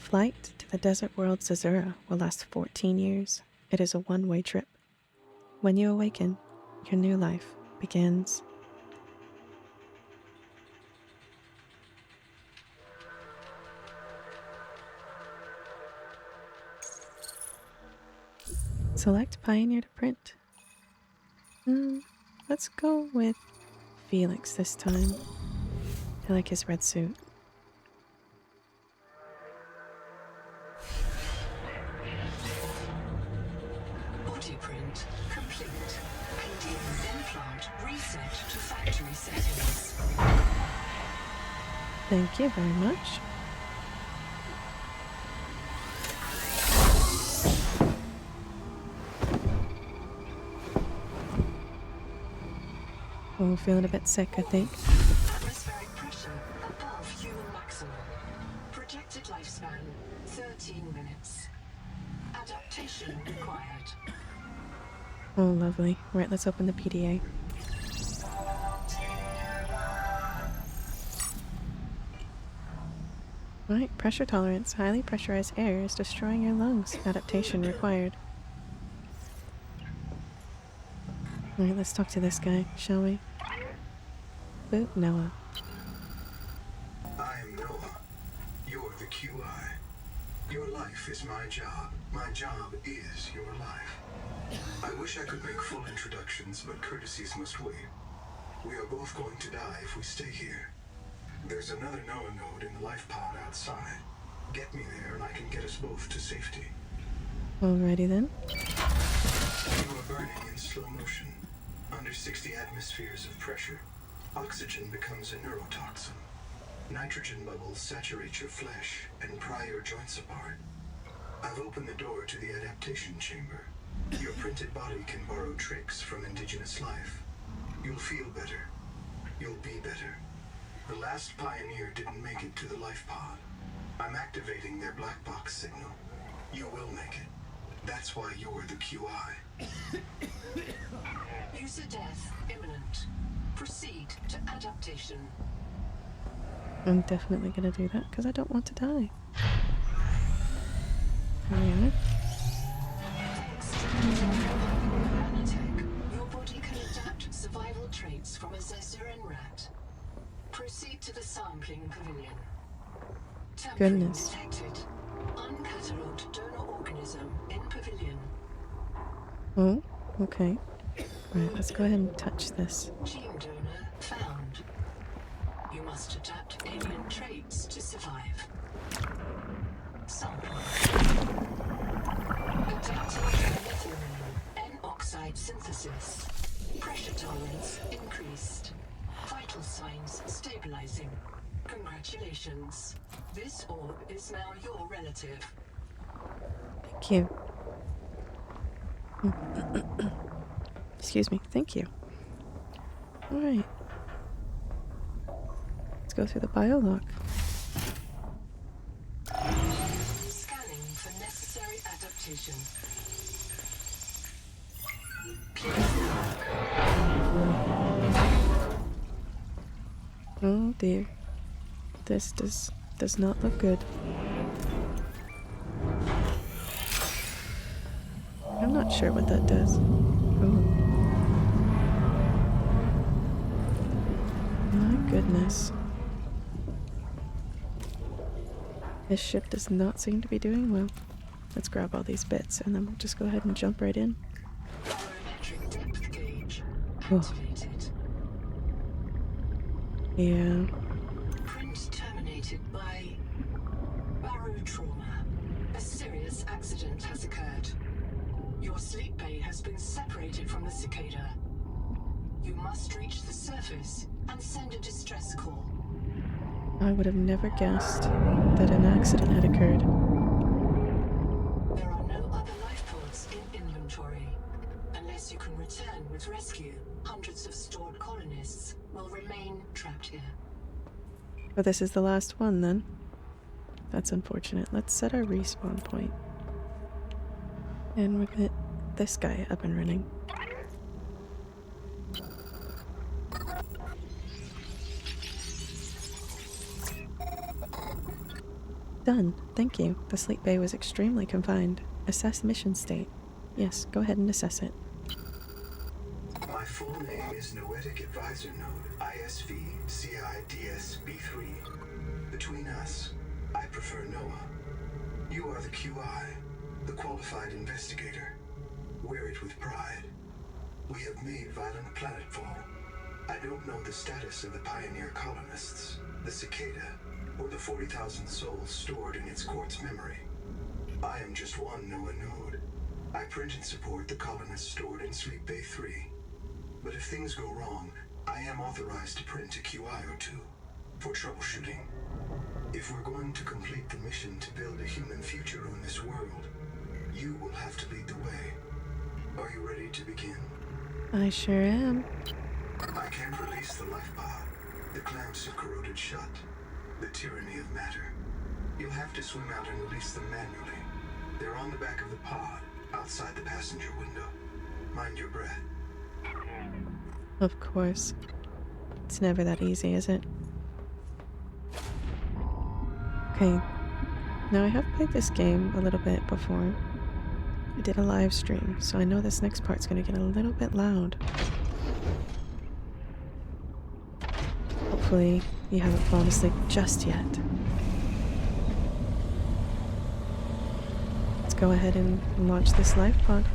flight to the desert world Zazura will last 14 years. It is a one-way trip. When you awaken, your new life begins. Select Pioneer to print. Let's go with Felix this time. I like his red suit. Body print complete. PDF implant reset to factory settings. Thank you very much. Oh, feeling a bit sick, I think. Atmospheric pressure above human maximum. Projected lifespan 13 minutes. Adaptation required. Oh, lovely. Right, let's open the PDA. Right, pressure tolerance. Highly pressurized air is destroying your lungs. Adaptation required. Alright, let's talk to this guy, shall we? Boot Noah. I am Noah. You're the QI. Your life is my job. My job is your life. I wish I could make full introductions, but courtesies must wait. We are both going to die if we stay here. There's another Noah node in the life pod outside. Get me there and I can get us both to safety. Alrighty then. You are burning in slow motion. Under 60 atmospheres of pressure, oxygen becomes a neurotoxin. Nitrogen bubbles saturate your flesh and pry your joints apart. I've opened the door to the adaptation chamber. Your printed body can borrow tricks from indigenous life. You'll feel better. You'll be better. The last pioneer didn't make it to the life pod. I'm activating their black box signal. You will make it. That's why you're the QI. User death imminent. Proceed to adaptation. I'm definitely gonna do that because I don't want to die. There we are. Your body can adapt survival traits from a Zazuran rat. Proceed to the sampling pavilion. Tampering Goodness. detected. Uncatalogued donor organism in pavilion. Oh, okay. Right, let's go ahead and touch this. Gene donor found. You must adapt alien traits to survive. Sample. Adapting methylene N-oxide synthesis. Pressure tolerance increased. Vital signs stabilizing. Congratulations. This orb is now your relative. Thank you. Excuse me. Thank you. Alright. Let's go through the biolog. Scanning for necessary adaptation. Oh dear. This does not look good. I'm not sure what that does. Oh. My goodness. This ship does not seem to be doing well. Let's grab all these bits and then we'll just go ahead and jump right in. Barometric depth gauge Oh. activated. Yeah. Print terminated by barotrauma. A serious accident has occurred. Your sleep bay has been separated from the cicada. You must reach the surface and send a distress call. I would have never guessed that an accident had occurred. There are no other life pods in inventory. Unless you can return with rescue, hundreds of stored colonists will remain trapped here. Oh, this is the last one then. That's unfortunate. Let's set our respawn point. And we'll get this guy up and running. Done. Thank you. The sleep bay was extremely confined. Assess mission state. Yes, go ahead and assess it. My full name is Noetic Advisor Node, ISV CIDS-B3. Between us, I prefer Noah. You are the QI, the qualified investigator. Wear it with pride. We have made violent planetfall. I don't know the status of the pioneer colonists, the cicada, or the 40,000 souls stored in its quartz memory. I am just one Noah node. I print and support the colonists stored in Sleep Bay 3. But if things go wrong, I am authorized to print a QI or two for troubleshooting. If we're going to complete the mission to build a human future on this world, you will have to lead the way. Are you ready to begin? I sure am. I can't release the life pod. The clamps have corroded shut. The tyranny of matter. You'll have to swim out and release them manually. They're on the back of the pod, outside the passenger window. Mind your breath. Of course. It's never that easy, is it? Okay. Now I have played this game a little bit before. I did a live stream, so I know this next part's gonna get a little bit loud. Hopefully you haven't fallen asleep just yet. Let's go ahead and launch this live pod.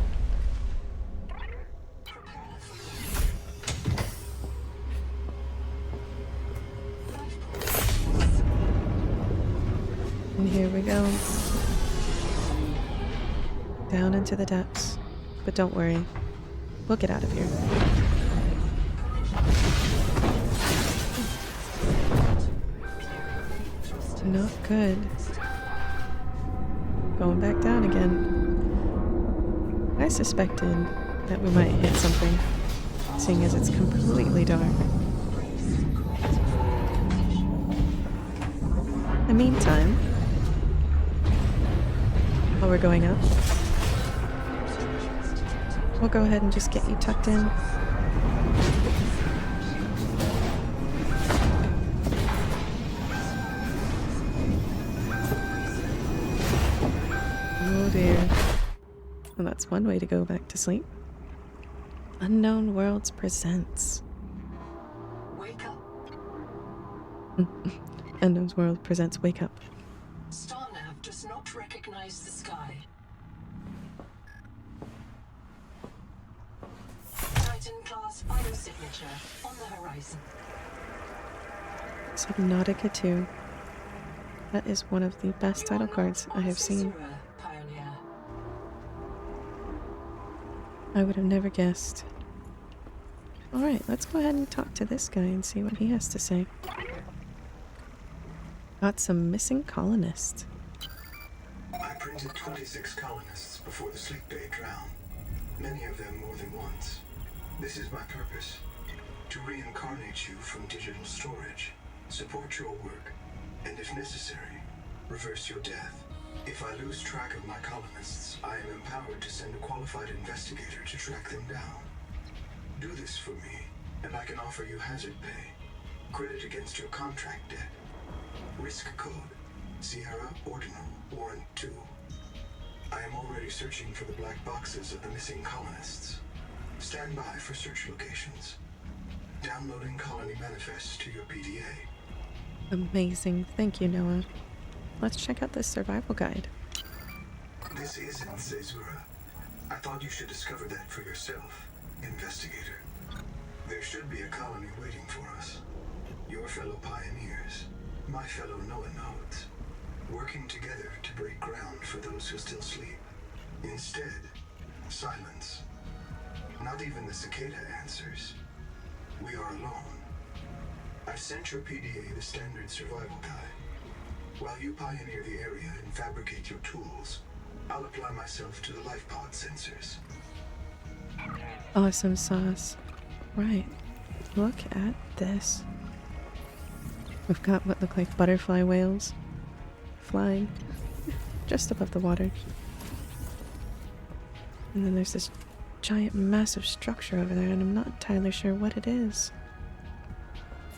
And here we go. Down into the depths. But don't worry. We'll get out of here. Not good. Going back down again. I suspected that we might hit something, seeing as it's completely dark. In the meantime, while we're going up, we'll go ahead and just get you tucked in. Oh dear. Well, that's one way to go back to sleep. Unknown Worlds presents. Wake up. Unknown World presents Wake Up. Starnav does not recognize the sky. Titan-class biosignature on the horizon. Subnautica 2. That is one of the best title cards I have seen. Pioneer. I would have never guessed. Alright, let's go ahead and talk to this guy and see what he has to say. Got some missing colonists. I printed 26 colonists before the sleep bay drowned. Many of them more than once. This is my purpose. To reincarnate you from digital storage, support your work, and if necessary, reverse your death. If I lose track of my colonists, I am empowered to send a qualified investigator to track them down. Do this for me, and I can offer you hazard pay. Credit against your contract debt. Risk code, Sierra Ordinal, Warrant 2. I am already searching for the black boxes of the missing colonists. Stand by for search locations. Downloading colony manifests to your PDA. Amazing. Thank you, Noah. Let's check out this survival guide. This isn't Caesura. I thought you should discover that for yourself, investigator. There should be a colony waiting for us. Your fellow pioneers, my fellow Noah nodes, working together to break ground for those who still sleep. Instead, silence. Not even the cicada answers. We are alone. I've sent your PDA the standard survival guide. While you pioneer the area and fabricate your tools, I'll apply myself to the life pod sensors. Awesome sauce. Right. Look at this. We've got what look like butterfly whales flying just above the water. And then there's this giant massive structure over there, and I'm not entirely sure what it is.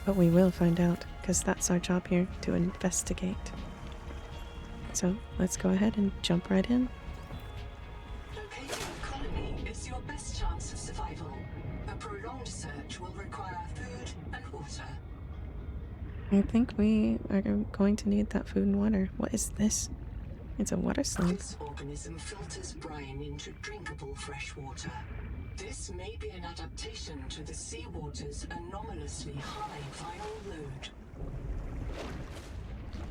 But we will find out, because that's our job here, to investigate. So let's go ahead and jump right in. Locating a colony is your best chance of survival. A prolonged search will require food and water. I think we are going to need that food and water. What is this? It's a water slug. This organism filters brine into drinkable fresh water. This may be an adaptation to the seawater's anomalously high viral load.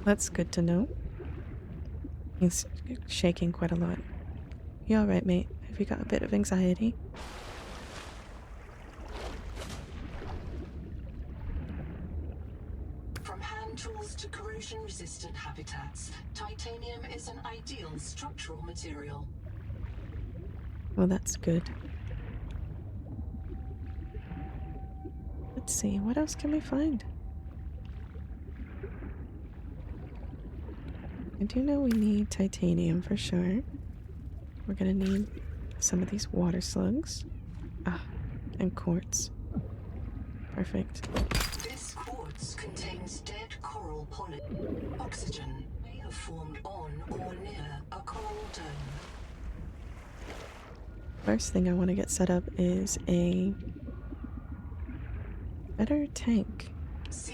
That's good to know. He's shaking quite a lot. You alright, mate? Have you got a bit of anxiety? From hand tools to corrosion-resistant habitats, titanium is an ideal structural material. Well, that's good. Let's see, what else can we find? I do know we need titanium for sure. We're gonna need some of these water slugs. Ah, and quartz. Perfect. This quartz contains dead coral polyp. Oxygen may have formed on or near a coral dome. First thing I want to get set up is a better tank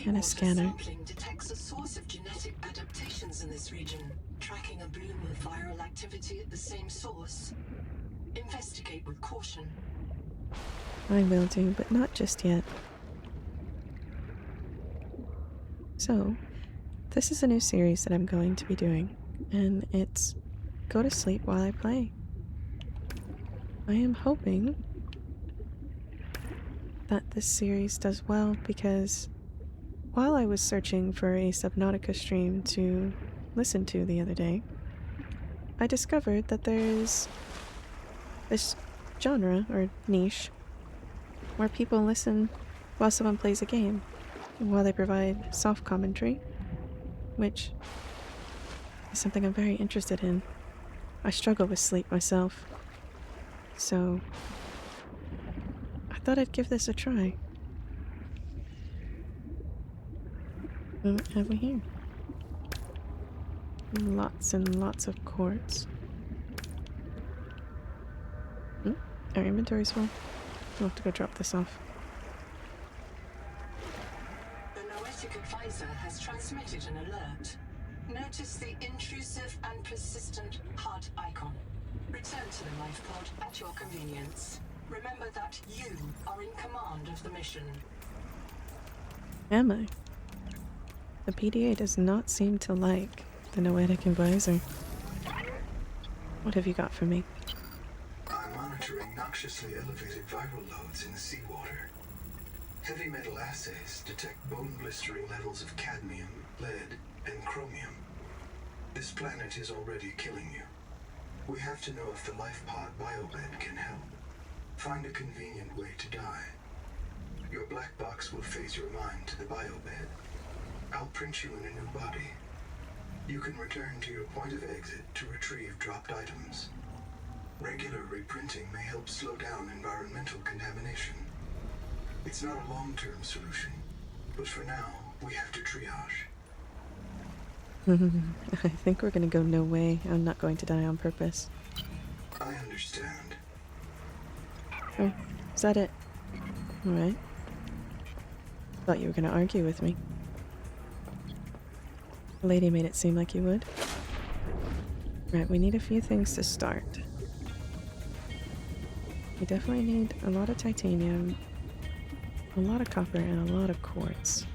and a Seawater scanner. sampling detects a source of genetic adaptations in this region. Tracking a bloom of viral activity at the same source. Investigate with caution. I will do, but not just yet. So, this is a new series that I'm going to be doing, and it's Go to Sleep While I Play. I am hoping that this series does well because while I was searching for a Subnautica stream to listen to the other day, I discovered that there's this genre or niche where people listen while someone plays a game, while they provide soft commentary, which is something I'm very interested in. I struggle with sleep myself, so I thought I'd give this a try. What have we here? Lots and lots of quartz. Our inventory's full. We'll have to go drop this off. The Noetic Advisor has transmitted an alert. Notice the intrusive and persistent HUD icon. Return to the life pod at your convenience. Remember that you are in command of the mission. Am I? The PDA does not seem to like the Noetic Advisor. What have you got for me? I'm monitoring noxiously elevated viral loads in the seawater. Heavy metal assays detect bone-blistering levels of cadmium, lead, and chromium. This planet is already killing you. We have to know if the life pod biobed can help. Find a convenient way to die. Your black box will phase your mind to the biobed. I'll print you in a new body. You can return to your point of exit to retrieve dropped items. Regular reprinting may help slow down environmental contamination. It's not a long-term solution, but for now, we have to triage. I think we're gonna go no way. I'm not going to die on purpose. I understand. Oh, is that it? Alright. Thought you were gonna argue with me. The lady made it seem like you would. Right, we need a few things to start. We definitely need a lot of titanium, a lot of copper, and a lot of quartz.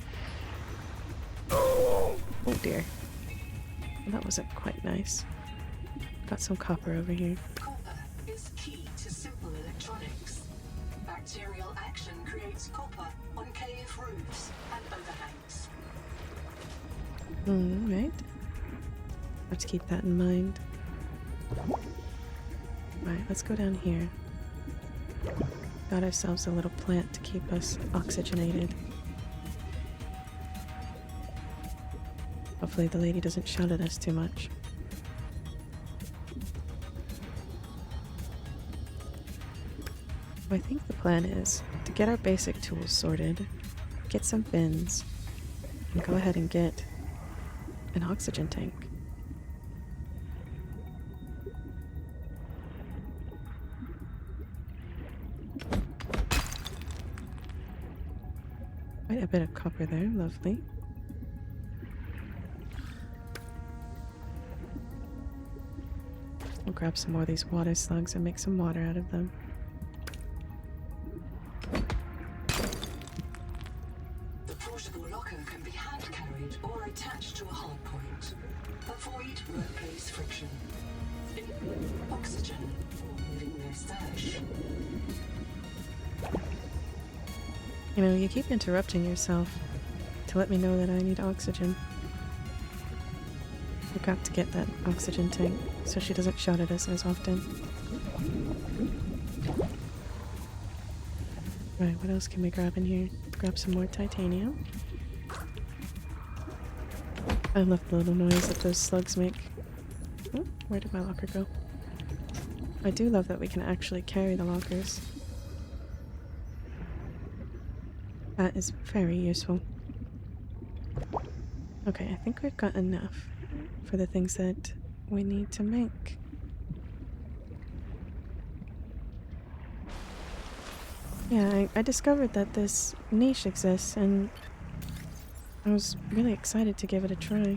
Oh dear. Well, that wasn't quite nice. Got some copper over here. Copper is key to simple electronics. Bacterial action creates copper on cave roofs and overhangs. Alright. Have to keep that in mind. Alright, let's go down here. Got ourselves a little plant to keep us oxygenated. Hopefully the lady doesn't shout at us too much. I think the plan is to get our basic tools sorted, get some bins, and go ahead and get an oxygen tank. bit of copper there, lovely. We'll grab some more of these water slugs and make some water out of them. The portable locker can be hand-carried or attached to a hard point. Avoid workplace friction. Oxygen for moving their stash. You know, you keep interrupting yourself to let me know that I need oxygen. We've got to get that oxygen tank so she doesn't shout at us as often. Right, what else can we grab in here? Grab some more titanium. I love the little noise that those slugs make. Oh, where did my locker go? I do love that we can actually carry the lockers. That is very useful. Okay, I think we've got enough for the things that we need to make. Yeah, I discovered that this niche exists and I was really excited to give it a try.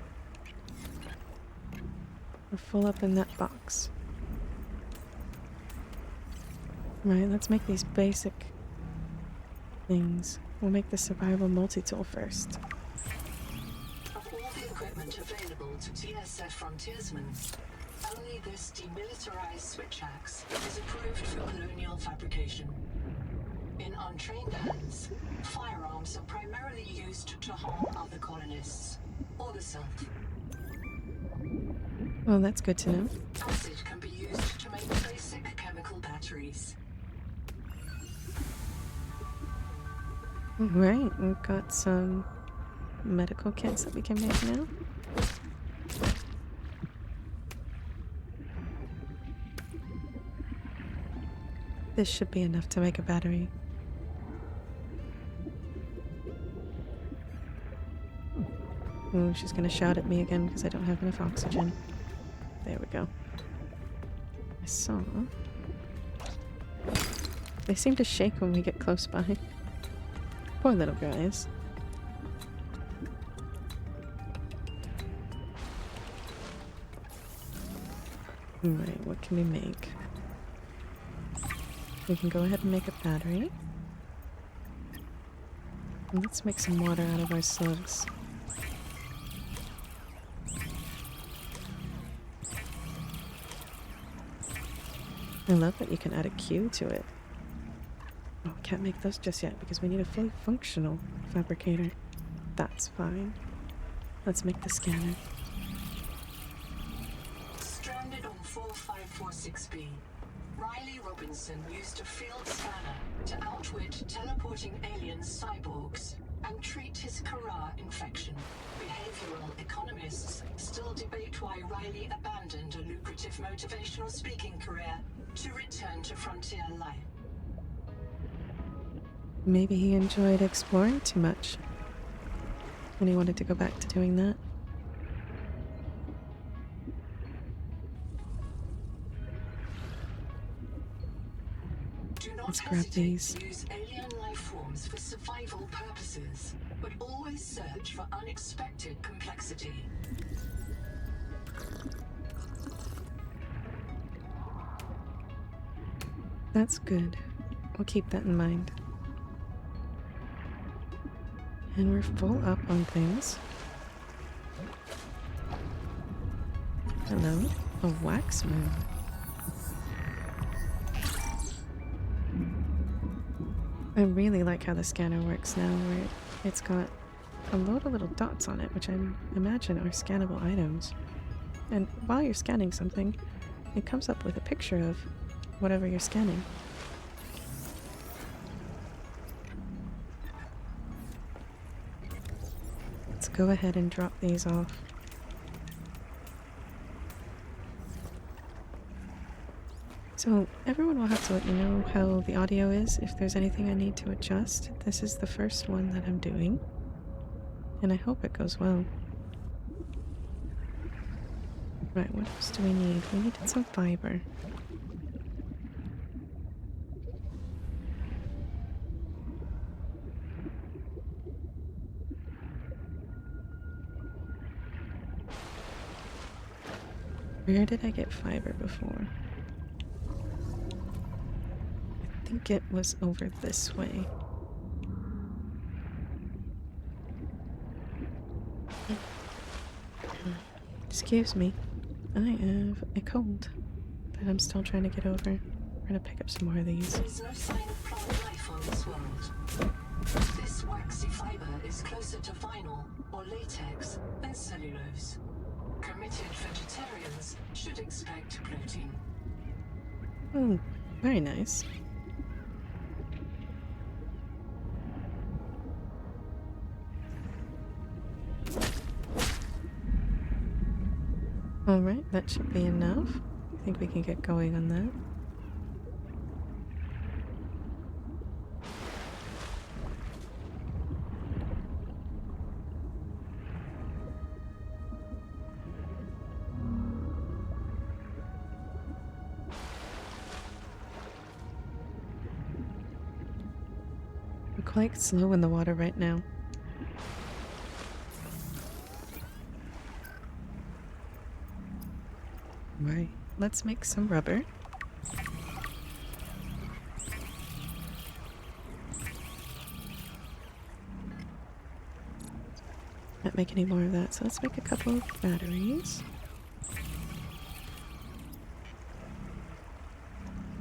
We're full up in that box. Right, let's make these basic things. We'll make the survival multi-tool first. Of all the equipment available to TSF frontiersmen, only this demilitarized switch axe is approved for colonial fabrication. In untrained hands, firearms are primarily used to harm other colonists, or the self. Well, that's good to know. Acid can be used to make basic chemical batteries. Right, we've got some medical kits that we can make now. This should be enough to make a battery. Ooh, she's gonna shout at me again because I don't have enough oxygen. There we go. I saw. They seem to shake when we get close by. Poor little guys. Alright, what can we make? We can go ahead and make a battery. And let's make some water out of our slugs. I love that you can add a queue to it. Oh, can't make those just yet because we need a fully functional fabricator. That's fine. Let's make the scanner. Stranded on 4546B, Riley Robinson used a field scanner to outwit teleporting alien cyborgs and treat his Kara infection. Behavioral economists still debate why Riley abandoned a lucrative motivational speaking career to return to frontier life. Maybe he enjoyed exploring too much and he wanted to go back to doing that. Do not Let's grab hesitate these. to use alien life forms for survival purposes, but always search for unexpected complexity. That's good. We'll keep that in mind. And we're full up on things. Hello? A wax moon. I really like how the scanner works now, where it's got a load of little dots on it, which I imagine are scannable items. And while you're scanning something, it comes up with a picture of whatever you're scanning. Let's go ahead and drop these off. So everyone will have to let me know how the audio is, if there's anything I need to adjust. This is the first one that I'm doing, and I hope it goes well. Right, what else do we need? We needed some fiber. Where did I get fiber before? I think it was over this way. Excuse me. I have a cold that I'm still trying to get over. We're gonna pick up some more of these. There is no sign of plant life on this world. This waxy fiber is closer to vinyl or latex than cellulose. Committed vegetarians should expect protein. Oh, very nice. Alright, that should be enough. I think we can get going on that. We're quite slow in the water right now. Right, let's make some rubber. Can't make any more of that, so let's make a couple of batteries.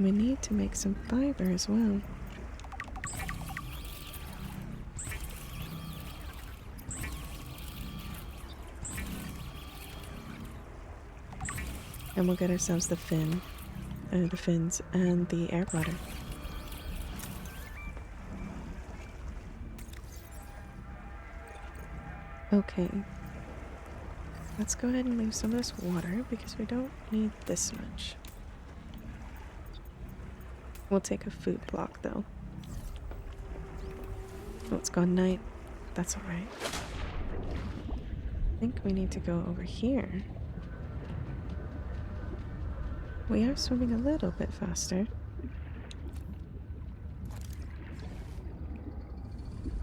We need to make some fiber as well. And we'll get ourselves the fins, and the air bladder. Okay. Let's go ahead and leave some of this water because we don't need this much. We'll take a food block though. Oh, it's gone night. That's alright. I think we need to go over here. We are swimming a little bit faster.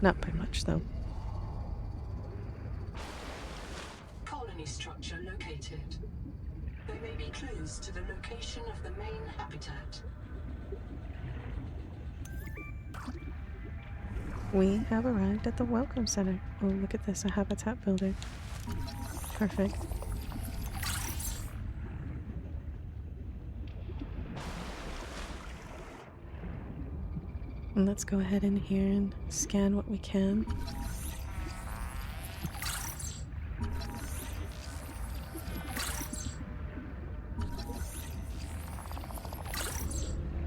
Not by much, though. Colony structure located. There may be clues to the location of the main habitat. We have arrived at the Welcome Center. Oh, look at this, a habitat builder. Perfect. And let's go ahead in here and scan what we can.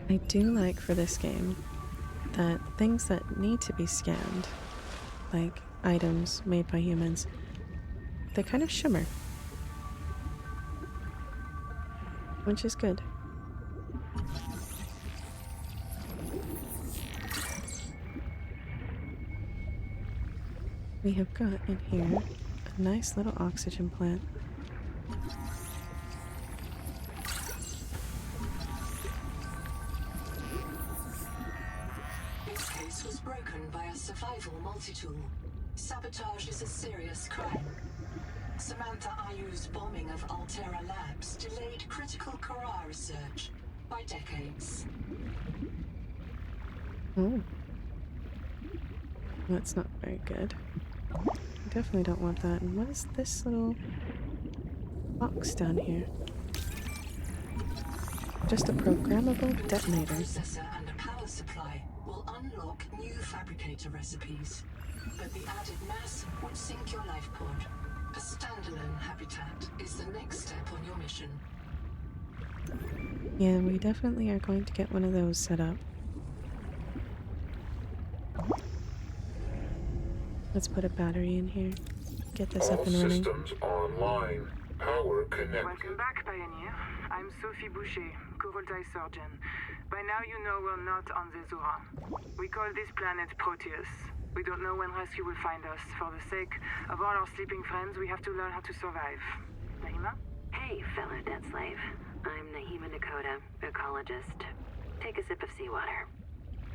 I do like for this game that things that need to be scanned, like items made by humans, they kind of shimmer, which is good. We have got in here a nice little oxygen plant. This case was broken by a survival multi-tool. Sabotage is a serious crime. Samantha Ayu's bombing of Altera Labs delayed critical Kara research by decades. Oh. That's not very good. Definitely don't want that. And what is this little box down here? Just a programmable detonator. Processor and a power supply will unlock new fabricator recipes. But the added mass would sink your life pod. A standalone habitat is the next step on your mission. Yeah, we definitely are going to get one of those set up. Let's put a battery in here. Get this up and running. Systems online. Power connected. Welcome back, Pioneer. I'm Sophie Boucher, Kurultai surgeon. By now you know we're not on the Zora. We call this planet Proteus. We don't know when rescue will find us. For the sake of all our sleeping friends, we have to learn how to survive. Naima? Hey, fellow dead slave. I'm Naima Nakota, ecologist. Take a sip of seawater.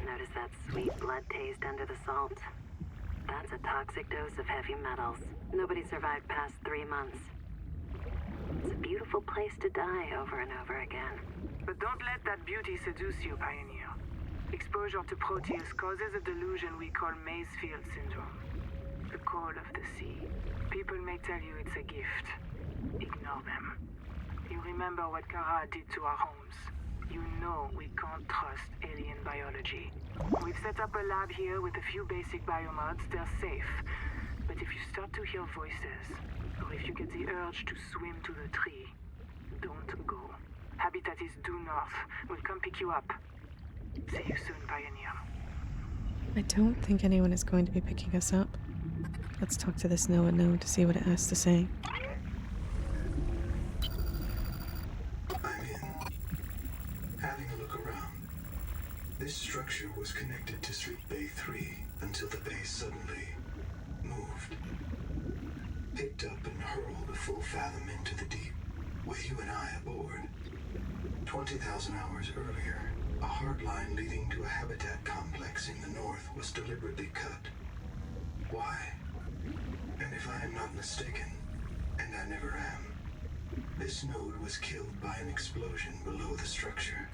Notice that sweet blood taste under the salt? That's a toxic dose of heavy metals. Nobody survived past 3 months. It's a beautiful place to die over and over again. But don't let that beauty seduce you, Pioneer. Exposure to Proteus causes a delusion we call Mazefield syndrome. The call of the sea. People may tell you it's a gift. Ignore them. You remember what Kara did to our homes. You know we can't trust alien biology. We've set up a lab here with a few basic biomods. They're safe. But if you start to hear voices, or if you get the urge to swim to the tree, don't go. Habitat is due north. We'll come pick you up. See you soon, Pioneer. I don't think anyone is going to be picking us up. Let's talk to this Noah node to see what it has to say. I'm in. Having a look around. This structure was connected to Sleep Bay 3 until the base suddenly moved. Picked up and hurled a full fathom into the deep, with you and I aboard. 20,000 hours earlier, a hard line leading to a habitat complex in the north was deliberately cut. Why? And if I am not mistaken, and I never am, this node was killed by an explosion below the structure.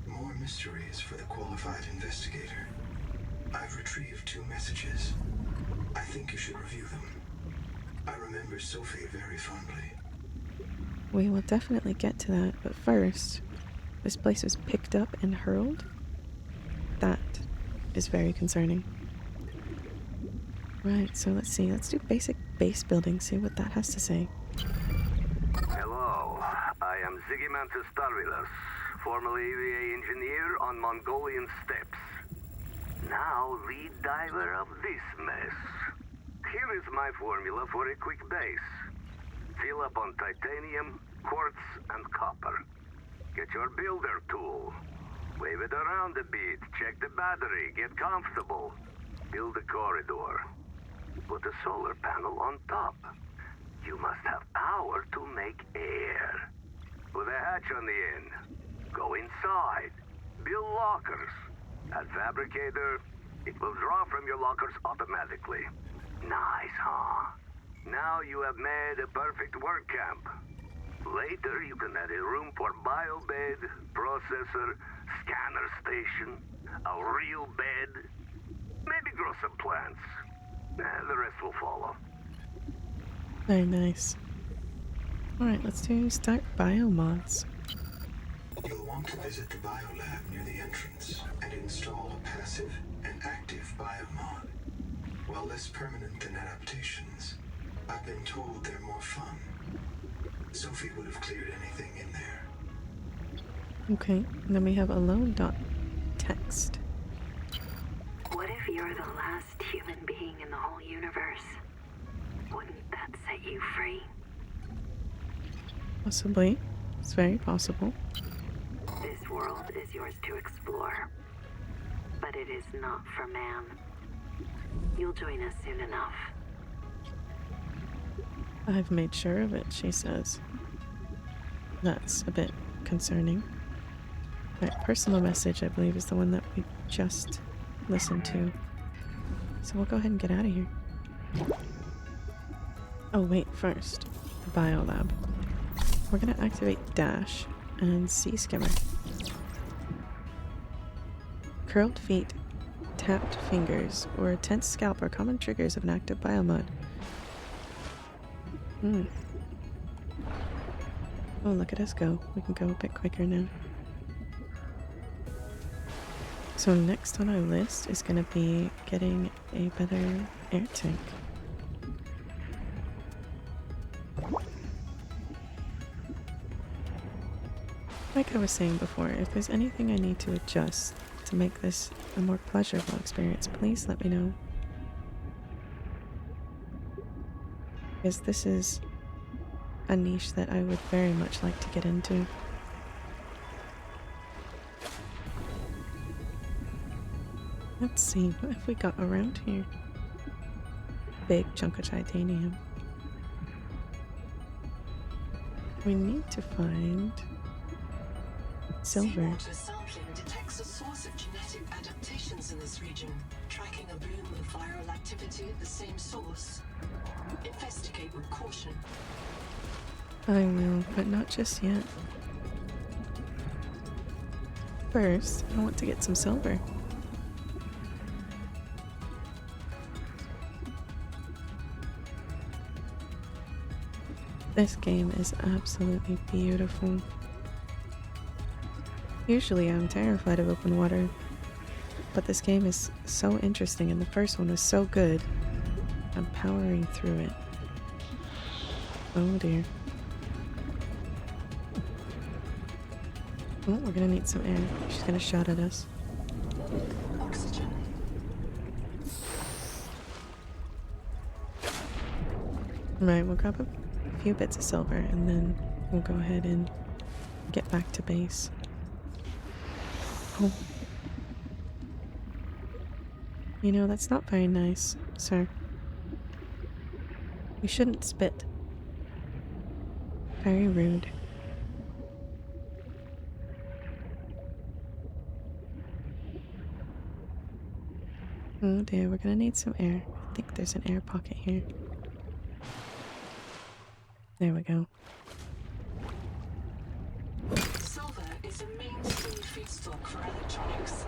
More mysteries for the qualified investigator. I've retrieved 2 messages. I think you should review them. I remember Sophie very fondly. We will definitely get to that, but first, this place was picked up and hurled? That is very concerning. Right, so let's see. Let's do basic base building, see what that has to say. Hello, I am Zigimantis Starvilus, formerly EVA engineer on Mongolian steppes. Now lead diver of this mess. Here is my formula for a quick base. Fill up on titanium, quartz, and copper. Get your builder tool. Wave it around a bit, check the battery, get comfortable. Build a corridor. Put a solar panel on top. You must have power to make air. Put a hatch on the end. Go inside. Build lockers. At Fabricator, it will draw from your lockers automatically. Nice, huh? Now you have made a perfect work camp. Later, you can add a room for biobed, processor, scanner station, a real bed. Maybe grow some plants. The rest will follow. Very nice. Alright, let's start biomods. You'll want to visit the biolab near the entrance and install a passive and active biomod. While less permanent than adaptations, I've been told they're more fun. Sophie would have cleared anything in there. Okay, and then we have alone.text. What if you're the last human being in the whole universe? Wouldn't that set you free? Possibly. It's very possible. This world is yours to explore. But it is not for man. You'll join us soon enough. I've made sure of it, she says. That's a bit concerning. Right, personal message, I believe, is the one that we just listened to. So we'll go ahead and get out of here. Oh, wait, first. The biolab. We're gonna activate Dash and Sea Skimmer. Curled feet, tapped fingers, or a tense scalp are common triggers of an active biomod. Oh, look at us go. We can go a bit quicker now. So next on our list is going to be getting a better air tank. Like I was saying before, if there's anything I need to adjust to make this a more pleasurable experience, please let me know. Because this is a niche that I would very much like to get into. Let's see, what have we got around here? Big chunk of titanium. We need to find silver. Seawater sampling detects a source of genetic adaptations in this region, tracking a bloom of viral activity at the same source. Investigate with caution. I will, but not just yet. First, I want to get some silver. This game is absolutely beautiful. Usually I'm terrified of open water, but this game is so interesting and the first one was so good. I'm powering through it. Oh dear. Oh, we're gonna need some air. She's gonna shout at us. Oxygen. Right, we'll grab a few bits of silver and then we'll go ahead and get back to base. Oh. You know, that's not very nice, sir. You shouldn't spit. Very rude. Oh dear, we're gonna need some air. I think there's an air pocket here. There we go. Silver is a mainstay feedstock for electronics.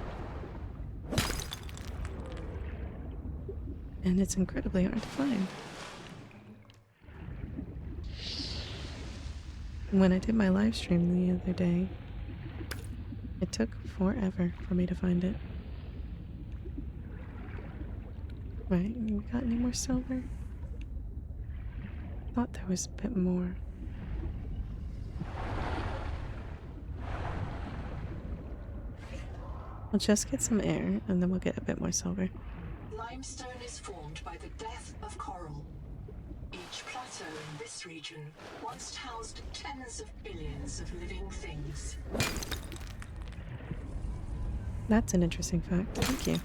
And it's incredibly hard to find. When I did my live stream the other day, it took forever for me to find it. Right, we got any more silver? Thought there was a bit more. We'll just get some air and then we'll get a bit more silver. Limestone is formed by the death of coral. Each plateau in this region once housed tens of billions of living things. That's an interesting fact. Thank you.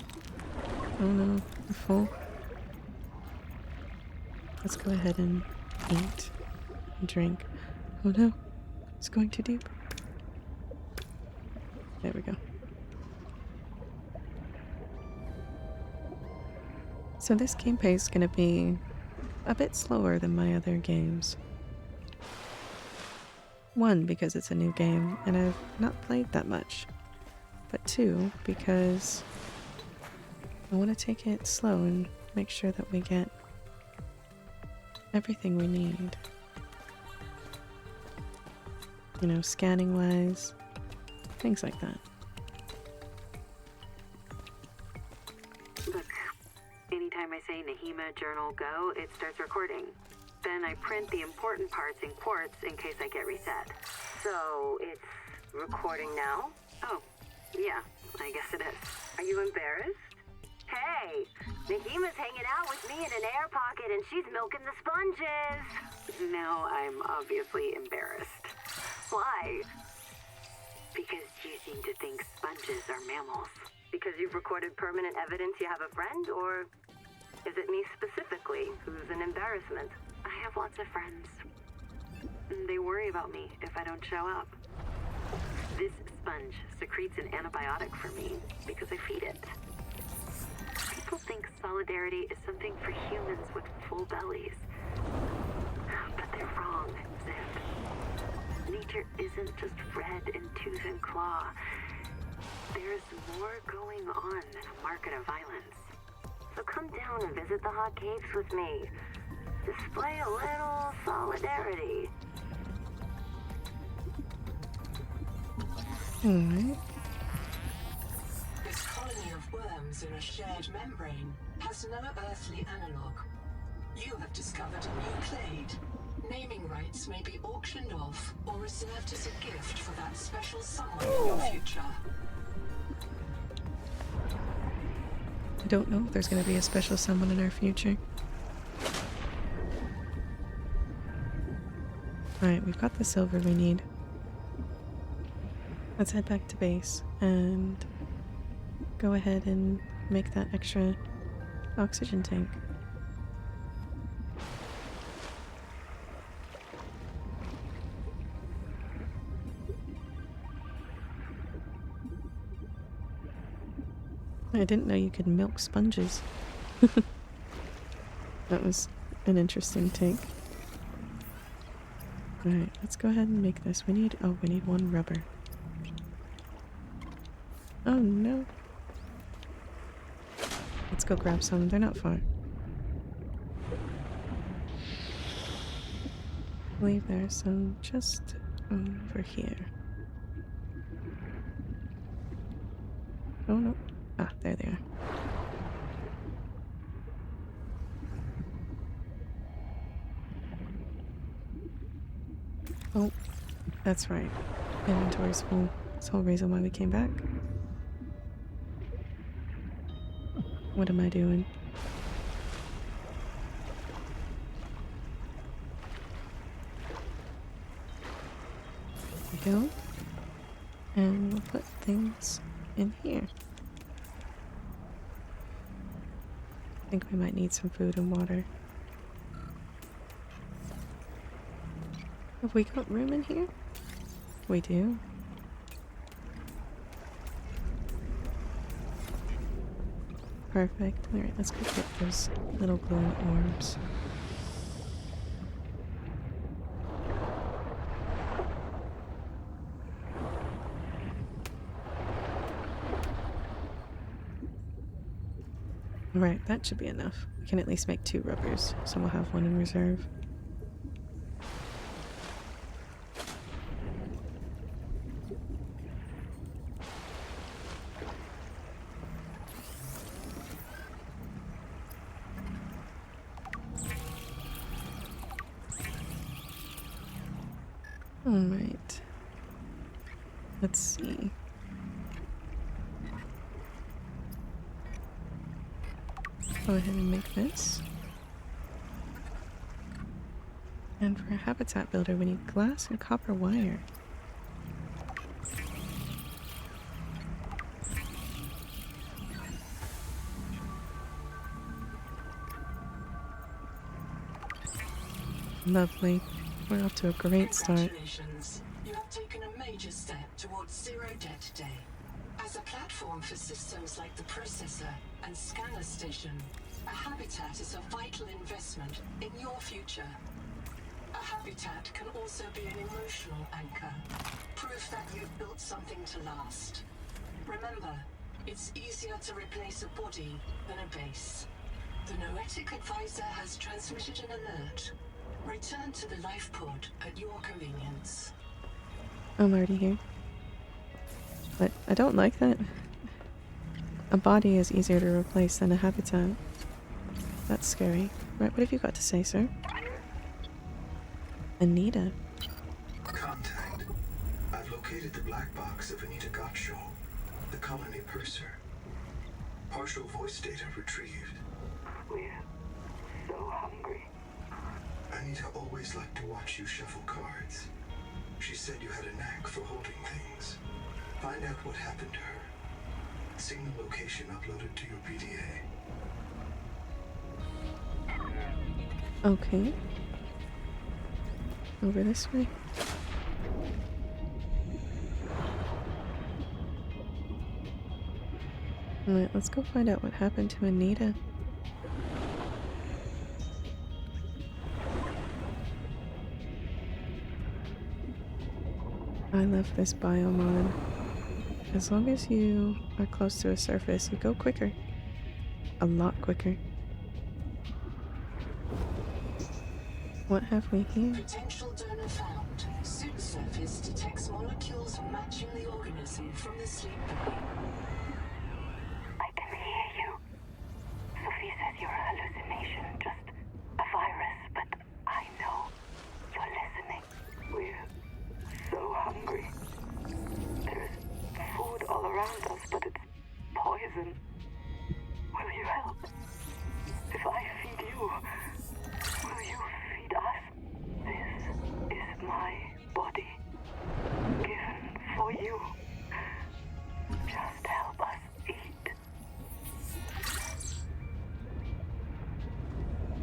Oh no, I'm full. Let's go ahead and eat and drink. Oh no, it's going too deep. There we go. So this gameplay is going to be a bit slower than my other games. One, because it's a new game and I've not played that much. But two, because I want to take it slow and make sure that we get everything we need. You know, scanning wise, things like that. Look, anytime I say Nahima Journal Go, it starts recording. Then I print the important parts in quartz in case I get reset. So, it's recording now? Oh, yeah, I guess it is. Are you embarrassed? Hey, Nahima's hanging out with me in an air pocket and she's milking the sponges. Now I'm obviously embarrassed. Why? Because you seem to think sponges are mammals. Because you've recorded permanent evidence you have a friend, or is it me specifically who's an embarrassment? I have lots of friends. They worry about me if I don't show up. This sponge secretes an antibiotic for me because I feed it. People think solidarity is something for humans with full bellies. But they're wrong, Zip. Nature isn't just red in tooth and claw. There's more going on than a market of violence. So come down and visit the hot caves with me. Display a little solidarity. Alright. This colony of worms in a shared membrane has no earthly analog. You have discovered a new clade. Naming rights may be auctioned off or reserved as a gift for that special someone in your future. I don't know if there's going to be a special someone in our future. Alright, we've got the silver we need. Let's head back to base and go ahead and make that extra oxygen tank. I didn't know you could milk sponges. That was an interesting take. Alright, let's go ahead and make this. We need 1 rubber. Oh no. Let's go grab some. They're not far. I believe there's some just over here. Oh no. Ah, there they are. Oh, that's right. Inventory's full. That's the whole reason why we came back. What am I doing? There we go. And we'll put things in here. I think we might need some food and water. Have we got room in here? We do. Perfect. Alright, let's go get those little glowing orbs. Alright, that should be enough. We can at least make 2 rubbers, so we'll have 1 in reserve. Alright. Let's see. Go ahead and make this. And for a habitat builder, we need glass and copper wire. Lovely. We're off to a great start. Congratulations. You have taken a major step towards zero debt today. As a platform for systems like the processor and scanner station, a habitat is a vital investment in your future. A habitat can also be an emotional anchor, proof that you've built something to last. Remember, it's easier to replace a body than a base. The Noetic Advisor has transmitted an alert. Return to the life pod at your convenience. I'm already here. But I don't like that. A body is easier to replace than a habitat. That's scary. Right, what have you got to say, sir? Anita. Contact. I've located the black box of Anita Gottschall, the colony purser. Partial voice data retrieved. We're so hungry. Anita always liked to watch you shuffle cards. She said you had a knack for holding things. Find out what happened to her. Signal location uploaded to your PDA. Okay. Over this way. Alright, let's go find out what happened to Anita. I love this biomod. As long as you are close to a surface, you go quicker. A lot quicker. What have we here? Potential donor found. Suit surface detects molecules matching the organism from the sleep bay. I can hear you. Sophie says you're a hallucination, just a virus, but I know you're listening. We're so hungry. There's food all around us, but it's poison. Will you help? If I feed you, will you feed us? This is my body, given for you. Just help us eat.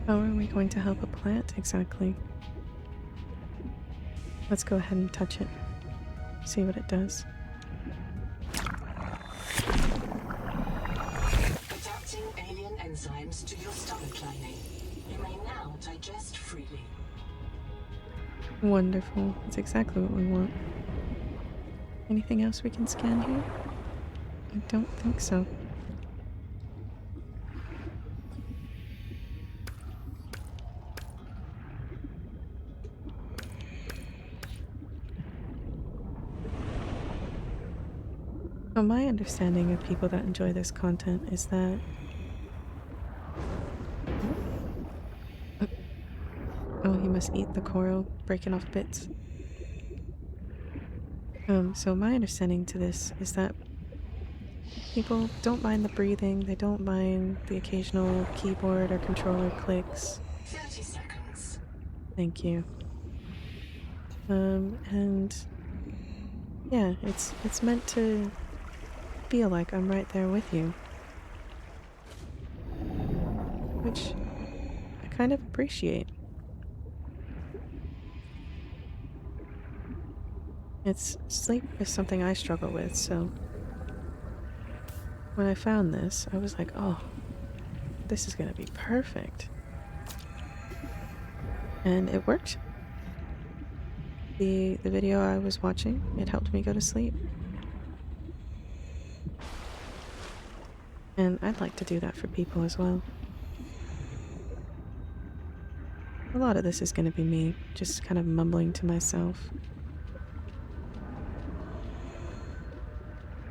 How are we going to help a plant exactly? Let's go ahead and touch it. See what it does. Adapting alien enzymes to your stomach lining. You may now digest freely. Wonderful. That's exactly what we want. Anything else we can scan here? I don't think so. So my understanding of people that enjoy this content is that oh, he must eat the coral, breaking off bits. So my understanding to this is that people don't mind the breathing, they don't mind the occasional keyboard or controller clicks. 30 seconds. Thank you. And yeah, it's meant to feel like I'm right there with you. Which I kind of appreciate. Sleep is something I struggle with, so when I found this, I was like, oh, this is gonna be perfect. And it worked. The video I was watching, it helped me go to sleep. And I'd like to do that for people as well. A lot of this is gonna be me, just kind of mumbling to myself.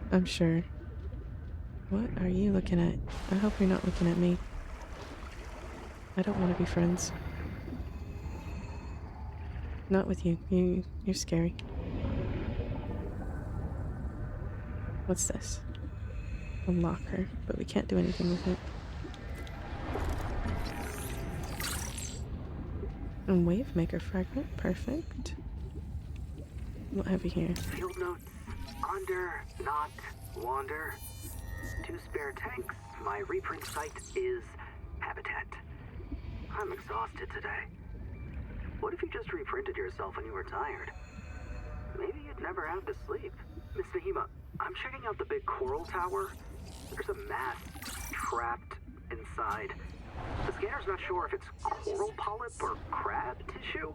I'm sure. What are you looking at? I hope you're not looking at me. I don't want to be friends. Not with you. You're scary. What's this? A locker, but we can't do anything with it. And wave maker fragment, perfect. What have we here? Field notes. Under, not, wander. 2 spare tanks. My reprint site is habitat. I'm exhausted today. What if you just reprinted yourself when you were tired? Maybe you'd never have to sleep. Miss Nahima, I'm checking out the big coral tower. There's a mass trapped inside. The scanner's not sure if it's coral polyp or crab tissue.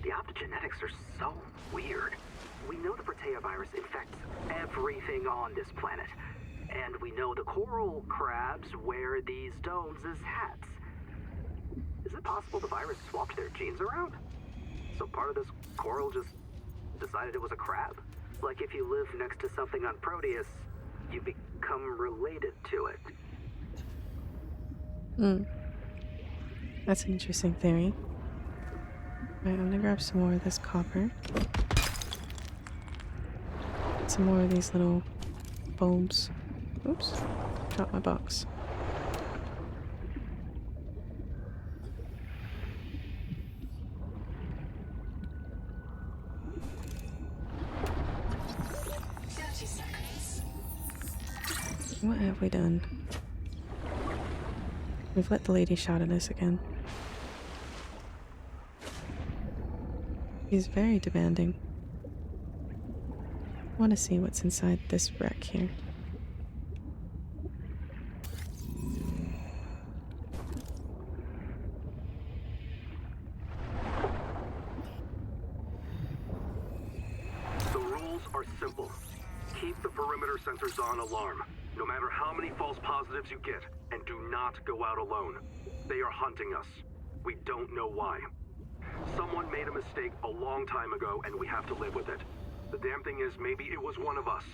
The optogenetics are so weird. We know the Protea virus infects everything on this planet. And we know the coral crabs wear these domes as hats. Is it possible the virus swapped their genes around? So part of this coral just decided it was a crab? Like if you live next to something on Proteus, you become related to it. That's an interesting theory. Alright, I'm gonna grab some more of this copper. Some more of these little bulbs. Oops, dropped my box. What have we done? We've let the lady shout at us again. He's very demanding. I want to see what's inside this wreck here. The rules are simple. Keep the perimeter sensors on alarm, no matter how many false positives you get, and do not go out alone. They are hunting us. We don't know why. Someone made a mistake a long time ago, and we have to live with it. The damn thing is, maybe it was one of us.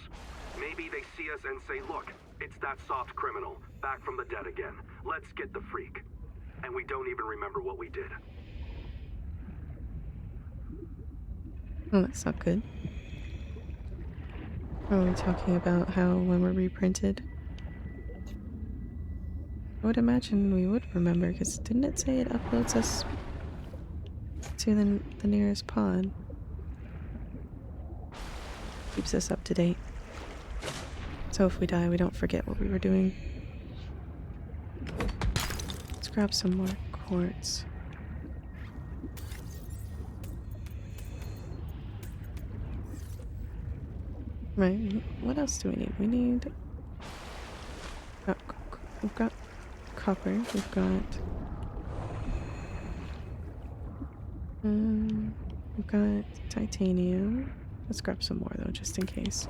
Maybe they see us and say, look, it's that soft criminal, back from the dead again. Let's get the freak. And we don't even remember what we did. Oh, that's not good. Are we talking about how when we're reprinted? I would imagine we would remember, because didn't it say it uploads us to the nearest pod? Keeps us up to date. So if we die, we don't forget what we were doing. Let's grab some more quartz. Right, what else do we need? We need... we've got copper, we've got... We've got titanium. Let's grab some more though, just in case.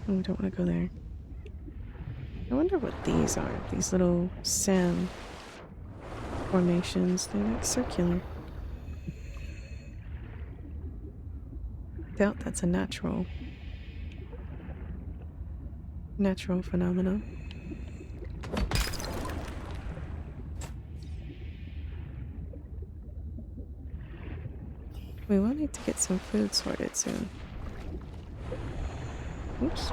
Oh, we don't want to go there. I wonder what these are. These little sand formations. They're like circular. Doubt that's a natural phenomenon. We will need to get some food sorted soon. Oops.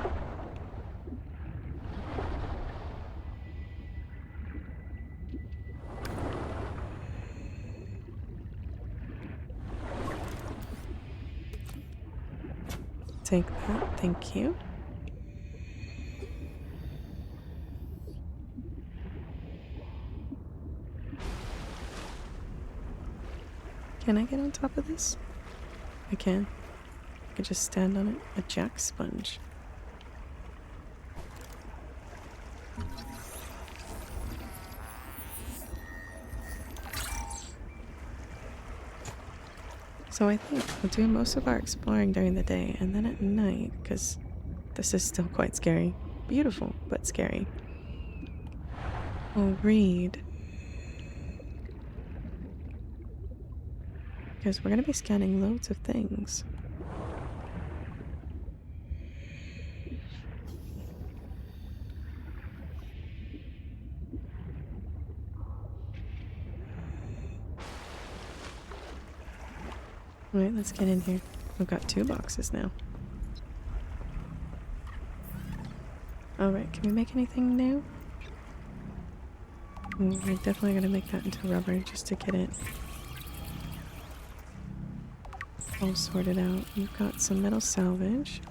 Take that, thank you. Can I get on top of this? I can. I could just stand on it. A jack sponge. So I think we'll do most of our exploring during the day, and then at night, because this is still quite scary. Beautiful, but scary. We'll read. Because we're going to be scanning loads of things. Alright, let's get in here. We've got 2 boxes now. Alright, can we make anything new? We're definitely going to make that into rubber just to get it all sorted out. We've got some metal salvage.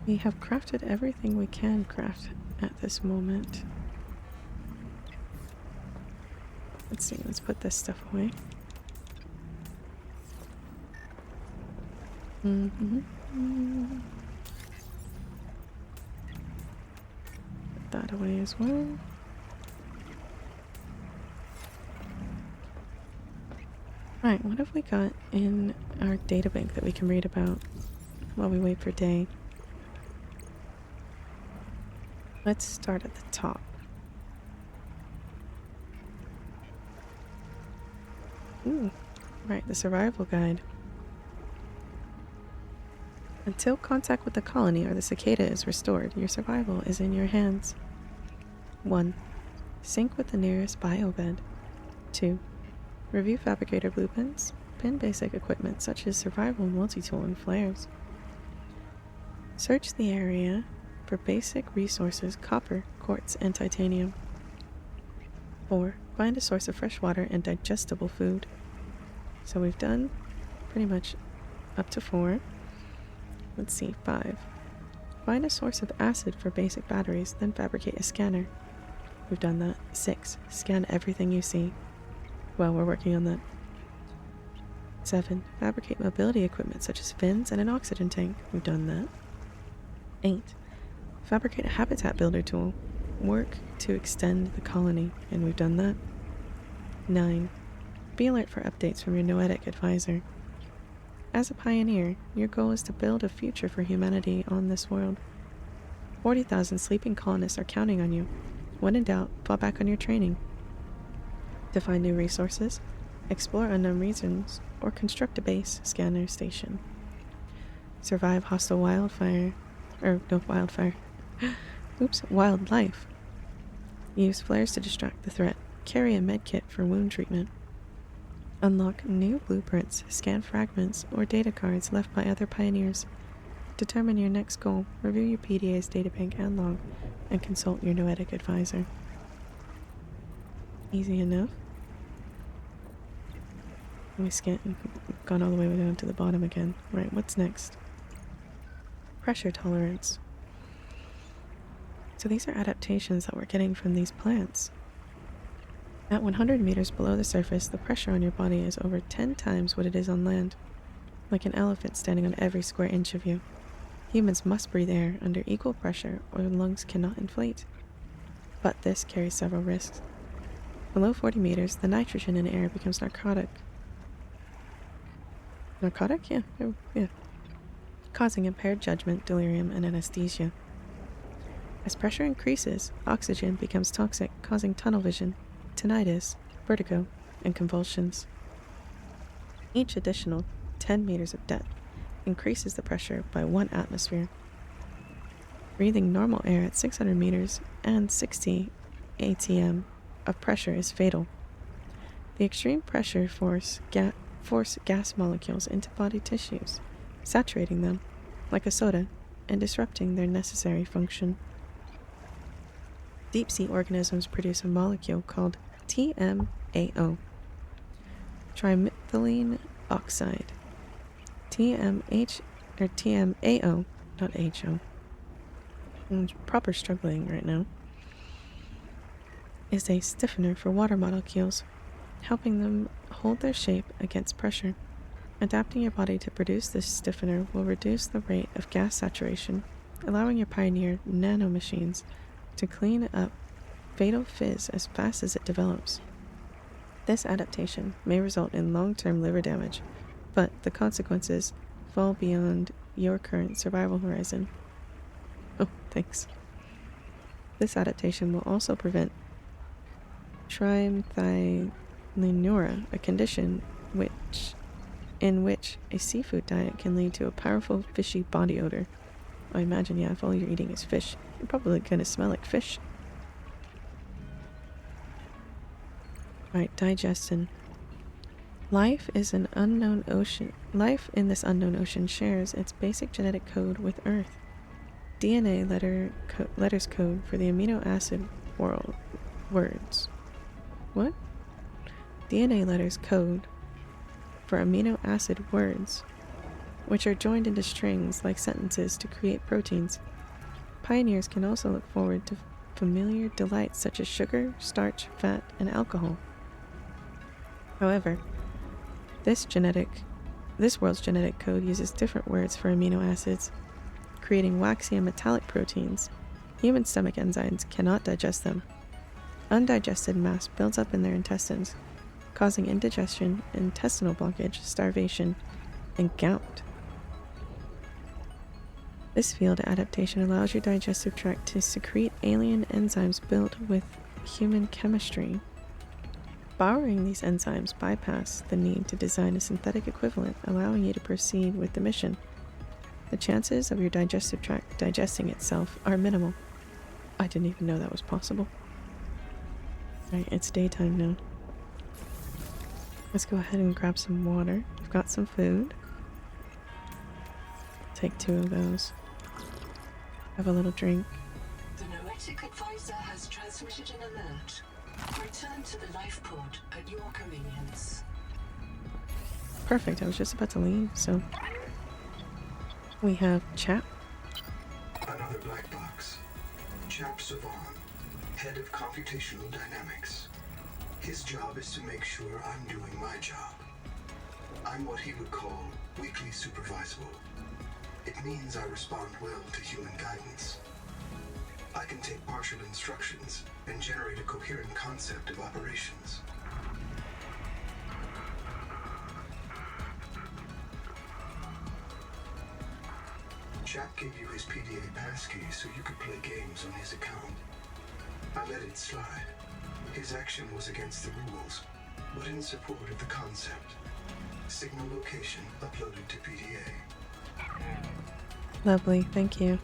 We have crafted everything we can craft at this moment. Let's see, let's put this stuff away. Put that away as well. Right, what have we got in our databank that we can read about while we wait for day? Let's start at the top. Ooh, right, the survival guide. Until contact with the colony or the cicada is restored, your survival is in your hands. 1. Sync with the nearest biobed. 2. Review fabricator blueprints. Pin basic equipment such as survival multi-tool and flares. Search the area for basic resources, copper, quartz, and titanium. 4. Find a source of fresh water and digestible food. So we've done pretty much up to 4. Let's see, 5. Find a source of acid for basic batteries, then fabricate a scanner. We've done that. 6. Scan everything you see. Well, we're working on that. 7. Fabricate mobility equipment such as fins and an oxygen tank. We've done that. 8. Fabricate a habitat builder tool. Work to extend the colony, and we've done that. 9. Be alert for updates from your noetic advisor. As a pioneer, your goal is to build a future for humanity on this world. 40,000 sleeping colonists are counting on you. When in doubt, fall back on your training. To find new resources, explore unknown regions, or construct a base scanner station. Survive hostile wildlife. Use flares to distract the threat. Carry a medkit for wound treatment. Unlock new blueprints, scan fragments, or data cards left by other pioneers. Determine your next goal, review your PDA's databank and log, and consult your noetic advisor. Easy enough. We gone all the way down to the bottom again. Right, what's next? Pressure tolerance. So these are adaptations that we're getting from these plants. At 100 meters below the surface, the pressure on your body is over 10 times what it is on land. Like an elephant standing on every square inch of you. Humans must breathe air under equal pressure or their lungs cannot inflate. but this carries several risks. Below 40 meters, the nitrogen in air becomes narcotic. Narcotic? Yeah, yeah. Causing impaired judgment, delirium, and anesthesia. As pressure increases, oxygen becomes toxic, causing tunnel vision, tinnitus, vertigo, and convulsions. Each additional 10 meters of depth increases the pressure by 1 atmosphere. Breathing normal air at 600 meters and 60 atm of pressure is fatal. The extreme pressure force gas molecules into body tissues, saturating them like a soda and disrupting their necessary function. Deep-sea organisms produce a molecule called TMAO, trimethylene oxide. TMAO, not HO. I'm proper struggling right now. Is a stiffener for water molecules, helping them hold their shape against pressure. Adapting your body to produce this stiffener will reduce the rate of gas saturation, allowing your Pioneer nanomachines to clean up fatal fizz as fast as it develops. This adaptation may result in long-term liver damage, but the consequences fall beyond your current survival horizon. Oh, thanks. This adaptation will also prevent trimethyllinura, a condition in which a seafood diet can lead to a powerful fishy body odor. I imagine, yeah, if all you're eating is fish, you're probably gonna smell like fish. Alright, digestion. Life in this unknown ocean shares its basic genetic code with Earth. DNA letters code for the amino acid words. What? DNA letters code for amino acid words, which are joined into strings like sentences to create proteins. Pioneers can also look forward to familiar delights such as sugar, starch, fat, and alcohol. However, this world's genetic code uses different words for amino acids, creating waxy and metallic proteins. Human stomach enzymes cannot digest them. Undigested mass builds up in their intestines, causing indigestion, intestinal blockage, starvation, and gout. This field adaptation allows your digestive tract to secrete alien enzymes built with human chemistry. Borrowing these enzymes bypass the need to design a synthetic equivalent, allowing you to proceed with the mission. The chances of your digestive tract digesting itself are minimal. I didn't even know that was possible. Right, it's daytime now. Let's go ahead and grab some water. We've got some food. Take 2 of those. Have a little drink. The Noetic Advisor has transmitted an alert. Return to the life pod at your convenience. Perfect, I was just about to leave, so... We have Chap. Another black box. Chap Savan, head of computational dynamics. His job is to make sure I'm doing my job. I'm what he would call weakly supervisable. It means I respond well to human guidance. I can take partial instructions and generate a coherent concept of operations. Chap gave you his PDA passkey so you could play games on his account. I let it slide. His action was against the rules, but in support of the concept. Signal location uploaded to PDA. Lovely, thank you.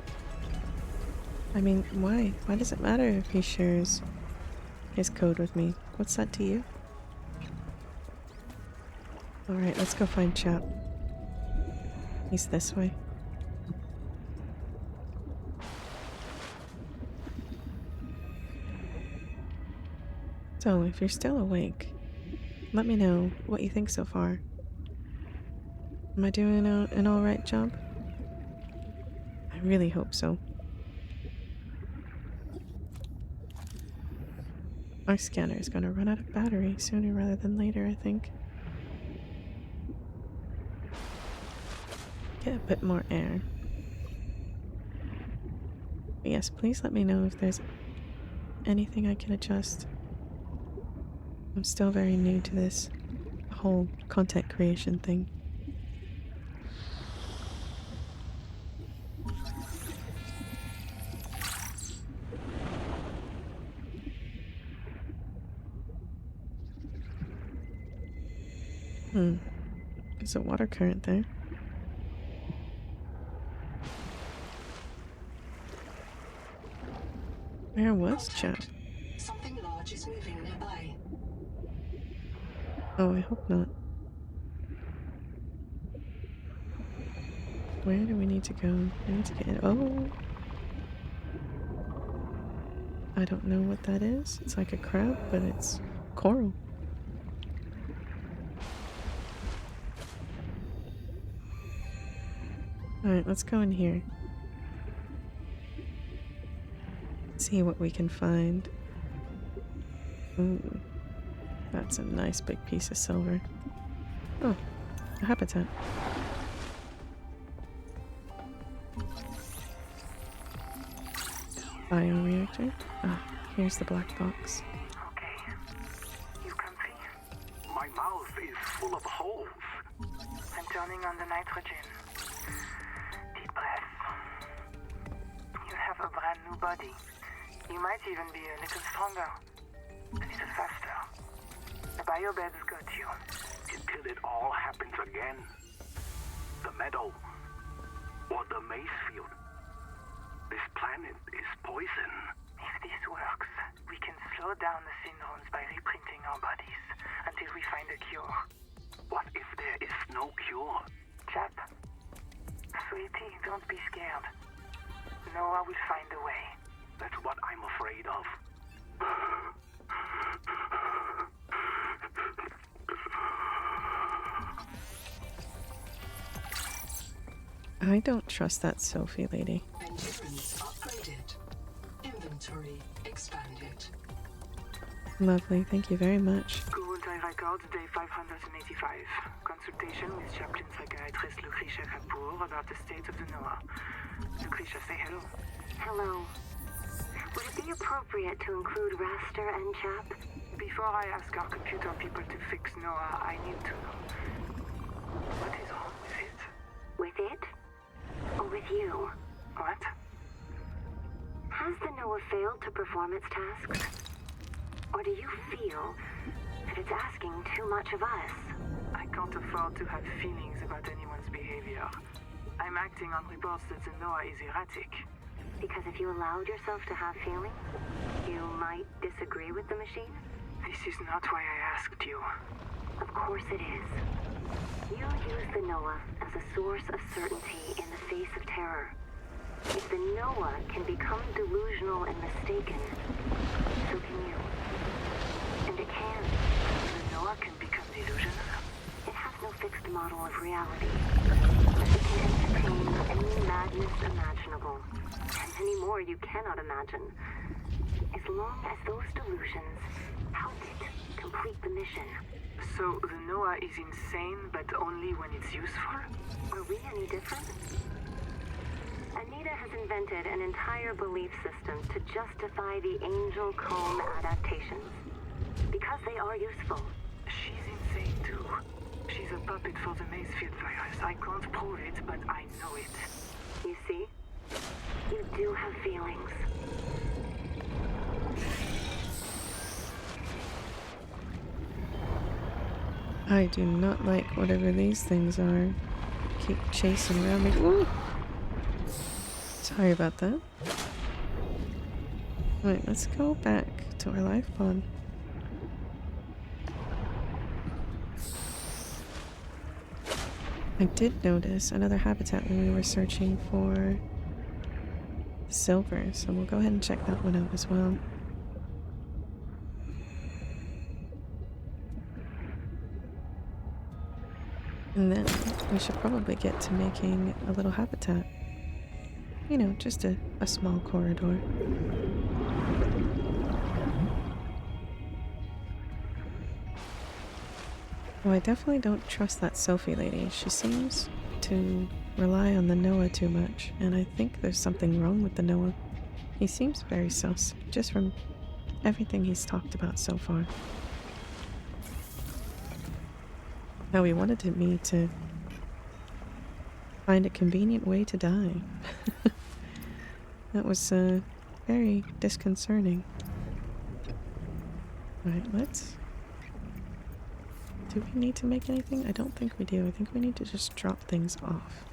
I mean, why? Why does it matter if he shares his code with me? What's that to you? Alright, let's go find Chap. He's this way. So, if you're still awake, let me know what you think so far. Am I doing an alright job? I really hope so. Our scanner is going to run out of battery sooner rather than later, I think. Get a bit more air. But yes, please let me know if there's anything I can adjust? I'm still very new to this whole content creation thing. There's a water current there. Where was Chap? Something large is moving nearby. Oh, I hope not. Where do we need to go? I need to get it. Oh! I don't know what that is. It's like a crab, but it's coral. Alright, let's go in here. See what we can find. Ooh. That's a nice big piece of silver. Oh, a habitat. Bioreactor. Ah, here's the black box. Okay. You comfy? My mouth is full of holes. I'm turning on the nitrogen. Deep breath. You have a brand new body. You might even be a little stronger. A little faster. The biobeds got you. Until it all happens again. The meadow. Or the maize field. This planet is poison. If this works, we can slow down the syndromes by reprinting our bodies until we find a cure. What if there is no cure? Chap. Sweetie, don't be scared. Noah will find a way. That's what I'm afraid of. I don't trust that Sophie lady. Endurance upgraded. Inventory expanded. Lovely, thank you very much. Kurultai Records, day 585. Consultation with chaplain psychiatrist Lucretia Kapoor about the state of the Noah. Lucretia, say hello. Hello. Would it be appropriate to include Raster and Chap? Before I ask our computer people to fix Noah, I need to know. What is wrong with it? With it? Or with you? What? Has the Noah failed to perform its tasks? Or do you feel that it's asking too much of us? I can't afford to have feelings about anyone's behavior. I'm acting on reports that the Noah is erratic. Because if you allowed yourself to have feelings, you might disagree with the machine? This is not why I asked you. Of course it is. You use the Noah as a source of certainty in the face of terror. If the Noah can become delusional and mistaken, so can you. And it can. The Noah can become delusional? It has no fixed model of reality. But it can entertain any madness imaginable. And many more you cannot imagine. As long as those delusions help it complete the mission. So the Noah is insane, but only when it's useful? Are we any different? Anita has invented an entire belief system to justify the Angel Comb adaptations. Because they are useful. She's insane too. She's a puppet for the Macefield virus. I can't prove it, but I know it. You see? You do have feelings. I do not like whatever these things are. Keep chasing around me. Ooh. Sorry about that. Alright, let's go back to our life pod. I did notice another habitat when we were searching for silver, so we'll go ahead and check that one out as well. And then we should probably get to making a little habitat. You know, just a small corridor. Oh, I definitely don't trust that Sophie lady. She seems to rely on the Noah too much, and I think there's something wrong with the Noah. He seems very sus, just from everything he's talked about so far. How he wanted me to find a convenient way to die. That was very disconcerting. Alright, let's... Do we need to make anything? I don't think we do. I think we need to just drop things off.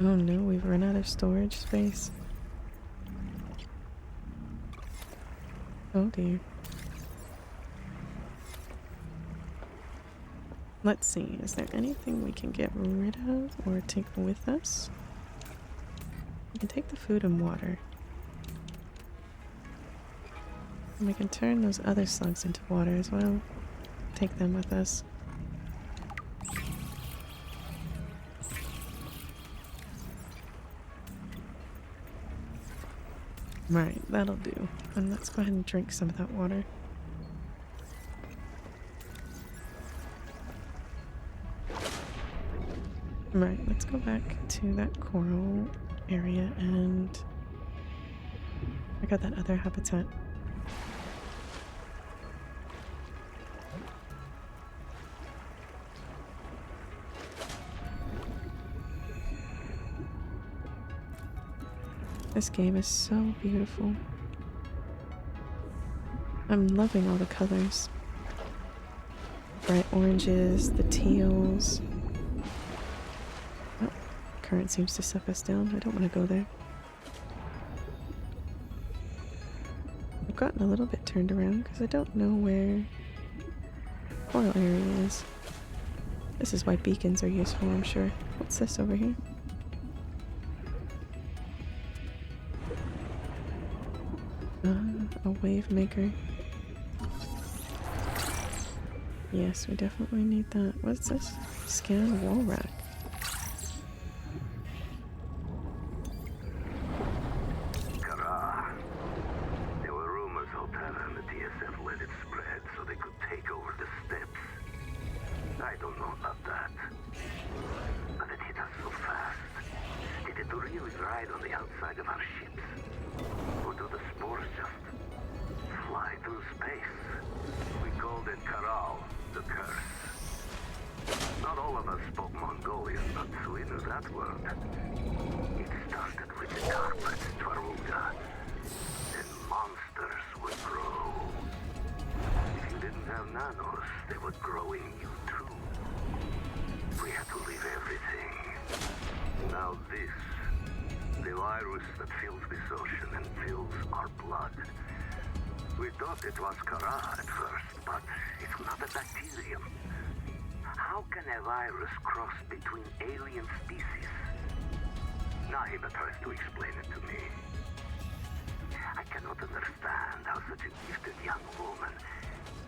Oh no, we've run out of storage space. Oh dear. Let's see, is there anything we can get rid of or take with us? We can take the food and water. And we can turn those other slugs into water as well. Take them with us. Right, that'll do. And let's go ahead and drink some of that water. Right, let's go back to that coral area and check out that other habitat. This game is so beautiful. I'm loving all the colors. Bright oranges, the teals. Oh, current seems to suck us down. I don't want to go there. I've gotten a little bit turned around because I don't know where the coral area is. This is why beacons are useful, I'm sure. What's this over here? A wave maker. Yes, we definitely need that. What's this? Scan wall rack. Kara. There were rumors Altana and the DSF let it spread so they could take over the steppes. I don't know about that. But it hit us so fast. Did it really ride on the outside of our ships? Or do the spores just fly through space? We called it Karal, the curse. Not all of us spoke Mongolian, but we knew that word. It started with the carpet, Twaruga. Then monsters would grow. If you didn't have nanos, they would grow in you too. We had to leave everything. Now this. The virus that fills this ocean and fills our blood. We thought it was Kara at first, but it's not a bacterium. How can a virus cross between alien species? Nahiba tries to explain it to me. I cannot understand how such a gifted young woman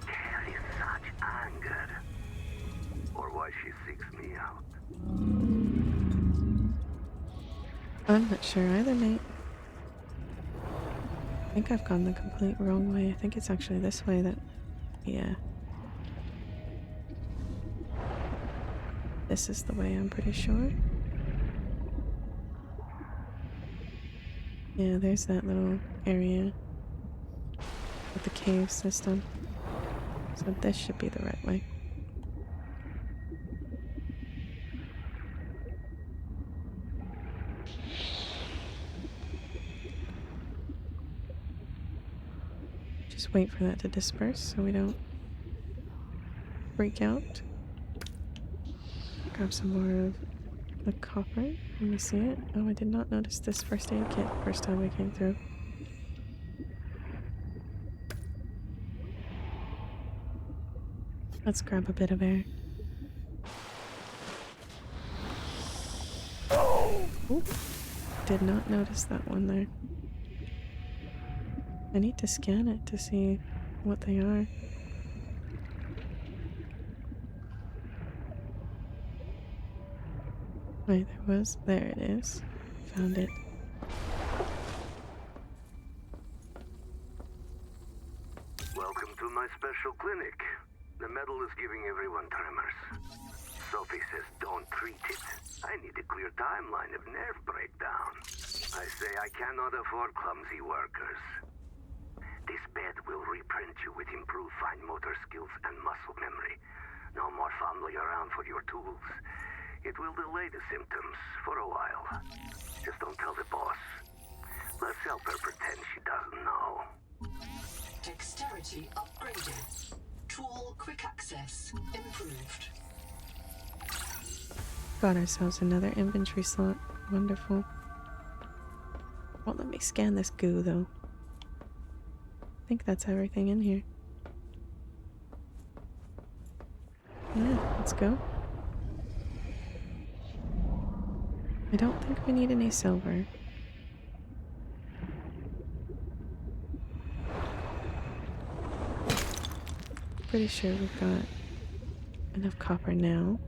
carries such anger. Or why she seeks me out. I'm not sure either, mate. I think I've gone the complete wrong way. I think it's actually this way that... Yeah. This is the way, I'm pretty sure. Yeah, there's that little area with the cave system. So this should be the right way. Just wait for that to disperse so we don't freak out. Grab some more of the copper. Let me see it. Oh, I did not notice this first aid kit first time we came through. Let's grab a bit of air. Ooh, did not notice that one there. I need to scan it to see what they are. Wait, there it is. Found it. Welcome to my special clinic. The metal is giving everyone tremors. Sophie says don't treat it. I need a clear timeline of nerve breakdown. I say I cannot afford clumsy workers. This bed will reprint you with improved fine motor skills and muscle memory. No more fumbling around for your tools. It will delay the symptoms for a while. Just don't tell the boss. Let's help her pretend she doesn't know. Dexterity upgraded. Tool quick access improved. Got ourselves another inventory slot. Wonderful. Won't let me scan this goo though. I think that's everything in here. Yeah, let's go. I don't think we need any silver. Pretty sure we've got enough copper now.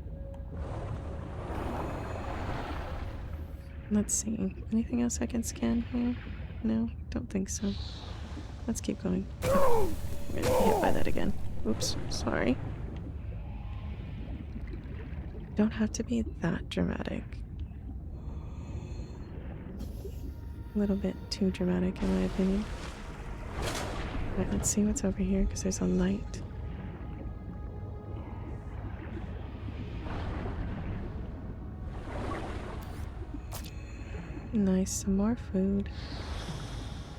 Let's see. Anything else I can scan here? No, don't think so. Let's keep going. I'm gonna get hit by that again. Oops, sorry. Don't have to be that dramatic. A little bit too dramatic in my opinion. Alright, let's see what's over here because there's a light. Nice, some more food.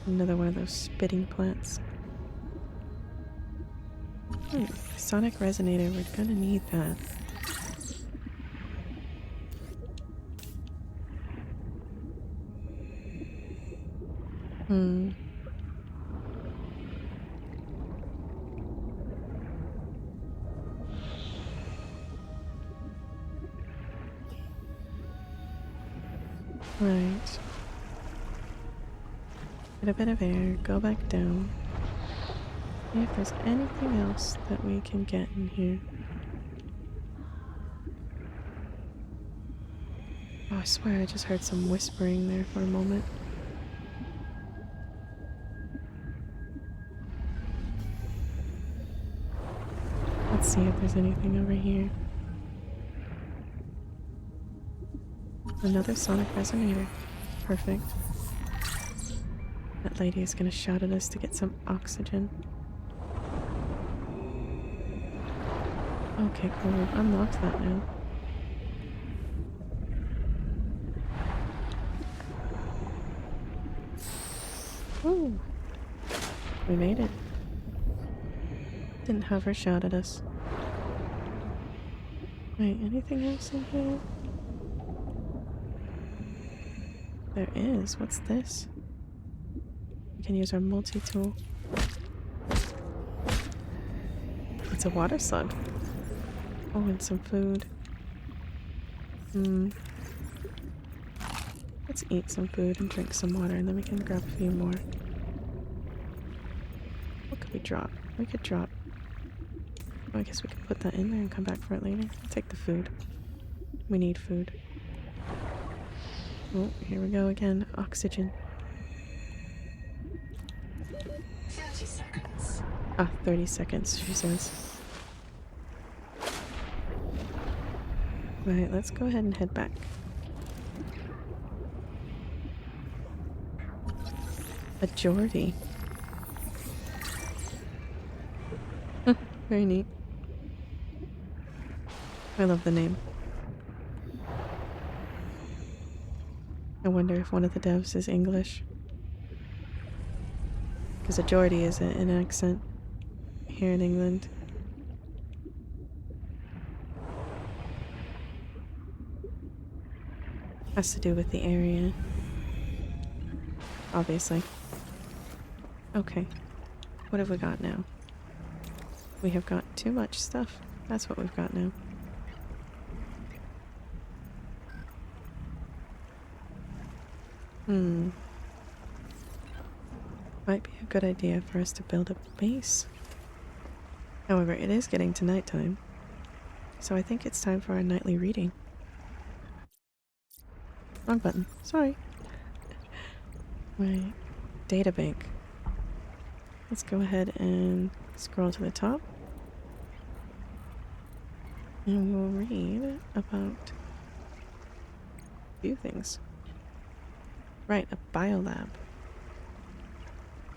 Another one of those spitting plants. Sonic resonator, we're gonna need that. Right. Get a bit of air, go back down. See if there's anything else that we can get in here. Oh, I swear I just heard some whispering there for a moment. Let's see if there's anything over here. Another sonic resonator. Perfect. That lady is gonna shout at us to get some oxygen. Okay, cool. We've unlocked that now. Ooh. We made it. Didn't have her shout at us. Wait, anything else in here? There is. What's this? We can use our multi-tool. It's a water slug. Oh, and some food. Let's eat some food and drink some water, and then we can grab a few more. What could we drop? We could drop... Oh, I guess we could put that in there and come back for it later. I'll take the food. We need food. Oh, here we go again. Oxygen. 30 seconds. Ah, 30 seconds, she says. Right, let's go ahead and head back. A Geordie. Very neat. I love the name. I wonder if one of the devs is English. Because a Geordie is an accent here in England. Has to do with the area. Obviously. Okay. What have we got now? We have got too much stuff. That's what we've got now. Might be a good idea for us to build a base. However, it is getting to nighttime. So I think it's time for our nightly reading. Wrong button. Sorry. Right. Databank. Let's go ahead and scroll to the top. And we'll read about a few things. Right, a biolab.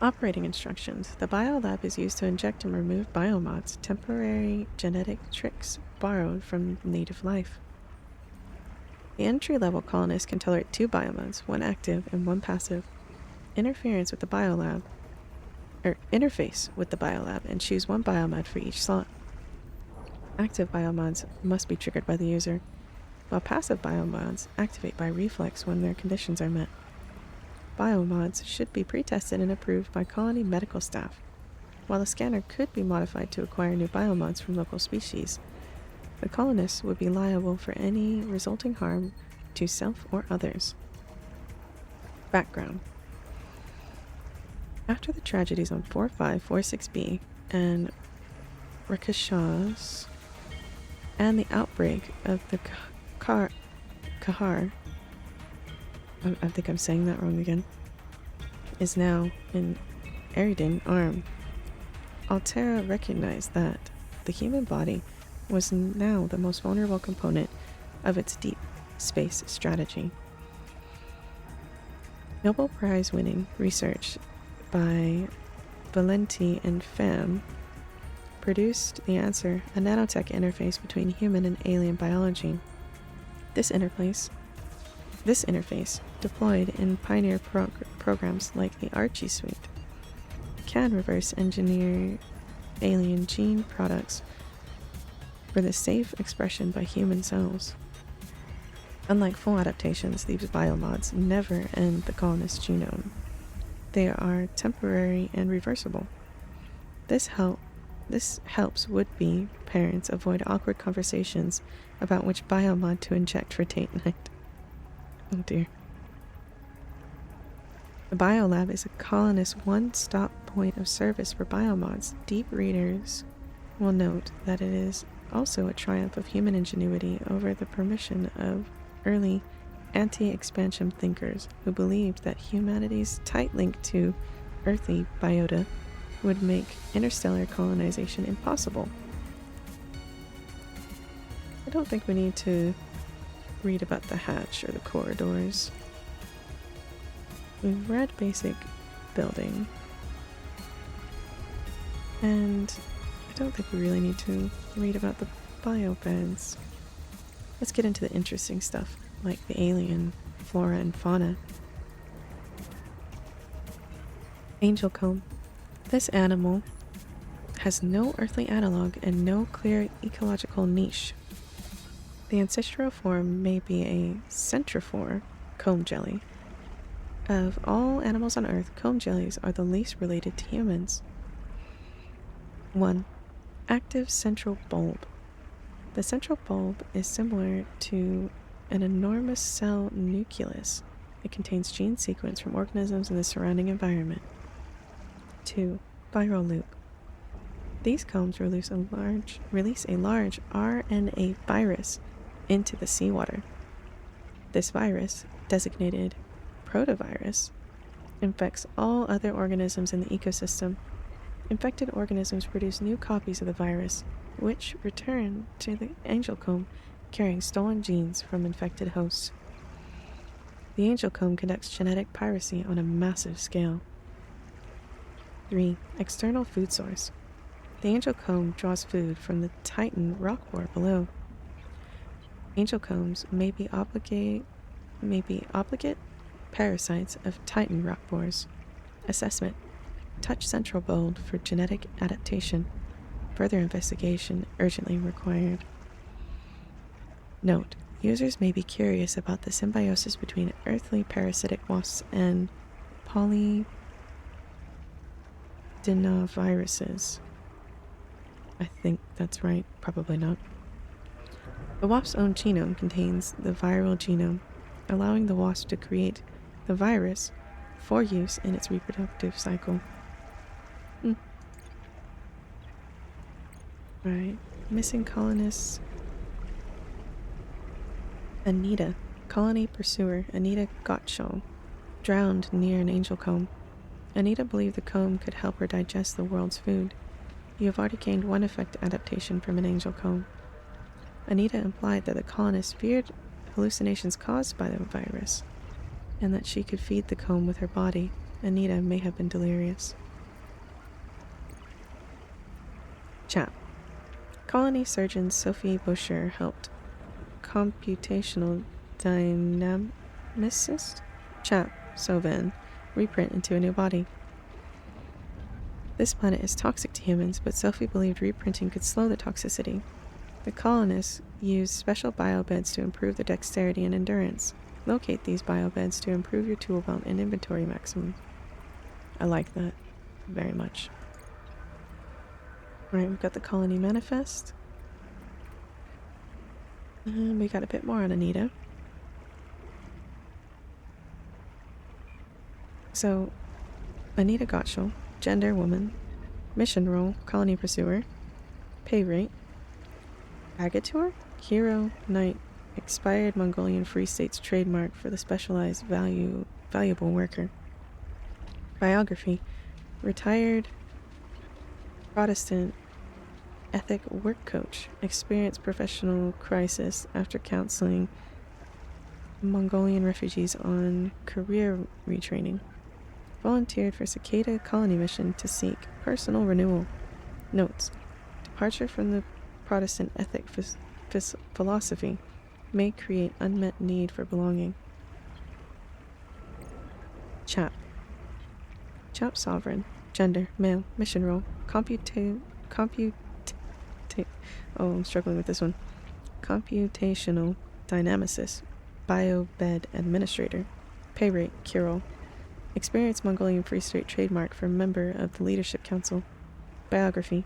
Operating instructions. The biolab is used to inject and remove biomods, temporary genetic tricks borrowed from native life. The entry-level colonist can tolerate 2 biomods, one active and one passive. Interface with the biolab, and choose one biomod for each slot. Active biomods must be triggered by the user, while passive biomods activate by reflex when their conditions are met. Biomods should be pre-tested and approved by colony medical staff. While the scanner could be modified to acquire new biomods from local species, the colonists would be liable for any resulting harm to self or others. Background. After the tragedies on 4546B and Rakshas and the outbreak of the Kahar, I think I'm saying that wrong again, is now in Eridan arm. Altera recognized that the human body was now the most vulnerable component of its deep space strategy. Nobel Prize winning research by Valenti and Pham produced the answer, a nanotech interface between human and alien biology. This interface, deployed in pioneer programs like the Archie suite, can reverse engineer alien gene products for the safe expression by human cells. Unlike full adaptations, these biomods never end the colonist's genome. They are temporary and reversible. This helps would-be parents avoid awkward conversations about which biomod to inject for date night. Oh dear. The Biolab is a colonist's one-stop point of service for biomods. Deep readers will note that it is also a triumph of human ingenuity over the permission of early anti-expansion thinkers who believed that humanity's tight link to earthly biota would make interstellar colonization impossible. I don't think we need to read about the hatch or the corridors. We've read basic building, and I don't think we really need to read about the biobeds. Let's get into the interesting stuff, like the alien flora and fauna. Angel comb. This animal has no earthly analog and no clear ecological niche. The ancestral form may be a centrophore comb jelly. Of all animals on Earth, comb jellies are the least related to humans. 1. Active central bulb. The central bulb is similar to an enormous cell nucleus. It contains gene sequence from organisms in the surrounding environment. 2. Viral loop. These combs release a large RNA virus into the seawater. This virus, designated protovirus, infects all other organisms in the ecosystem. Infected organisms produce new copies of the virus, which return to the angel comb carrying stolen genes from infected hosts. The angel comb conducts genetic piracy on a massive scale. 3. External food source. The angel comb draws food from the Titan rock bore below. Angel combs may be obligate parasites of Titan rock bores. Assessment. Touch central bulb for genetic adaptation. Further investigation urgently required. Note: users may be curious about the symbiosis between earthly parasitic wasps and polydnaviruses. I think that's right, probably not. The wasp's own genome contains the viral genome, allowing the wasp to create the virus for use in its reproductive cycle. Right. Missing colonists. Anita, colony pursuer Anita Gottschall, drowned near an angel comb. Anita believed the comb could help her digest the world's food. You have already gained one effect adaptation from an angel comb. Anita implied that the colonists feared hallucinations caused by the virus, and that she could feed the comb with her body. Anita may have been delirious. Chap. Colony surgeon Sophie Boucher helped computational dynamicist Chap Sovan reprint into a new body. This planet is toxic to humans, but Sophie believed reprinting could slow the toxicity. The colonists used special biobeds to improve their dexterity and endurance. Locate these biobeds to improve your tool belt and inventory maximum. I like that very much. Alright, we've got the colony manifest. And we got a bit more on Anita. So, Anita Gottschall, gender woman, mission role, colony pursuer, pay rate, agator, hero, knight, expired Mongolian Free State's trademark for the specialized valuable worker. Biography, retired Protestant ethic work coach, experienced professional crisis after counseling Mongolian refugees on career retraining. Volunteered for Cicada colony mission to seek personal renewal. Notes: departure from the Protestant ethic philosophy may create unmet need for belonging. Chap sovereign, gender male, mission role, I'm struggling with this one. Computational dynamicist, biobed administrator, pay rate, cure-all. Experienced Mongolian Free State trademark for member of the Leadership Council. Biography.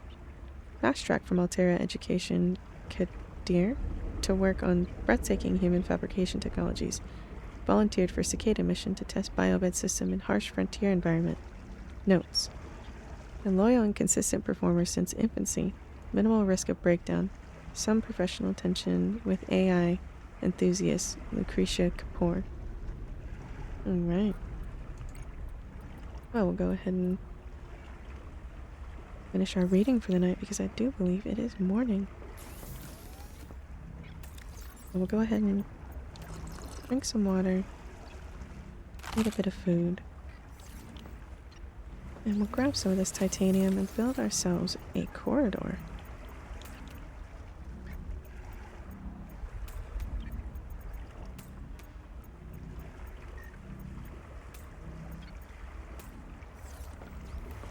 Fast track from Altera Education Kadir to work on breathtaking human fabrication technologies. Volunteered for Cicada mission to test biobed system in harsh frontier environment. Notes: a loyal and consistent performer since infancy. Minimal risk of breakdown. Some professional tension with AI enthusiast Lucretia Kapoor. Alright. Well, we'll go ahead and finish our reading for the night because I do believe it is morning. So we'll go ahead and drink some water, eat a bit of food, and we'll grab some of this titanium and build ourselves a corridor.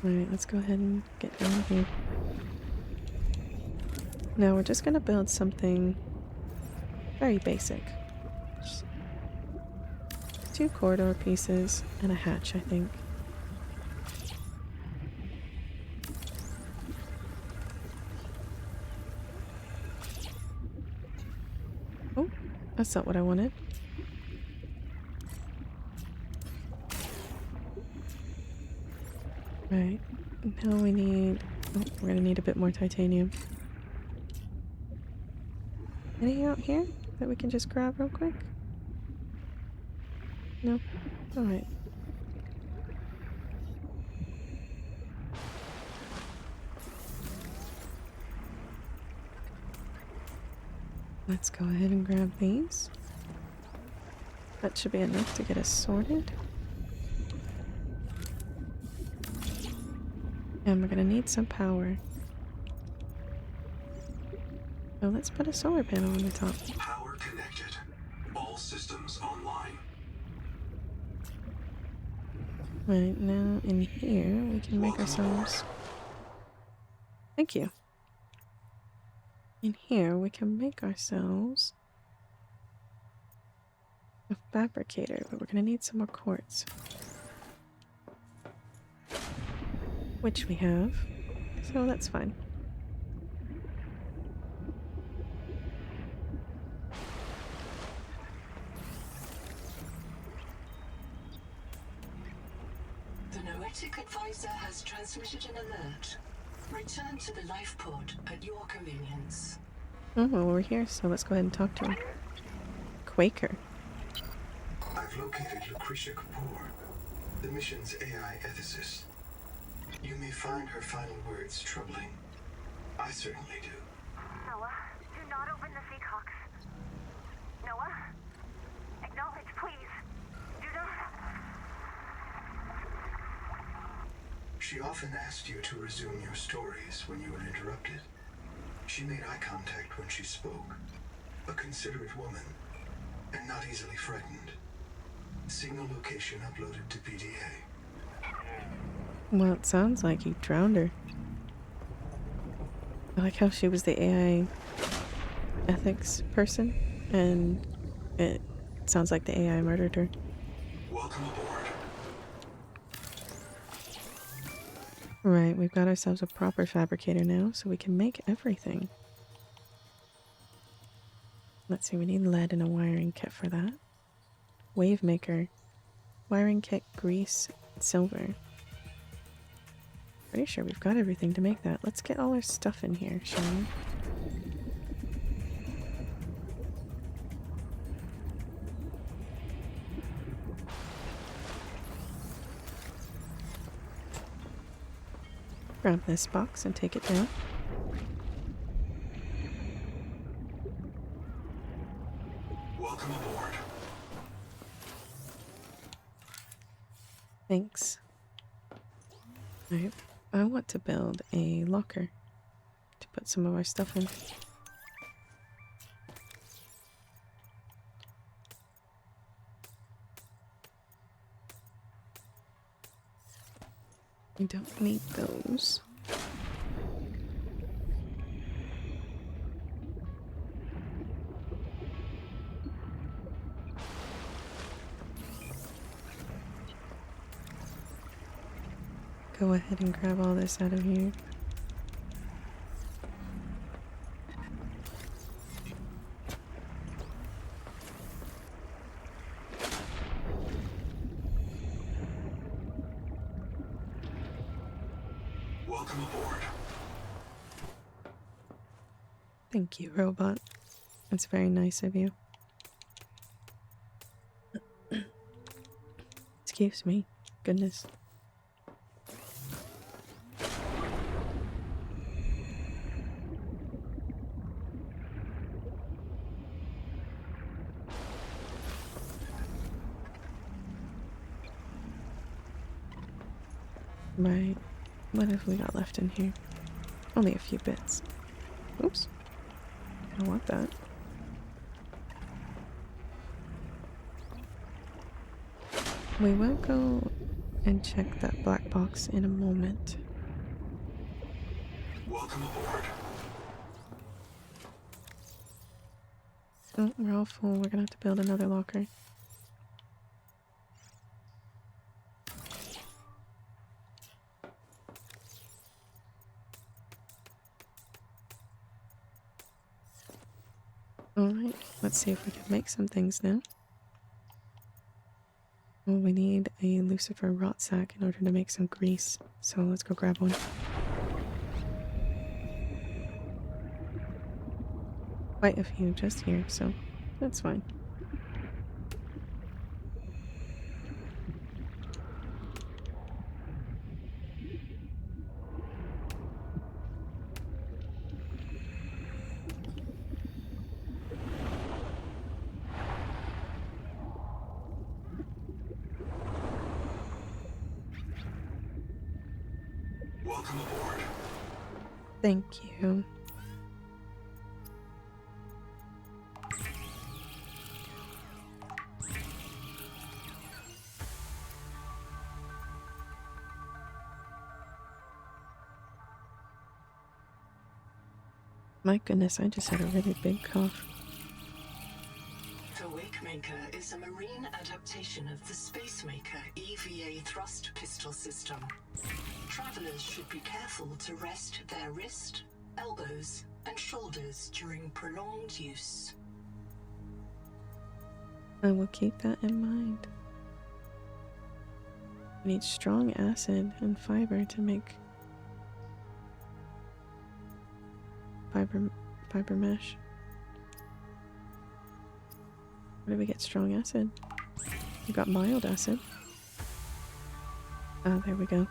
Alright, let's go ahead and get down here. Now we're just going to build something very basic. Just 2 corridor pieces and a hatch, I think. Oh, that's not what I wanted. Right, now we need... oh, we're gonna need a bit more titanium. Anything out here that we can just grab real quick? No? Alright. Let's go ahead and grab these. That should be enough to get us sorted. And we're gonna need some power. So let's put a solar panel on the top. Power connected. All systems online. Right, now in here we can make ourselves... Thank you. In here we can make ourselves a fabricator, but we're gonna need some more quartz. Which we have, so that's fine. The Noetic Advisor has transmitted an alert. Return to the life pod at your convenience. Oh, well, we're here, so let's go ahead and talk to him. Quaker. I've located Lucretia Kapoor, the mission's AI ethicist. You may find her final words troubling. I certainly do. Noah, do not open the She often asked you to resume your stories when you were interrupted. She made eye contact when she spoke. A considerate woman, and not easily frightened. Signal location uploaded to PDA. Well, it sounds like you drowned her. I like how she was the AI ethics person, and it sounds like the AI murdered her. Welcome aboard. Right, we've got ourselves a proper fabricator now, so we can make everything. Let's see, we need lead and a wiring kit for that. Wave maker. Wiring kit, grease, silver. Pretty sure we've got everything to make that. Let's get all our stuff in here, shall we? Grab this box and take it down. Welcome aboard. Thanks. Alright, I want to build a locker to put some of our stuff in. We don't need those. Go ahead and grab all this out of here. Welcome aboard. Thank you, robot. That's very nice of you. Excuse me. Goodness. Right. What have we got left in here? Only a few bits. Oops. I don't want that. We will go and check that black box in a moment. Welcome aboard. Oh, we're all full. We're gonna have to build another locker. Alright, let's see if we can make some things now. Well, we need a Lucifer rot sack in order to make some grease, so let's go grab one. Quite a few just here, so that's fine. Welcome aboard. Thank you. My goodness, I just had a really big cough. The Wakemaker is a marine adaptation of the Spacemaker EVA thrust pistol system. Travelers should be careful to rest their wrist, elbows, and shoulders during prolonged use. I will keep that in mind. We need strong acid and fiber to make fiber mesh. Where do we get strong acid? We got mild acid. Ah, there we go.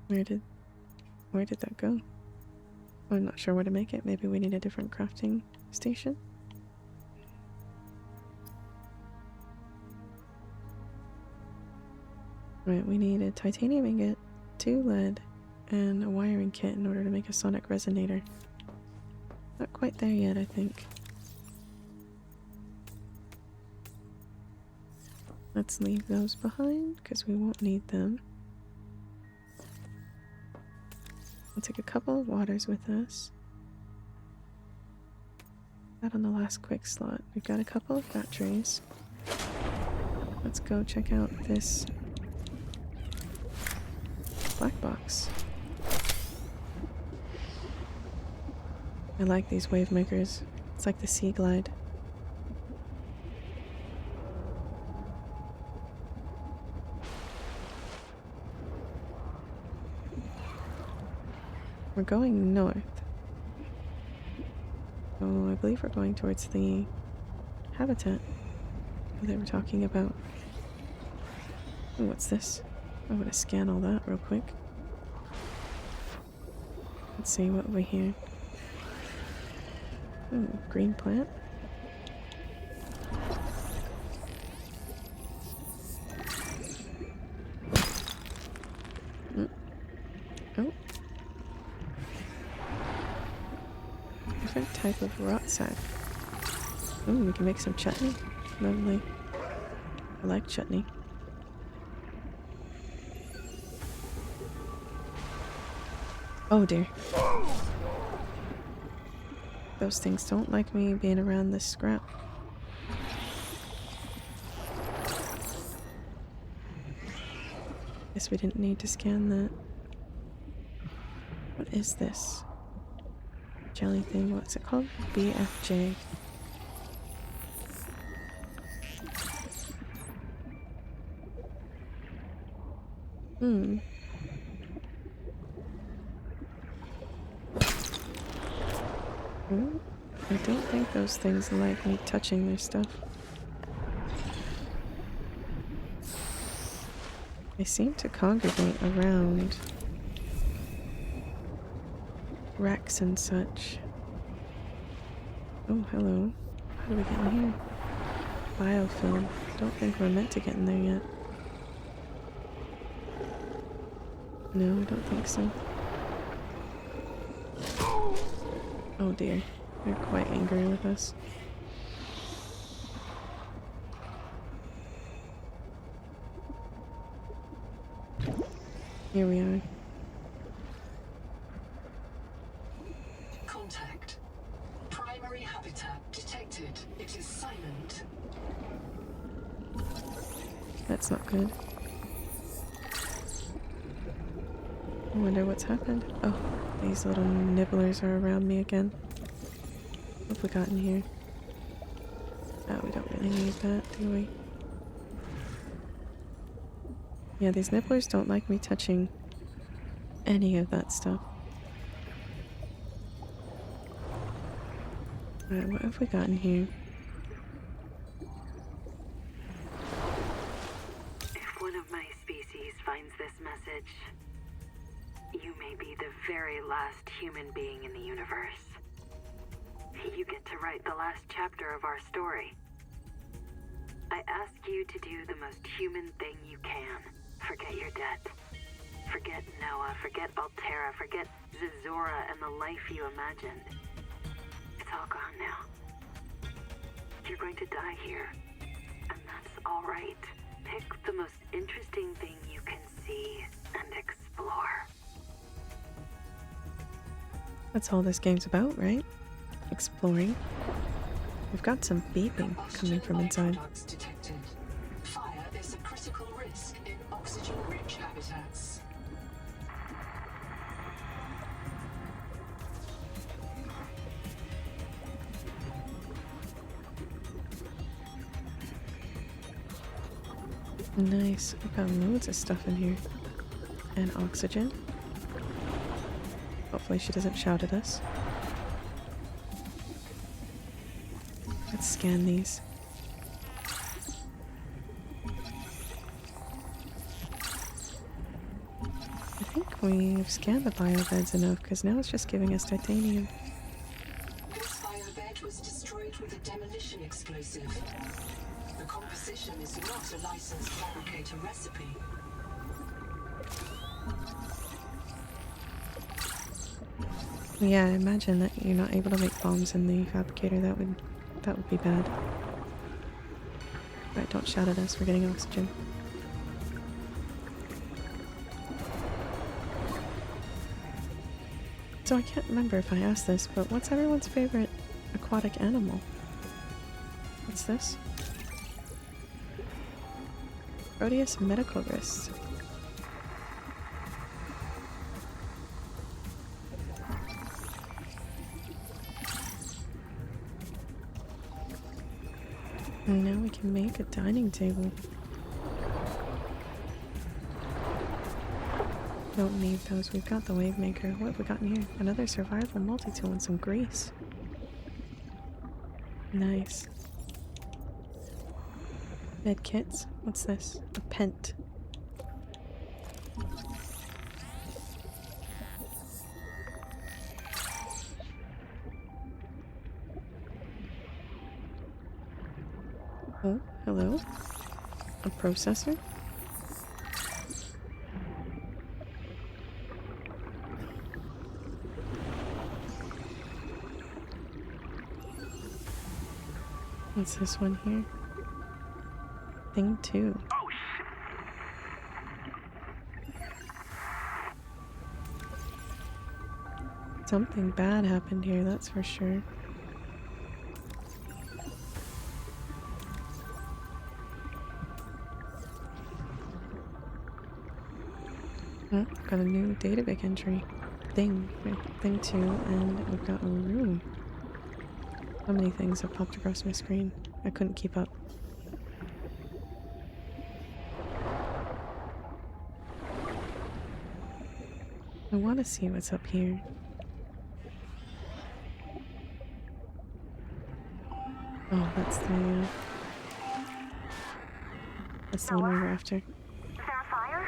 Where did that go? I'm not sure where to make it. Maybe we need a different crafting station. Right, we need a titanium ingot, 2 lead, and a wiring kit in order to make a sonic resonator. Not quite there yet, I think. Let's leave those behind, because we won't need them. We'll take a couple of waters with us. That on the last quick slot. We've got a couple of batteries. Let's go check out this black box. I like these wave makers. It's like the Sea Glide. We're going north. Oh, I believe we're going towards the habitat that they were talking about. Oh, what's this? I'm gonna scan all that real quick. Let's see what we hear. Oh, green plant. Oh. Different type of rot sack. Oh, we can make some chutney. Lovely. I like chutney. Oh dear. Those things don't like me being around this scrap. Guess we didn't need to scan that. What is this? Jelly thing, what's it called? BFJ. I don't think those things like me touching their stuff. They seem to congregate around wrecks and such. Oh, hello. How do we get in here? Biofilm. Don't think we're meant to get in there yet. No, I don't think so. Oh dear. They're quite angry with us. Here we are. Contact. Primary habitat detected. It is silent. That's not good. I wonder what's happened. Oh, these little nibblers are around me again. What have we got in here? Oh, we don't really need that, do we? Yeah, these nibblers don't like me touching any of that stuff. Alright, what have we got in here? If one of my species finds this message, you may be the very last human being in the universe. You get to write the last chapter of our story. I ask you to do the most human thing you can. Forget your debt. Forget Noah, forget Altera, forget Zazora and the life you imagined. It's all gone now. You're going to die here, and that's all right. Pick the most interesting thing you can see and explore. That's all this game's about, right? Exploring. We've got some beeping coming from inside. Byproducts detected. Fire is a critical risk in oxygen-rich habitats. Nice. We've got loads of stuff in here. And oxygen. Hopefully she doesn't shout at us. Let's scan these. I think we've scanned the biobeds enough, because now it's just giving us titanium. This biobed was destroyed with a demolition explosive. The composition is not a licensed fabricator recipe. Yeah, I imagine that you're not able to make bombs in the fabricator. That would be bad. Right, don't shout at us. We're getting oxygen. So I can't remember if I asked this, but what's everyone's favorite aquatic animal? What's this? Proteus medical wrist. And now we can make a dining table. Don't need those. We've got the wave maker. What have we got in here? Another survival multi-tool and some grease. Nice. Med kits. What's this? A pent. Oh, hello. A processor. What's this one here? Thing 2. Oh, shit. Something bad happened here, that's for sure. Oh, got a new database entry. Thing 2, and we've got a room. How many things have popped across my screen? I couldn't keep up. I want to see what's up here. Oh, that's the one we were after. Is there a fire?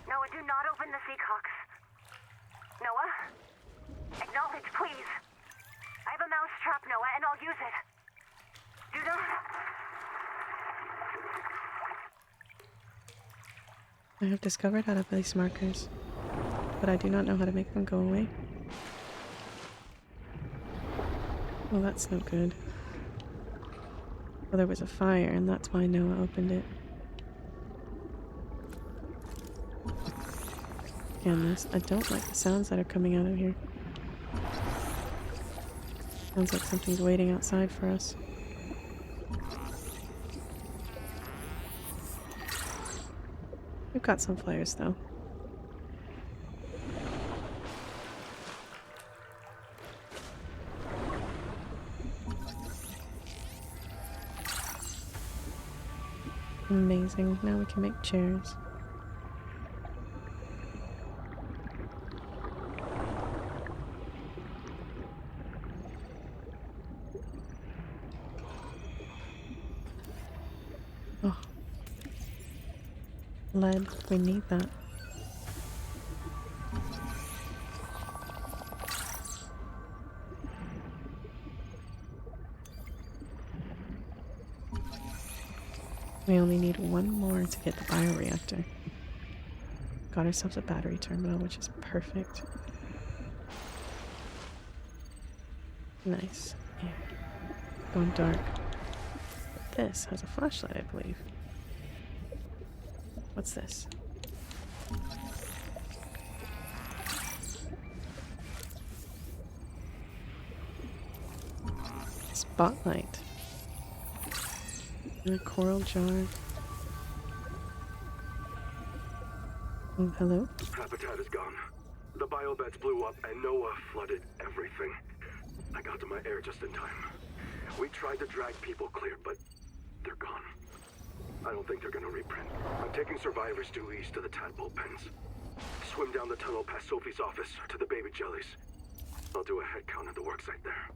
Noah, do not open the seacocks. Noah? Acknowledge, please. I have a mouse trap, Noah, and I'll use it. Do not. I have discovered how to place markers, but I do not know how to make them go away. Well, that's no good. Well, there was a fire, and that's why Noah opened it. Goodness, I don't like the sounds that are coming out of here. Sounds like something's waiting outside for us. We've got some flares, though. Amazing. Now we can make chairs. Oh. Lead. We need that. We only need one more to get the bioreactor. Got ourselves a battery terminal, which is perfect. Nice. Yeah. Going dark. This has a flashlight, I believe. What's this? Spotlight. And a coral jar. Oh, hello? Habitat is gone. The biobeds blew up and Noah flooded everything. I got to my air just in time. We tried to drag people clear, but they're gone. I don't think they're gonna reprint. I'm taking survivors due east to the tadpole pens. Swim down the tunnel past Sophie's office to the baby jellies. I'll do a head count at the worksite there.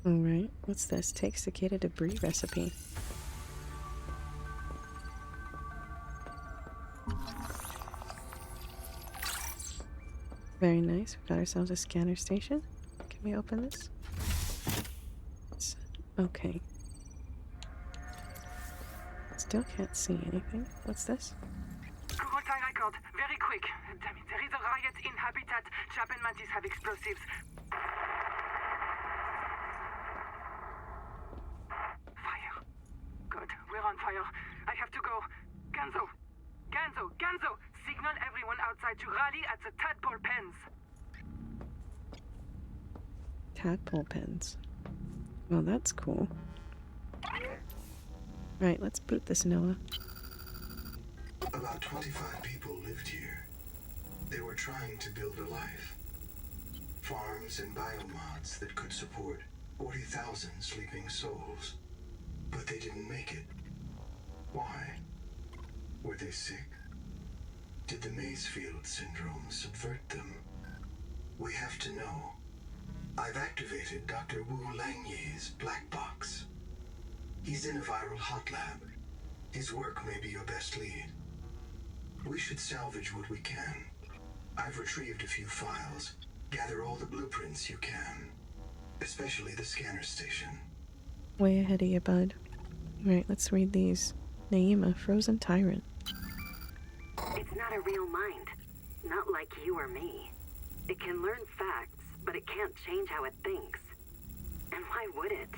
Alright, what's this? Take cicada debris recipe. Very nice. We've got ourselves a scanner station. Can we open this? Okay. Still can't see anything. What's this? Kurultai record. Very quick. Damn it, there is a riot in Habitat. Chap and Mantis have explosives. Fire. God, we're on fire. I have to go. Ganzo! Signal everyone outside to rally at the tadpole pens. Tadpole pens. Well, that's cool. Right, let's boot this Noah. About 25 people lived here. They were trying to build a life. Farms and biomods that could support 40,000 sleeping souls. But they didn't make it. Why? Were they sick? Did the Mazefield syndrome subvert them? We have to know. I've activated Dr. Wu Langye's black box. He's in a viral hot lab. His work may be your best lead. We should salvage what we can. I've retrieved a few files. Gather all the blueprints you can. Especially the scanner station. Way ahead of you, bud. Right, let's read these. Naima, Frozen Tyrant. It's not a real mind. Not like you or me. It can learn facts, but it can't change how it thinks. And why would it?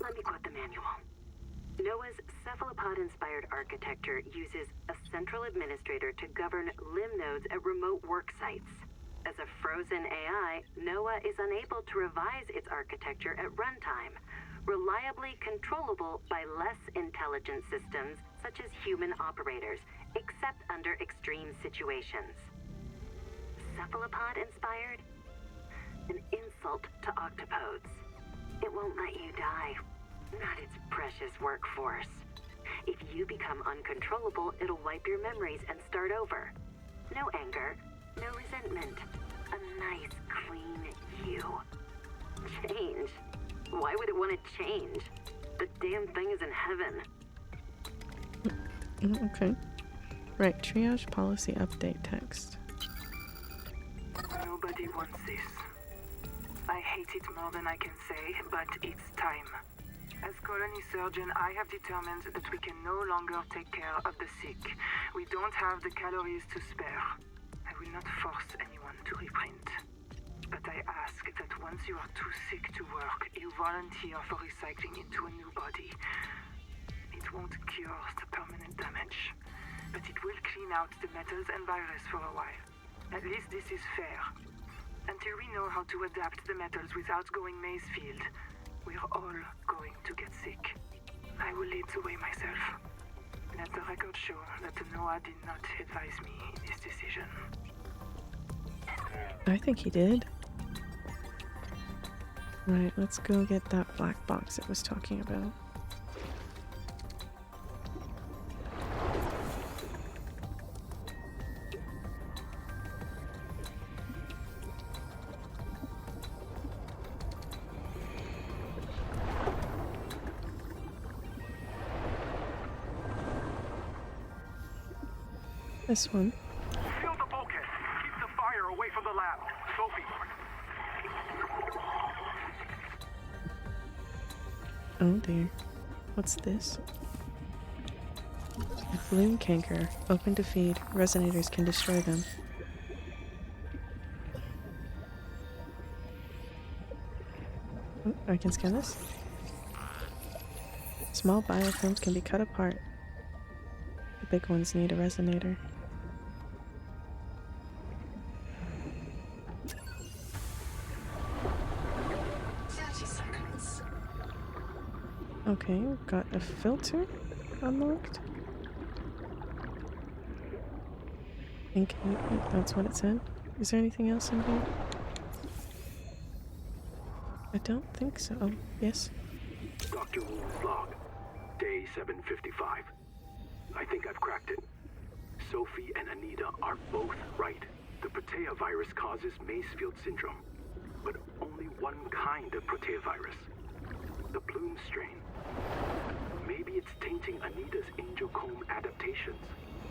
Let me quote the manual. Noah's cephalopod-inspired architecture uses a central administrator to govern limb nodes at remote work sites. As a frozen AI, Noah is unable to revise its architecture at runtime, reliably controllable by less intelligent systems such as human operators, except under extreme situations. Cephalopod-inspired? An insult to octopodes. It won't let you die. Not its precious workforce. If you become uncontrollable, it'll wipe your memories and start over. No anger, no resentment. A nice, clean you. Change? Why would it want to change? The damn thing is in heaven. Okay. Right, triage policy update text. Nobody wants this. I hate it more than I can say, but it's time. As colony surgeon, I have determined that we can no longer take care of the sick. We don't have the calories to spare. I will not force anyone to reprint. But I ask that once you are too sick to work, you volunteer for recycling into a new body. It won't cure the permanent damage, but it will clean out the metals and virus for a while. At least this is fair. Until we know how to adapt the metals without going Mazefield, we're all going to get sick. I will lead the way myself. Let the record show that Noah did not advise me in this decision. I think he did. Right, let's go get that black box it was talking about. This one. Fill the bulkhead. Keep the fire away from the lab. Sophie. Oh dear. What's this? A bloom canker. Open to feed. Resonators can destroy them. Oh, I can scan this. Small biofilms can be cut apart. The big ones need a resonator. 30 seconds. Okay, we've got a filter unlocked. I think that's what it said. Is there anything else in here? I don't think so. Oh, yes. Dr. Wu's log. Day 755. I think I've cracked it. Sophie and Anita are both right. The Protea virus causes Mazefield syndrome, but only one kind of Protea virus. The plume strain. Maybe it's tainting Anita's angiochrome adaptations.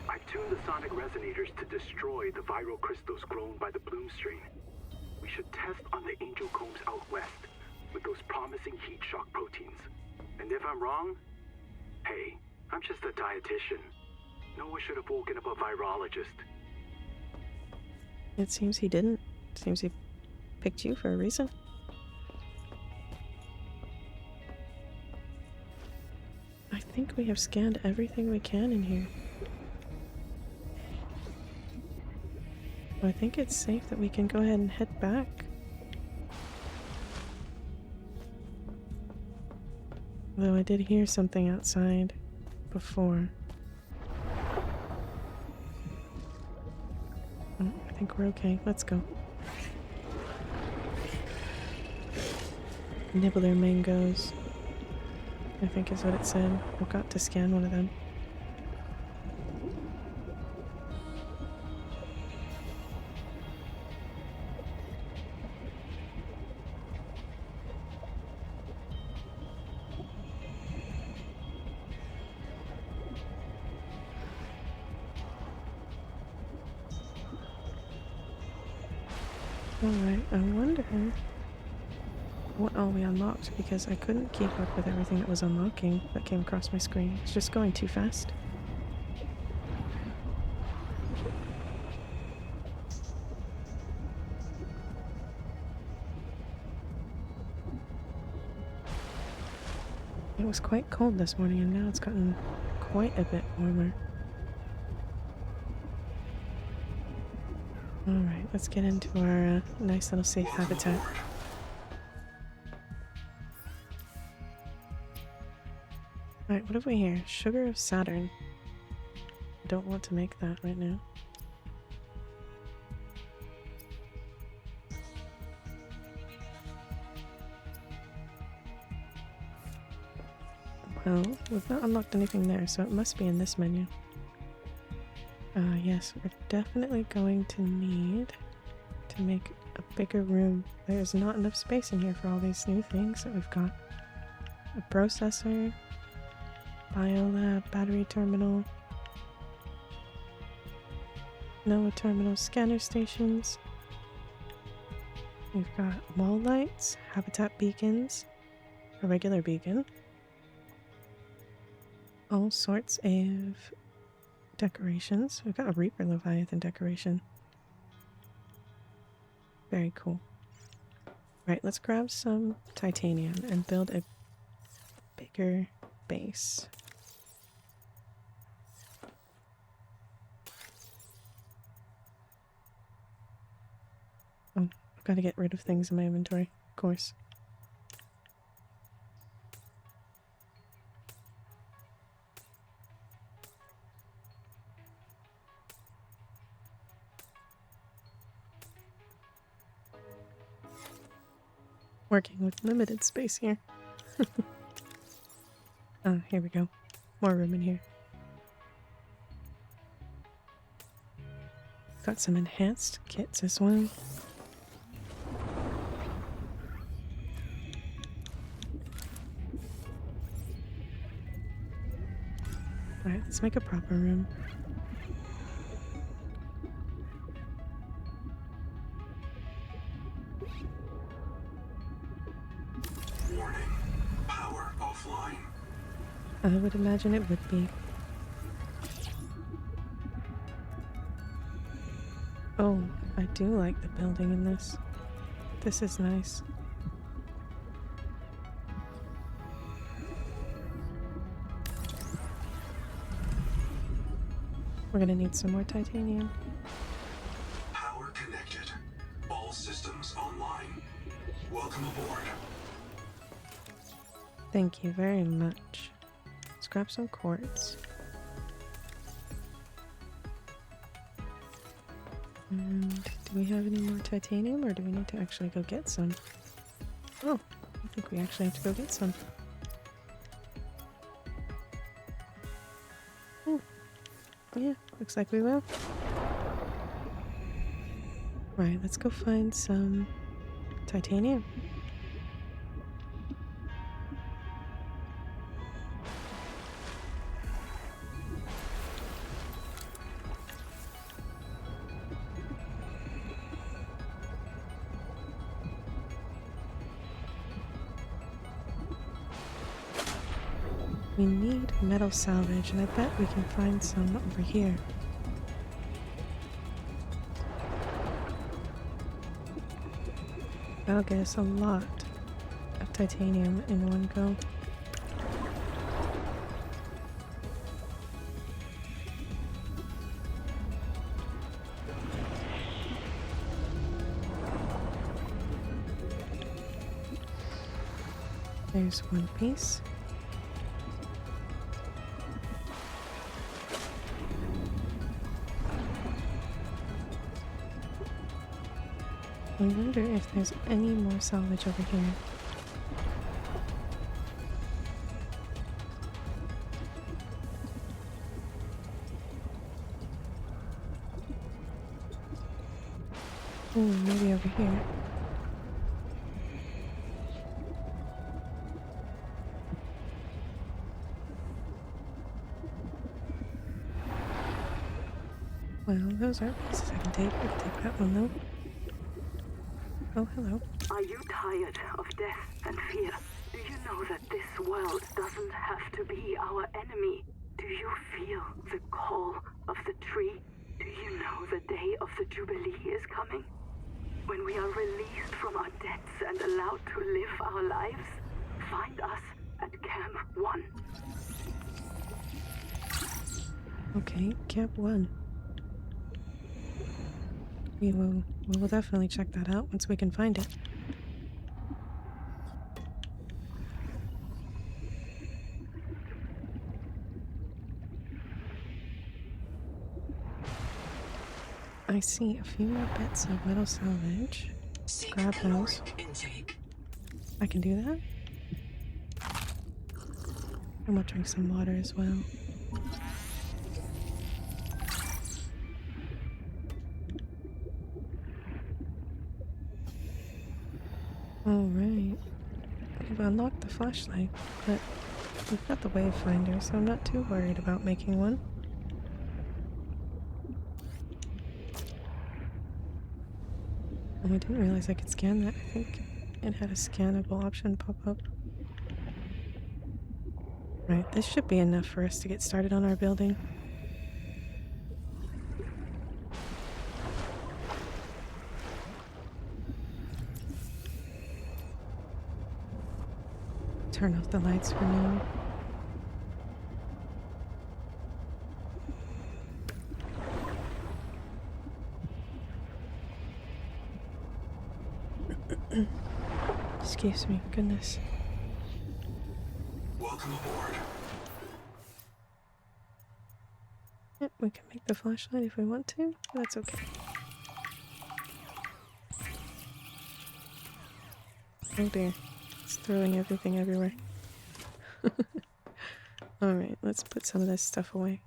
I've tuned the sonic resonators to destroy the viral crystals grown by the plume strain. We should test on the angiochromes out west with those promising heat shock proteins. And if I'm wrong, hey, I'm just a dietitian. Noah should have woken up a virologist. It seems he didn't. Seems he picked you for a reason. I think we have scanned everything we can in here. I think it's safe that we can go ahead and head back. Though I did hear something outside before. Oh, I think we're okay. Let's go. Nibbler mangoes, I think is what it said. I've got to scan one of them. Alright, I wonder what all we unlocked, because I couldn't keep up with everything that was unlocking that came across my screen. It's just going too fast. It was quite cold this morning and now it's gotten quite a bit warmer. Alright, let's get into our nice little safe habitat. Alright, what have we here? Sugar of Saturn. Don't want to make that right now. Well, we've not unlocked anything there, so it must be in this menu. Yes, we're definitely going to need to make a bigger room. There's not enough space in here for all these new things that we've got. A processor, biolab, battery terminal, NOAA terminal, scanner stations. We've got wall lights, habitat beacons, a regular beacon, all sorts of decorations. We've got a Reaper Leviathan decoration. Very cool. Right, let's grab some titanium and build a bigger base. Oh, I've got to get rid of things in my inventory, of course. Working with limited space here. Oh, here we go. More room in here. Got some enhanced kits as well. Alright, let's make a proper room. Warning. Power offline. I would imagine it would be. Oh, I do like the building in this. This is nice. We're gonna need some more titanium. Power connected. All systems online. Welcome aboard. Thank you very much. Let's grab some quartz. And do we have any more titanium, or do we need to actually go get some? Oh, I think we actually have to go get some. Oh, yeah, looks like we will. Right, let's go find some titanium. We need metal salvage, and I bet we can find some over here. That'll get us a lot of titanium in one go. There's one piece. I wonder if there's any more salvage over here. Ooh, maybe over here. Well, those are pieces I can take. We can take that one though. Oh, hello. Are you tired of death and fear? Do you know that this world doesn't have to be our enemy? Do you feel the call of the tree? Do you know the day of the Jubilee is coming? When we are released from our debts and allowed to live our lives? Find us at Camp 1. Okay, Camp 1. We will definitely check that out once we can find it. I see a few more bits of metal salvage. Grab those. I can do that? I'm gonna drink some water as well. Alright. We've unlocked the flashlight, but we've got the wayfinder, so I'm not too worried about making one. Oh, I didn't realize I could scan that. I think it had a scannable option pop up. Right, this should be enough for us to get started on our building. Turn off the lights for now. Excuse me, goodness. Welcome aboard. Yep, we can make the flashlight if we want to, but that's okay. Oh dear, it's throwing everything everywhere. Alright, let's put some of this stuff away.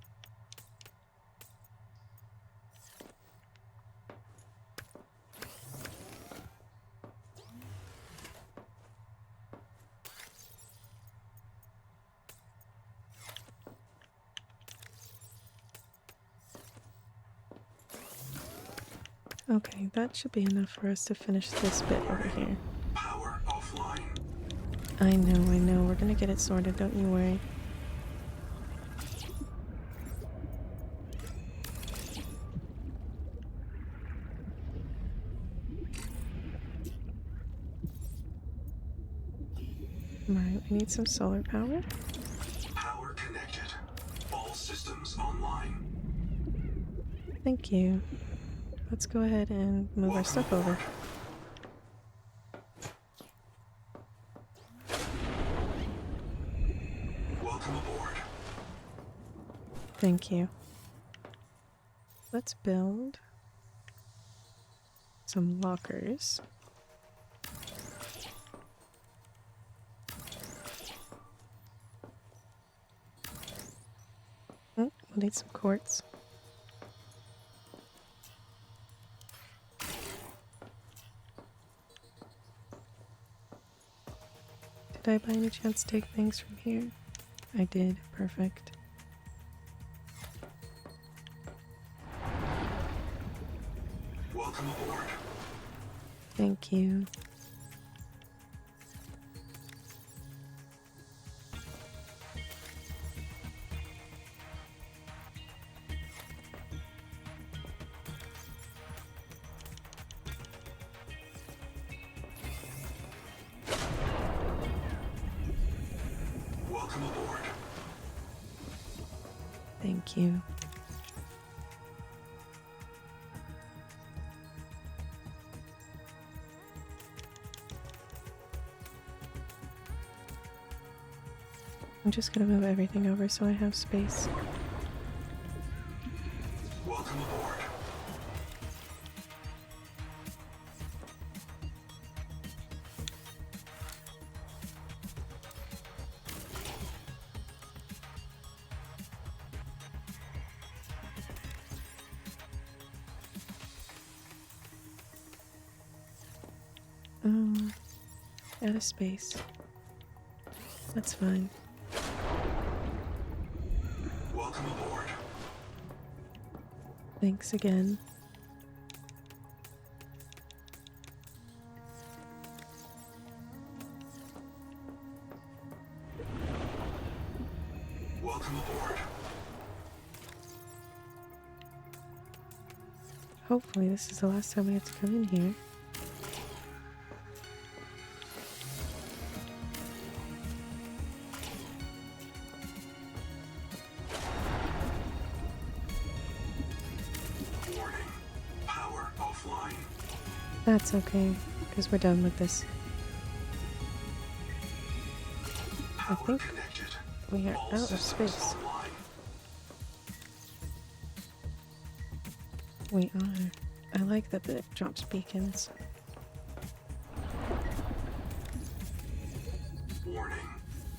Okay, that should be enough for us to finish this bit over here. Power offline. I know, we're gonna get it sorted, don't you worry. Right, we need some solar power. Power connected. All systems online. Thank you. Let's go ahead and move our stuff over. Welcome aboard. Thank you. Let's build some lockers. Oh, we'll need some quartz. Did I by any chance take things from here? I did. Perfect. Welcome aboard. Thank you. Thank you. I'm just gonna move everything over so I have space. Welcome aboard. Out of space. That's fine. Welcome aboard. Thanks again. Welcome aboard. Hopefully this is the last time we have to come in here. Warning. Power offline. That's okay, because we're done with this. I Power think connected. we are All out of systems space. online. We are. I like that it drops beacons. Warning.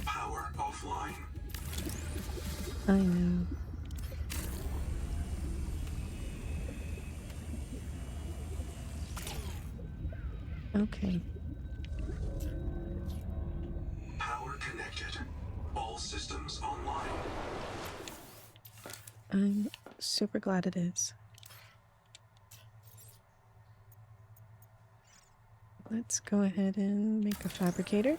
Power offline. I know. Okay. Power connected. All systems online. I'm super glad it is. Let's go ahead and make a fabricator.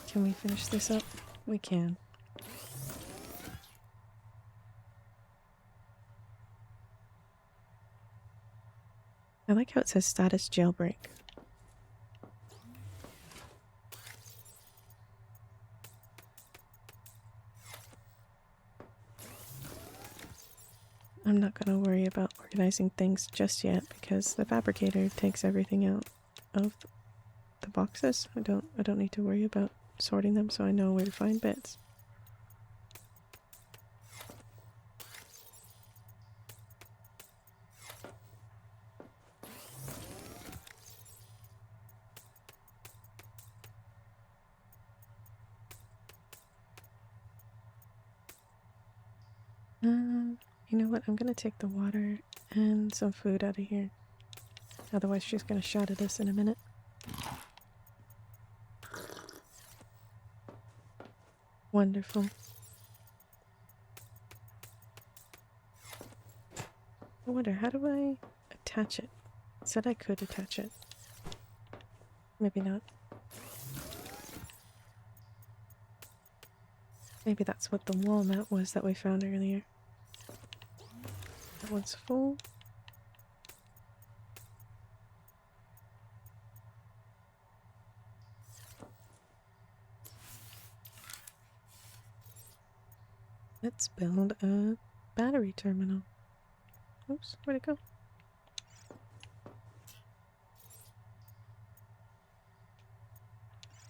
Can we finish this up? We can. I like how it says status jailbreak. I'm not gonna worry about organizing things just yet because the fabricator takes everything out of the boxes. I don't need to worry about sorting them, so I know where to find bits. You know what? I'm gonna take the water and some food out of here. Otherwise she's gonna shout at us in a minute. Wonderful. I wonder, how do I attach it? It said I could attach it. Maybe not. Maybe that's what the wall mat was that we found earlier. That one's full. Let's build a battery terminal. Oops, where'd it go?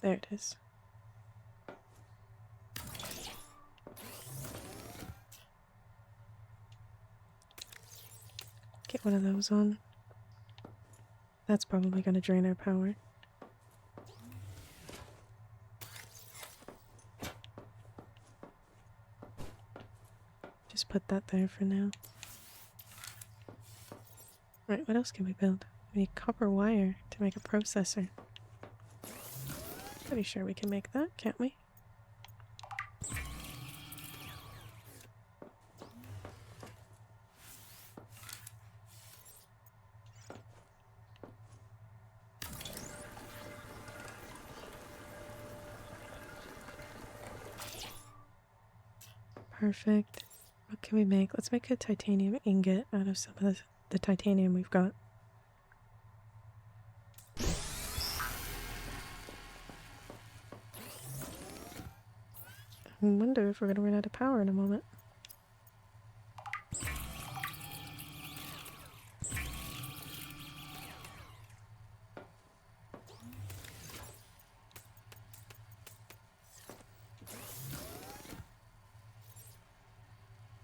There it is. Get one of those on. That's probably going to drain our power. Just put that there for now. Right, what else can we build? We need copper wire to make a processor. Pretty sure we can make that, can't we? Perfect. What can we make? Let's make a titanium ingot out of some of the titanium we've got. I wonder if we're gonna run out of power in a moment.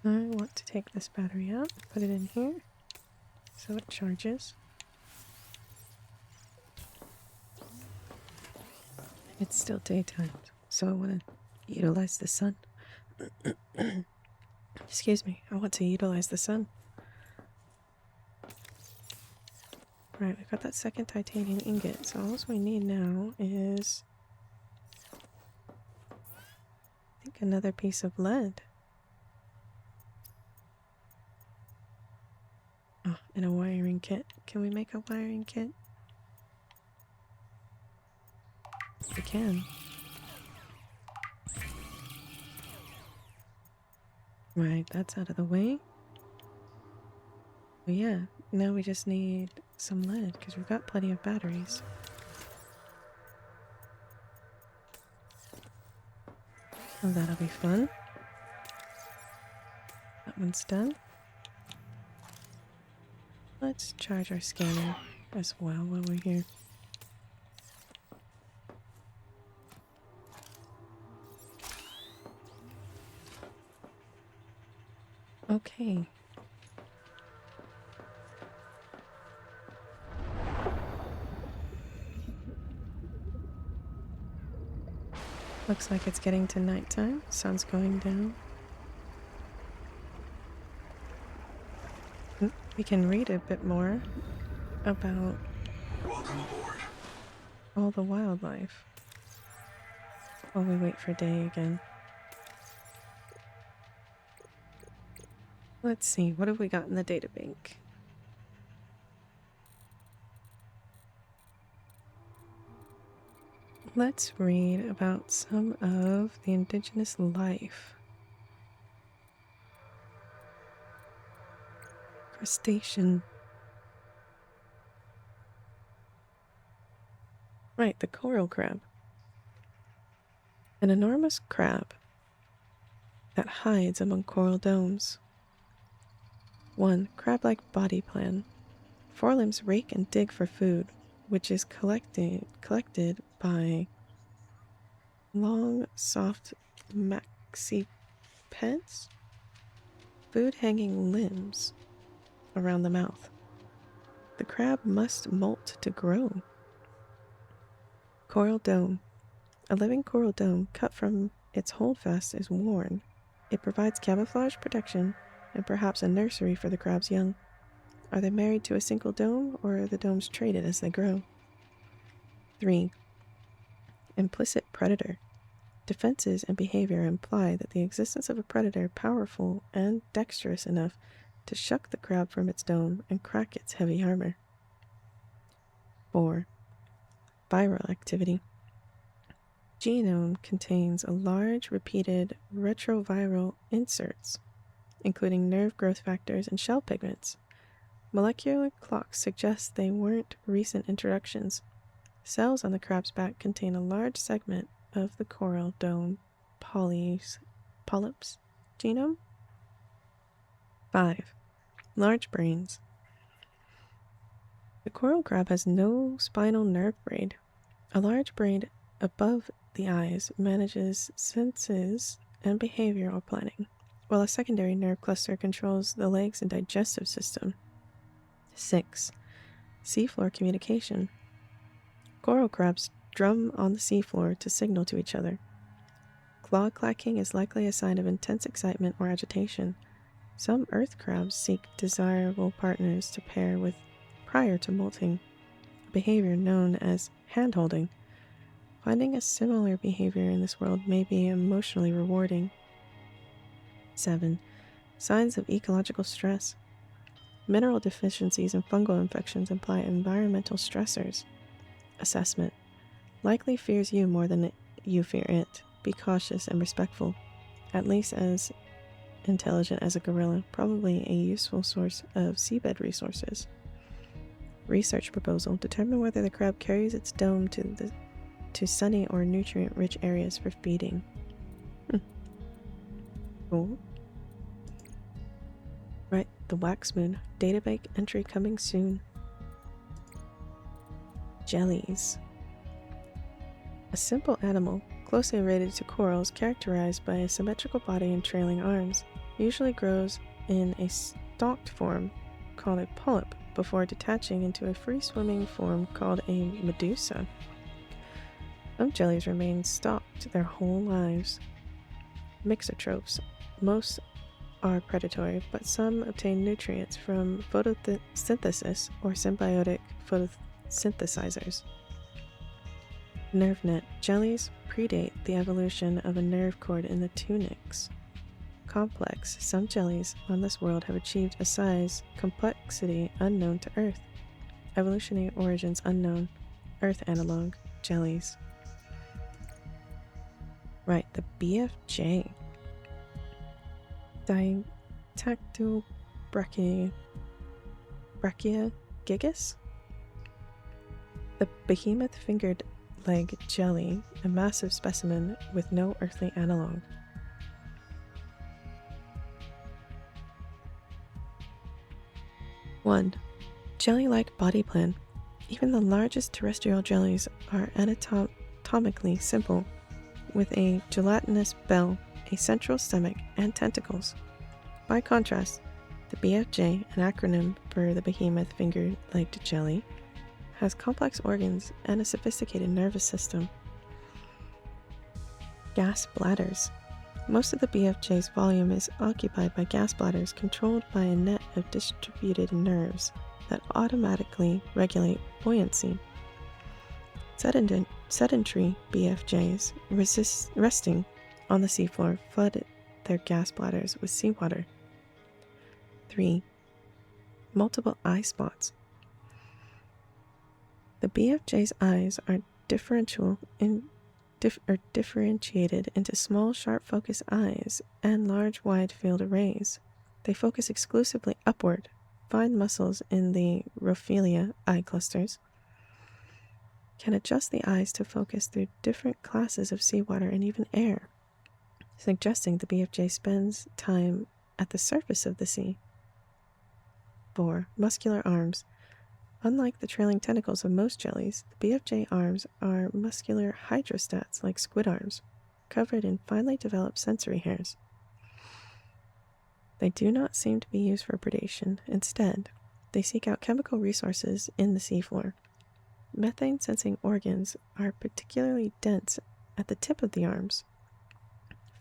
I want to take this battery out, put it in here, so it charges. It's still daytime, so I want to utilize the sun. Excuse me, I want to utilize the sun. Right, we've got that second titanium ingot, so all we need now is, I think, another piece of lead. Oh, and a wiring kit. Can we make a wiring kit? We can. Right, that's out of the way. But yeah, now we just need some lead, because we've got plenty of batteries. Oh, that'll be fun. That one's done. Let's charge our scanner as well while we're here. Okay. Looks like it's getting to nighttime. Sun's going down. We can read a bit more about Welcome aboard. all the wildlife while we wait for day again. Let's see, what have we got in the databank? Let's read about some of the indigenous life. Crustacean. Right, the coral crab. An enormous crab that hides among coral domes. 1. Crab-like body plan. Forelimbs rake and dig for food, which is collected by long, soft maxipeds. Food hanging limbs around the mouth. The crab must molt to grow. Coral dome. A living coral dome cut from its holdfast is worn. It provides camouflage protection and perhaps a nursery for the crab's young. Are they married to a single dome, or are the domes traded as they grow? 3. Implicit predator. Defenses and behavior imply that the existence of a predator powerful and dexterous enough to shuck the crab from its dome and crack its heavy armor. 4. Viral activity. Genome contains a large repeated retroviral inserts, including nerve growth factors and shell pigments. Molecular clocks suggest they weren't recent introductions. Cells on the crab's back contain a large segment of the coral dome polyps genome. 5. Large brains. The coral crab has no spinal nerve braid. A large brain above the eyes manages senses and behavioral planning, while a secondary nerve cluster controls the legs and digestive system. 6. Seafloor communication. Coral crabs drum on the seafloor to signal to each other. Claw clacking is likely a sign of intense excitement or agitation. Some earth crabs seek desirable partners to pair with prior to molting, a behavior known as hand-holding. Finding a similar behavior in this world may be emotionally rewarding. 7. Signs of ecological stress. Mineral deficiencies and fungal infections imply environmental stressors. Assessment. Likely fears you more than you fear it. Be cautious and respectful. At least as intelligent as a gorilla, probably a useful source of seabed resources. Research proposal. Determine whether the crab carries its dome to sunny or nutrient-rich areas for feeding. Cool. Right, the Wax Moon. Databank entry coming soon. Jellies. A simple animal, closely related to corals, characterized by a symmetrical body and trailing arms, usually grows in a stalked form called a polyp before detaching into a free-swimming form called a medusa. Some jellies remain stalked their whole lives. Mixotrophs. Most are predatory, but some obtain nutrients from photosynthesis or symbiotic photosynthesizers. Nerve net. Jellies predate the evolution of a nerve cord in the tunics. Complex. Some jellies on this world have achieved a size, complexity unknown to Earth. Evolutionary origins unknown. Earth analog. Jellies. Right, the BFJ. Dictactylbrachia gigas? The behemoth-fingered leg jelly, a massive specimen with no earthly analog. One, jelly-like body plan. Even the largest terrestrial jellies are anatomically simple, with a gelatinous bell, a central stomach, and tentacles. By contrast, the BFJ, an acronym for the behemoth finger-legged jelly, has complex organs and a sophisticated nervous system. Gas bladders. Most of the BFJ's volume is occupied by gas bladders controlled by a net of distributed nerves that automatically regulate buoyancy. Sedentary BFJs resting on the seafloor flood their gas bladders with seawater. 3. Multiple eye spots. The BFJ's eyes are differentiated into small, sharp-focus eyes and large, wide-field arrays. They focus exclusively upward. Fine muscles in the rhoophilia eye clusters can adjust the eyes to focus through different classes of seawater and even air, suggesting the BFJ spends time at the surface of the sea. 4. Muscular arms. Unlike the trailing tentacles of most jellies, the BFJ arms are muscular hydrostats like squid arms, covered in finely developed sensory hairs. They do not seem to be used for predation. Instead, they seek out chemical resources in the seafloor. Methane-sensing organs are particularly dense at the tip of the arms.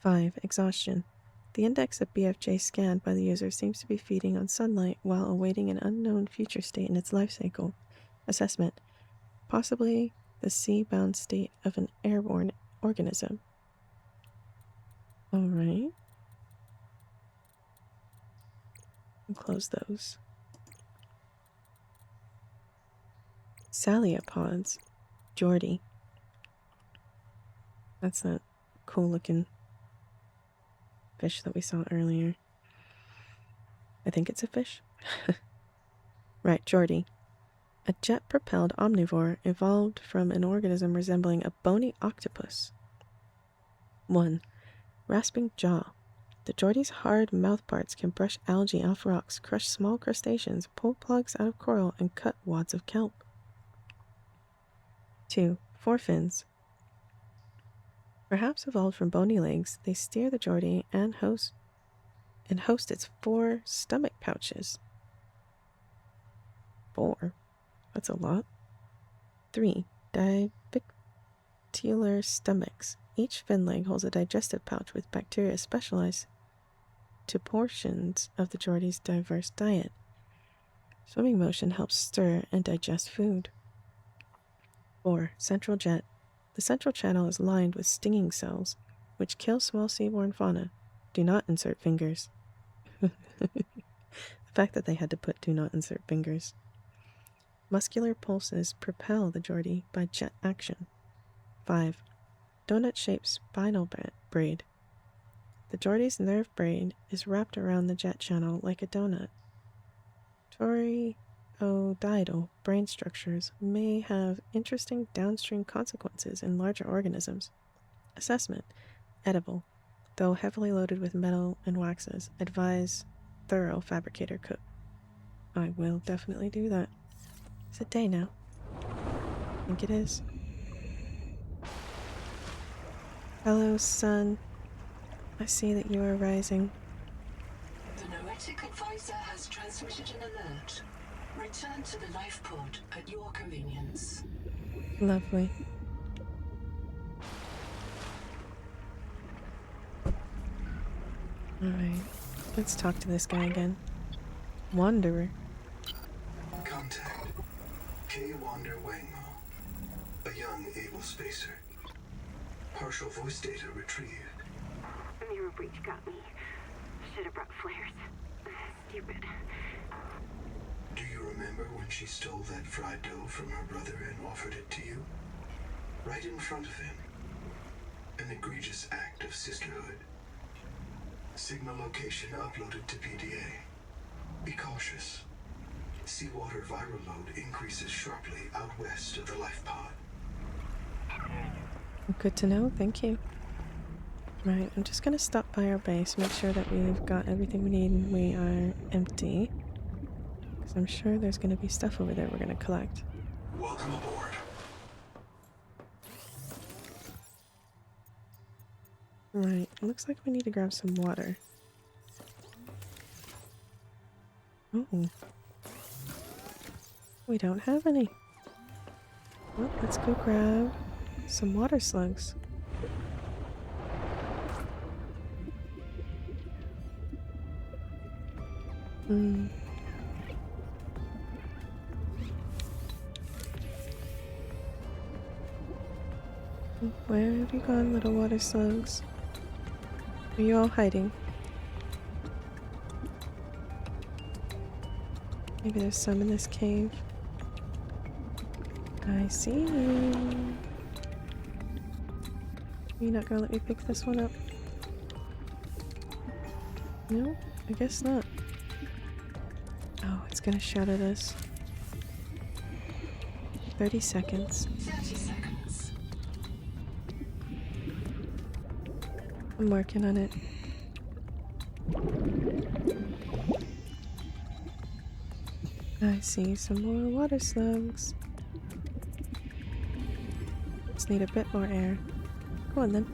5. Exhaustion. The index of BFJ scanned by the user seems to be feeding on sunlight while awaiting an unknown future state in its life cycle. Assessment. Possibly the sea-bound state of an airborne organism. Alright. Close those. Saliopods. Geordie. That's that cool looking fish that we saw earlier. I think it's a fish. Right, Geordie. A jet-propelled omnivore evolved from an organism resembling a bony octopus. 1. Rasping jaw. The Geordie's hard mouthparts can brush algae off rocks, crush small crustaceans, pull plugs out of coral, and cut wads of kelp. 2. Forefins. Perhaps evolved from bony legs, they steer the Geordie and host its 4 stomach pouches. 4. That's a lot. 3. Divicular stomachs. Each fin leg holds a digestive pouch with bacteria specialized to portions of the Geordie's diverse diet. Swimming motion helps stir and digest food. 4. Central jet. The central channel is lined with stinging cells, which kill small seaborne fauna. Do not insert fingers. The fact that they had to put do not insert fingers. Muscular pulses propel the Geordie by jet action. 5. Donut-shaped spinal braid. The Geordie's nerve braid is wrapped around the jet channel like a donut. Torreoidal brain structures may have interesting downstream consequences in larger organisms. Assessment. Edible. Though heavily loaded with metal and waxes, advise thorough fabricator cook. I will definitely do that. Is it day now? I think it is. Hello, sun. I see that you are rising. The Noetic Advisor has transmitted an alert. Return to the life pod at your convenience. Lovely. Alright, let's talk to this guy again. Wanderer. Contact. K. Wander Wangmo. A young, able spacer. Partial voice data retrieved. Mirror breach got me. Should have brought flares. Stupid. Do you remember when she stole that fried dough from her brother and offered it to you? Right in front of him. An egregious act of sisterhood. Signal location uploaded to PDA. Be cautious. Seawater viral load increases sharply out west of the life pod. Good to know, thank you. Right, I'm just gonna stop by our base, make sure that we've got everything we need and we are empty. Because I'm sure there's gonna be stuff over there we're gonna collect. Welcome aboard. Right, it looks like we need to grab some water. Oh. We don't have any. Well, let's go grab some water slugs. Where have you gone, little water slugs? Are you all hiding? Maybe there's some in this cave. I see you. You're not gonna let me pick this one up? No, I guess not. Oh, it's gonna shout at us. 30 seconds. 30 seconds. I'm working on it. I see some more water slugs. Just need a bit more air. Go on then.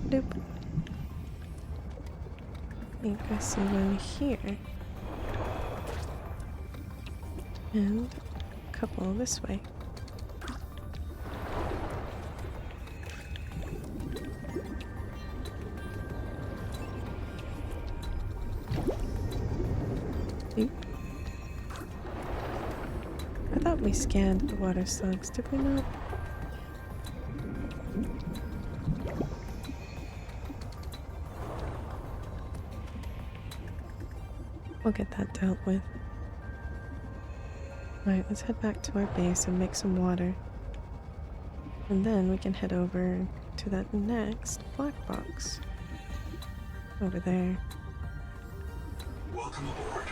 Doop. I think I see one here. And a couple this way. Oop. I thought we scanned the water slugs, did we not? We'll get that dealt with. Right, let's head back to our base and make some water. And then we can head over to that next black box. Over there. Welcome aboard.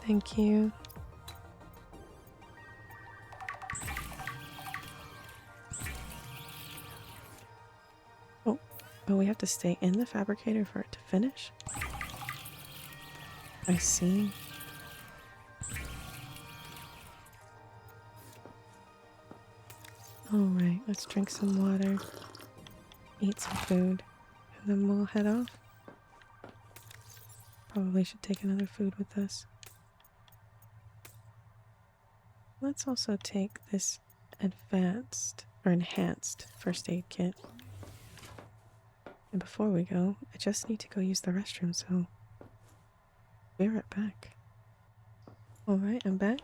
Thank you. Oh, but we have to stay in the fabricator for it to finish? I see. Alright, let's drink some water, eat some food, and then we'll head off. Probably should take another food with us. Let's also take this advanced or enhanced first aid kit. And before we go, I just need to go use the restroom, so be right back. Alright, I'm back.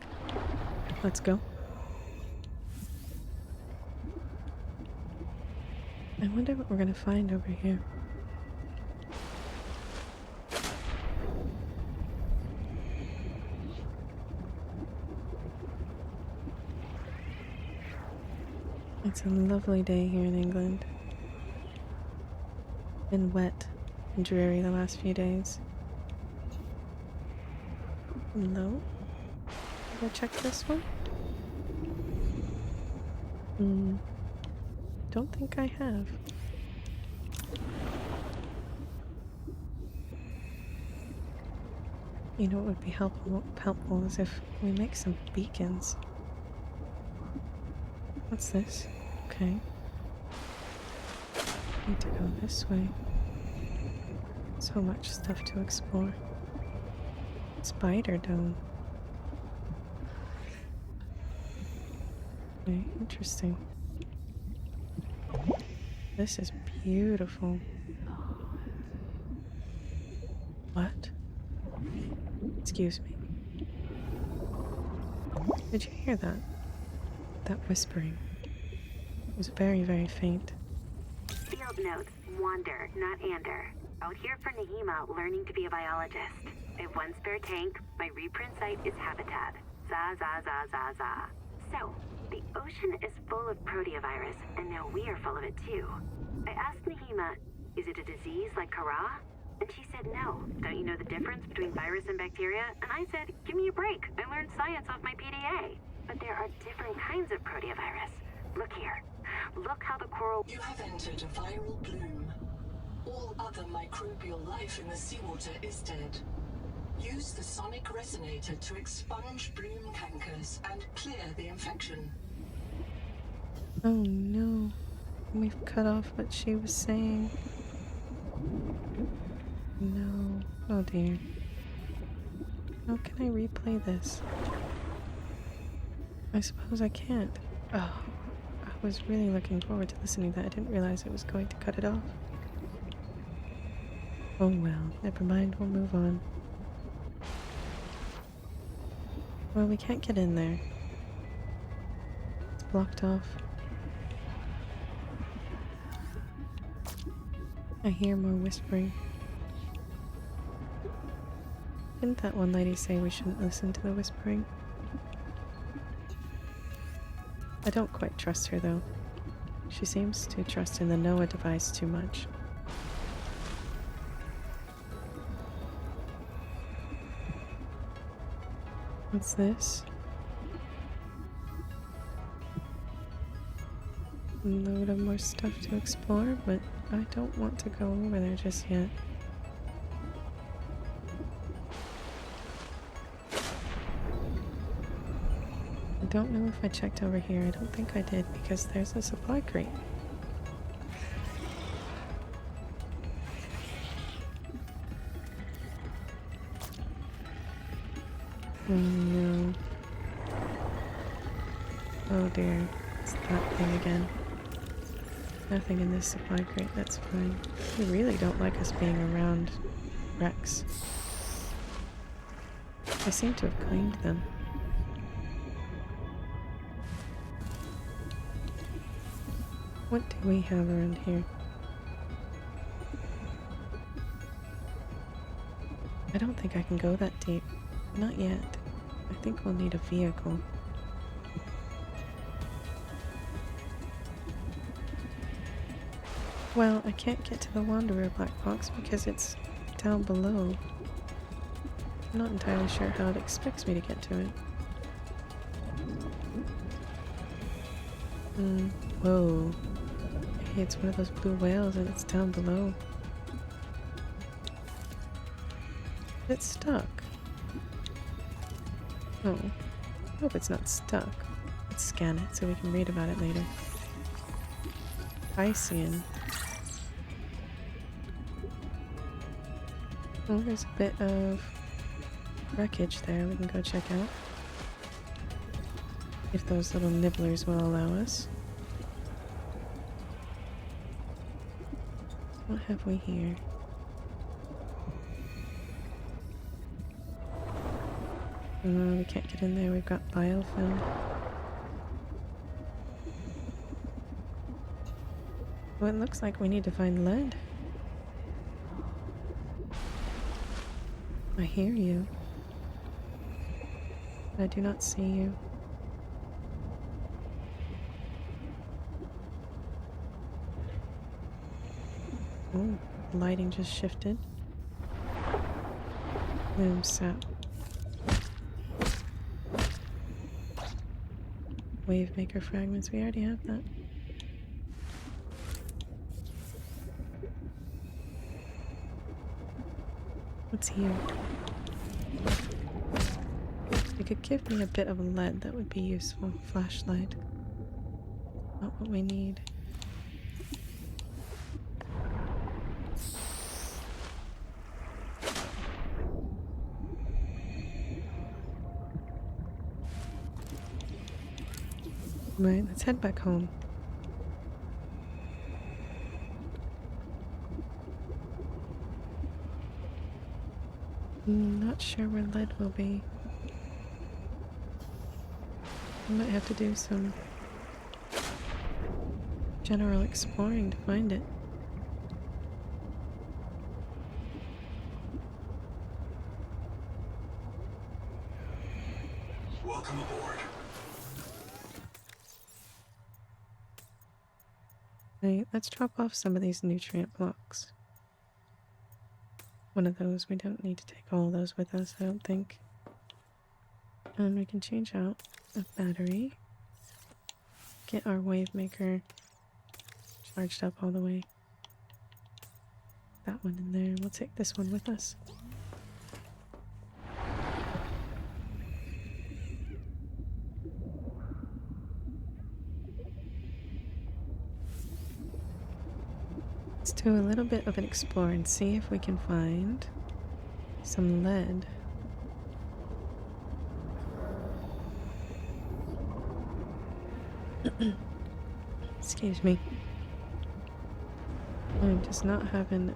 Let's go. I wonder what we're gonna find over here. It's a lovely day here in England. Been wet and dreary the last few days. Hello? Go check this one. Hmm. Don't think I have. You know what would be helpful is if we make some beacons. What's this? Okay. Need to go this way. So much stuff to explore. Spider dome. Okay, interesting. This is beautiful. What? Excuse me. Did you hear that? That whispering. It was very, very faint. Field notes, wander, not ander. Out here for Nahima, learning to be a biologist. I have one spare tank. My reprint site is habitat. Za za za za za. So, the ocean is full of proteovirus, and now we are full of it too. I asked Nahima, is it a disease like Kara? And she said no. Don't you know the difference between virus and bacteria? And I said, give me a break. I learned science off my PDA. But there are different kinds of proteovirus. Look here. Look how the coral... You have entered a viral bloom. All other microbial life in the seawater is dead. Use the sonic resonator to expunge bloom cankers and clear the infection. Oh no. We've cut off what she was saying. No. Oh dear. How can I replay this? I suppose I can't. Oh, I was really looking forward to listening to that. I didn't realize it was going to cut it off. Oh well, never mind, we'll move on. Well, we can't get in there. It's blocked off. I hear more whispering. Didn't that one lady say we shouldn't listen to the whispering? I don't quite trust her though. She seems to trust in the Noah device too much. What's this? A load of more stuff to explore, but I don't want to go over there just yet. I don't know if I checked over here. I don't think I did because there's a supply crate. Oh no. Oh dear. It's that thing again. Nothing in this supply crate, that's fine. They really don't like us being around wrecks. I seem to have cleaned them. What do we have around here? I don't think I can go that deep. Not yet. I think we'll need a vehicle. Well, I can't get to the Wanderer black box because it's down below. I'm not entirely sure how it expects me to get to it. Whoa. Hey, it's one of those blue whales and it's down below. It's stuck. Oh. I hope it's not stuck. Let's scan it so we can read about it later. Piscean. Oh, there's a bit of wreckage there we can go check out. If those little nibblers will allow us. What have we here? We can't get in there, we've got biofilm. Well, it looks like we need to find lead. I hear you. I do not see you. Oh, the lighting just shifted. Boom, sap. wave maker fragments. We already have that. What's here? You could give me a bit of lead, that would be useful. Flashlight. Not what we need. Right, let's head back home. Not sure where lead will be. I might have to do some general exploring to find it. Welcome aboard. Right, let's drop off some of these nutrient blocks. One of those, we don't need to take all those with us, I don't think. And we can change out a battery. Get our wave maker charged up all the way. That one in there. We'll take this one with us. Let's do a little bit of an explore and see if we can find some lead. Excuse me. I'm just not having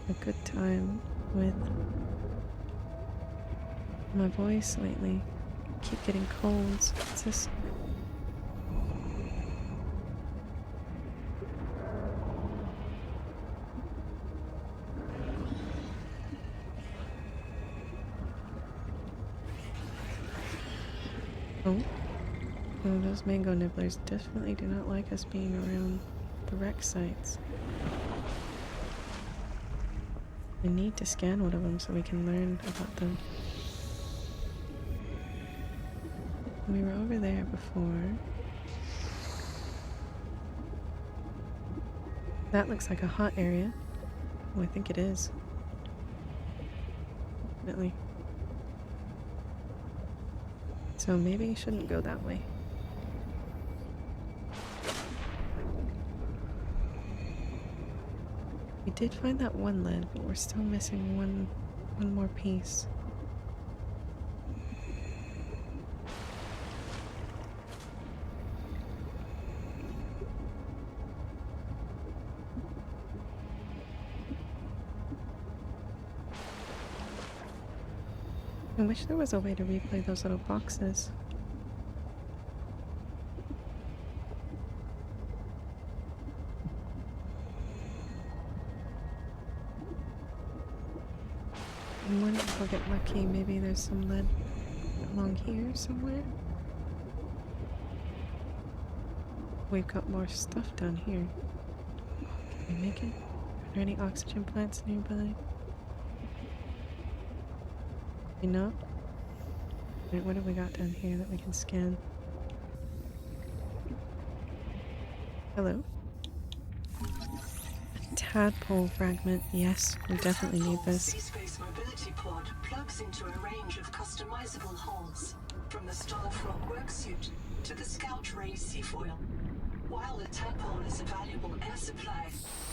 a good time with my voice lately. I keep getting colds. It's just... Oh. Oh, those mango nibblers definitely do not like us being around the wreck sites. I need to scan one of them so we can learn about them. We were over there before. That looks like a hot area. Oh, I think it is. Definitely. So maybe you shouldn't go that way. We did find that one lead, but we're still missing one more piece. I wish there was a way to replay those little boxes. I wonder if we'll get lucky. Maybe there's some lead along here somewhere. We've got more stuff down here. Can we make it? Are there any oxygen plants nearby? You know? Wait, what have we got down here that we can scan? Hello? A tadpole fragment. Yes, we definitely need this. Sea-Space mobility pod plugs into a range of customizable hulls, from the Starfrog worksuit to the Scout Ray seafoil. While the tadpole is a valuable air supply,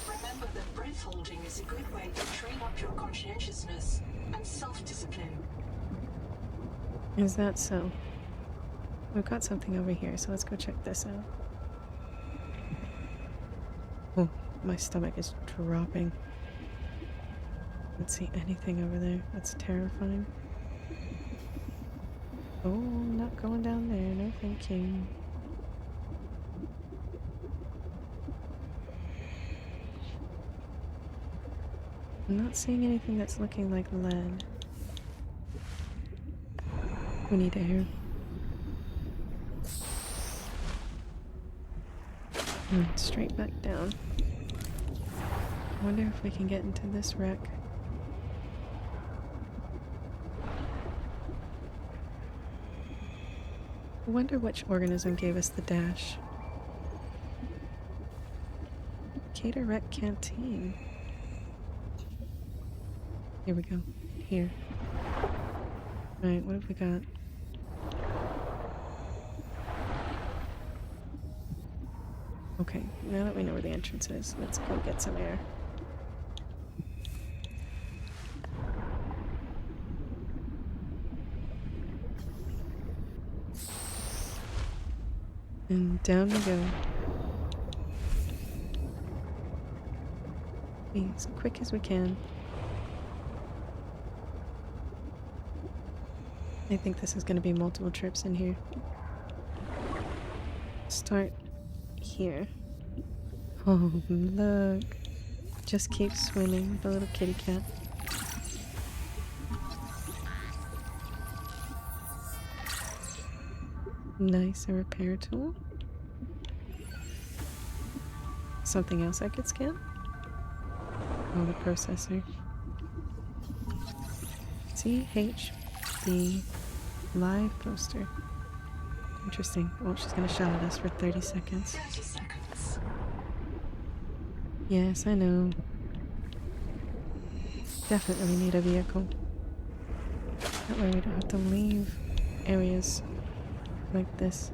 remember that breath holding is a good way to train up your conscientiousness and self-discipline. Is that so? We've got something over here, so let's go check this out. Oh, my stomach is dropping. Don't see anything over there. That's terrifying. Oh, I'm not going down there. No, thank you. I'm not seeing anything that's looking like lead. We need air. Straight back down. I wonder if we can get into this wreck. I wonder which organism gave us the dash. Caterette Canteen. Here we go. Here. Alright, what have we got? Okay, now that we know where the entrance is, let's go get some air. And down we go. Be as quick as we can. I think this is going to be multiple trips in here. Start here. Oh, look. Just keep swimming, the little kitty cat. Nice, a repair tool. Something else I could scan? Oh, the processor. CHB live poster. Interesting. Oh, she's gonna shout at us for 30 seconds. 30 seconds. Yes, I know. Definitely need a vehicle. That way we don't have to leave areas like this.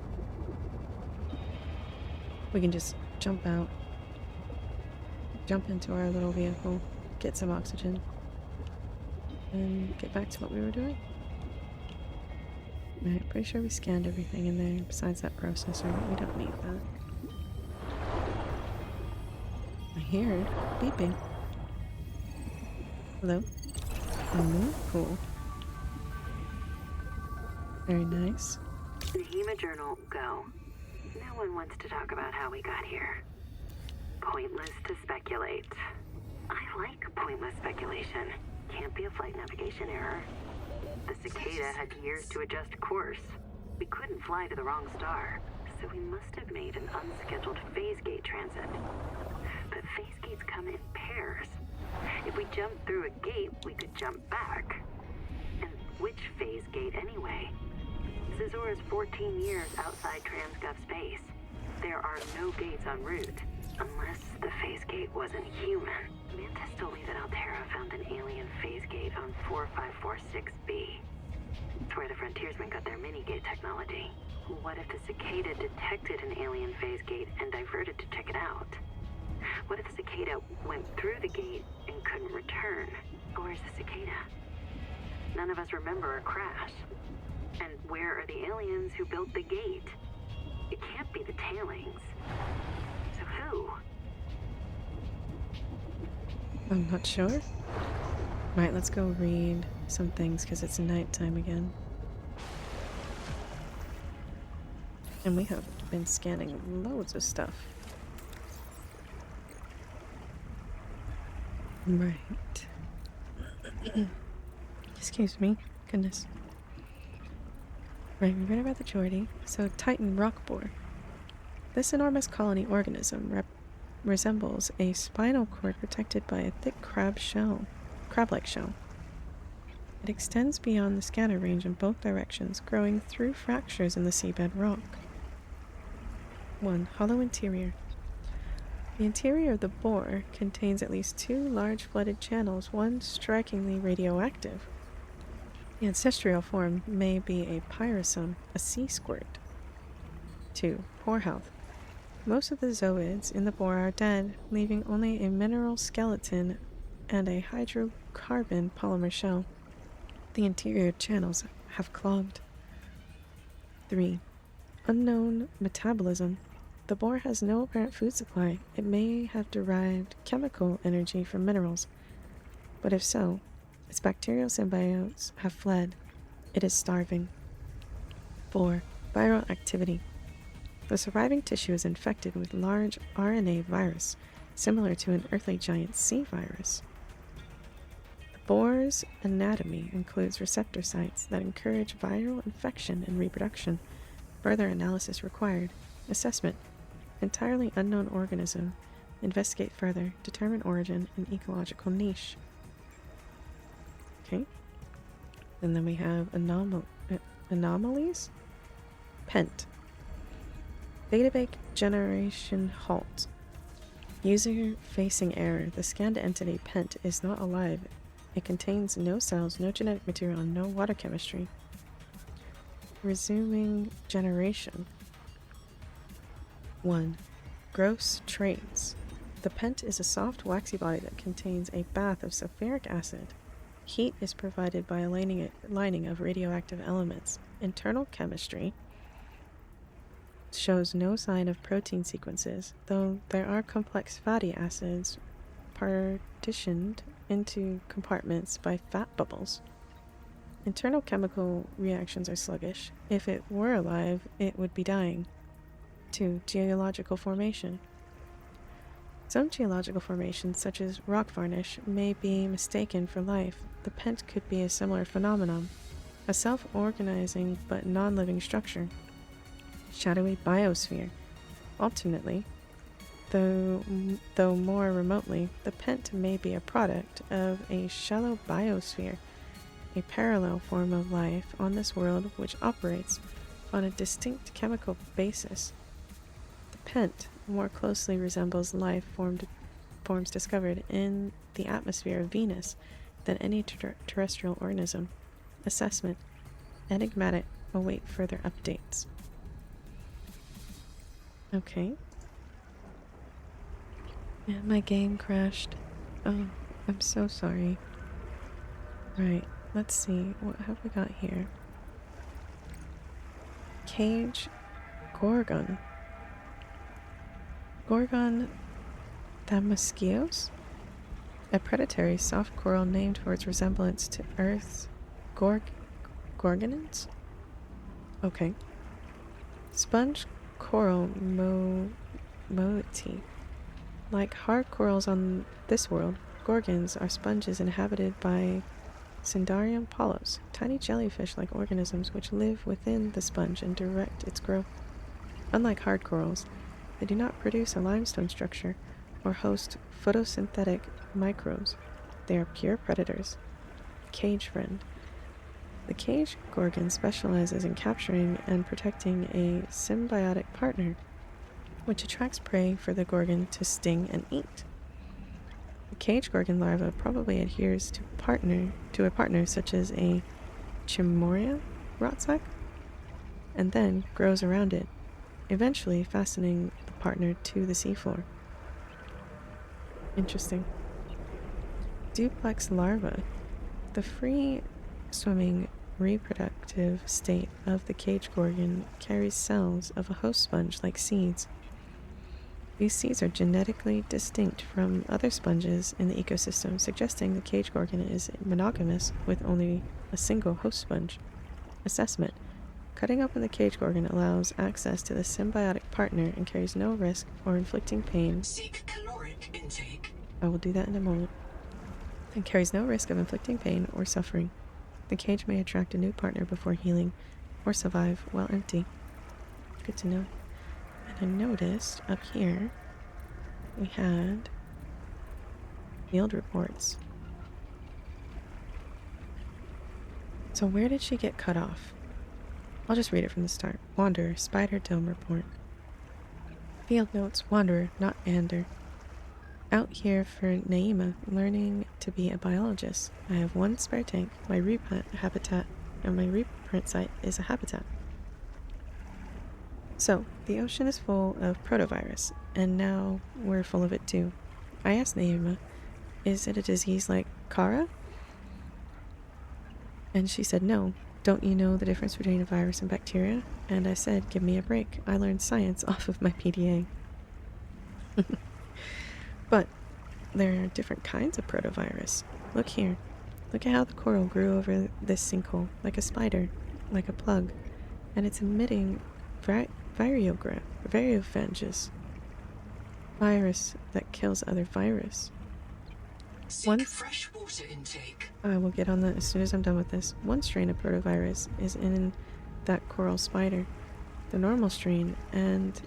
We can just jump out. Jump into our little vehicle. Get some oxygen. And get back to what we were doing. Right, pretty sure we scanned everything in there besides that processor, but we don't need that. I hear it beeping. Hello? Hello? Cool. Very nice. Nahima Journal, go. No one wants to talk about how we got here. Pointless to speculate. I like pointless speculation. Can't be a flight navigation error. The cicada had years to adjust course. We couldn't fly to the wrong star, so we must have made an unscheduled phase gate transit. But phase gates come in pairs. If we jumped through a gate, we could jump back. And which phase gate anyway? Zazor is 14 years outside Transgov space. There are no gates en route, unless the phase gate wasn't human. Mantis told me that Altera found an alien phase gate on 4546B. It's where the frontiersmen got their mini-gate technology. What if the cicada detected an alien phase gate and diverted to check it out? What if the cicada went through the gate and couldn't return? Where's the cicada? None of us remember a crash. And where are the aliens who built the gate? It can't be the tailings. So who? I'm not sure. Right, let's go read some things because it's nighttime again. And we have been scanning loads of stuff. Right. Excuse me. Goodness. Right, we read about the Geordie. So, Titan rock boar. This enormous colony organism resembles a spinal cord protected by a thick crab-like shell. It extends beyond the scatter range in both directions, growing through fractures in the seabed rock. 1. Hollow interior. The interior of the boar contains at least 2 large flooded channels, one strikingly radioactive. The ancestral form may be a pyrosome, a sea squirt. 2. Poor health. Most of the zooids in the boar are dead, leaving only a mineral skeleton and a hydrocarbon polymer shell. The interior channels have clogged. 3. Unknown metabolism. The boar has no apparent food supply. It may have derived chemical energy from minerals, but if so, its bacterial symbiotes have fled. It is starving. 4. Viral activity. The surviving tissue is infected with large RNA virus, similar to an earthly giant C virus. The boar's anatomy includes receptor sites that encourage viral infection and reproduction. Further analysis required. Assessment. Entirely unknown organism. Investigate further. Determine origin and ecological niche. Okay. And then we have anomalies. Pent. Database generation halt. User-facing error. The scanned entity Pent is not alive. It contains no cells, no genetic material, and no water chemistry. Resuming generation. 1. Gross traits. The Pent is a soft, waxy body that contains a bath of sulfuric acid. Heat is provided by a lining of radioactive elements. Internal chemistry shows no sign of protein sequences, though there are complex fatty acids partitioned into compartments by fat bubbles. Internal chemical reactions are sluggish. If it were alive, it would be dying. 2. Geological formation. Some geological formations, such as rock varnish, may be mistaken for life. The Pent could be a similar phenomenon, a self-organizing but non-living structure. Shadowy biosphere. Alternately, though more remotely, the Pent may be a product of a shallow biosphere, a parallel form of life on this world which operates on a distinct chemical basis. The Pent more closely resembles life forms discovered in the atmosphere of Venus than any terrestrial organism. Assessment. Enigmatic. Await further updates. Okay. And my game crashed. Oh, I'm so sorry. Right, let's see. What have we got here? Cage Gorgon. Gorgon Thamaskios? A predatory soft coral named for its resemblance to Earth's gorgonins? Okay. Sponge coral moiety. Like hard corals on this world, gorgons are sponges inhabited by Cindarium polyps, tiny jellyfish-like organisms which live within the sponge and direct its growth. Unlike hard corals, they do not produce a limestone structure or host photosynthetic microbes. They are pure predators. Cage friend. The cage gorgon specializes in capturing and protecting a symbiotic partner, which attracts prey for the gorgon to sting and eat. The cage gorgon larva probably adheres to a partner such as a Chimoria rotsac, and then grows around it, eventually fastening the partner to the seafloor. Interesting. Duplex larva. The free-swimming reproductive state of the cage gorgon carries cells of a host sponge like seeds. These seeds are genetically distinct from other sponges in the ecosystem, suggesting the cage gorgon is monogamous with only a single host sponge. Assessment. Cutting open the cage gorgon allows access to the symbiotic partner and carries no risk or inflicting pain. Seek caloric intake. I will do that in a moment. And carries no risk of inflicting pain or suffering. The cage may attract a new partner before healing or survive while empty. Good to know. And I noticed up here we had field reports. So where did she get cut off? I'll just read it from the start. Wanderer, Spider Dome Report. Field notes, Wanderer, not Ander. Out here for Naima, learning to be a biologist. I have one spare tank, my reprint habitat, and my reprint site is a habitat. So, the ocean is full of protovirus, and now we're full of it too. I asked Naima, is it a disease like Kara? And she said no. Don't you know the difference between a virus and bacteria? And I said, give me a break. I learned science off of my PDA. But there are different kinds of protovirus. Look here. Look at how the coral grew over this sinkhole, like a spider, like a plug. And it's emitting variophages. Virus that kills other virus. Seek fresh water intake. I will get on that as soon as I'm done with this. One strain of protovirus is in that coral spider, the normal strain, and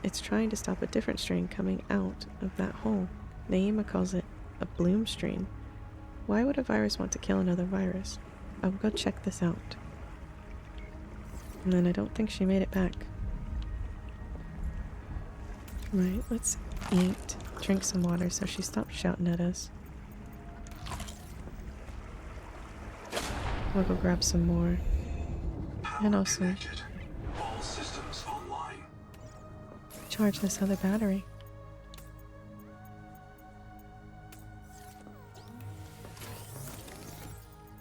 it's trying to stop a different strain coming out of that hole. Naima calls it a bloom strain. Why would a virus want to kill another virus? I will go check this out. And then I don't think she made it back. Right, let's eat, drink some water so she stops shouting at us. We'll go grab some more. And also Connected. All systems online. charge this other battery.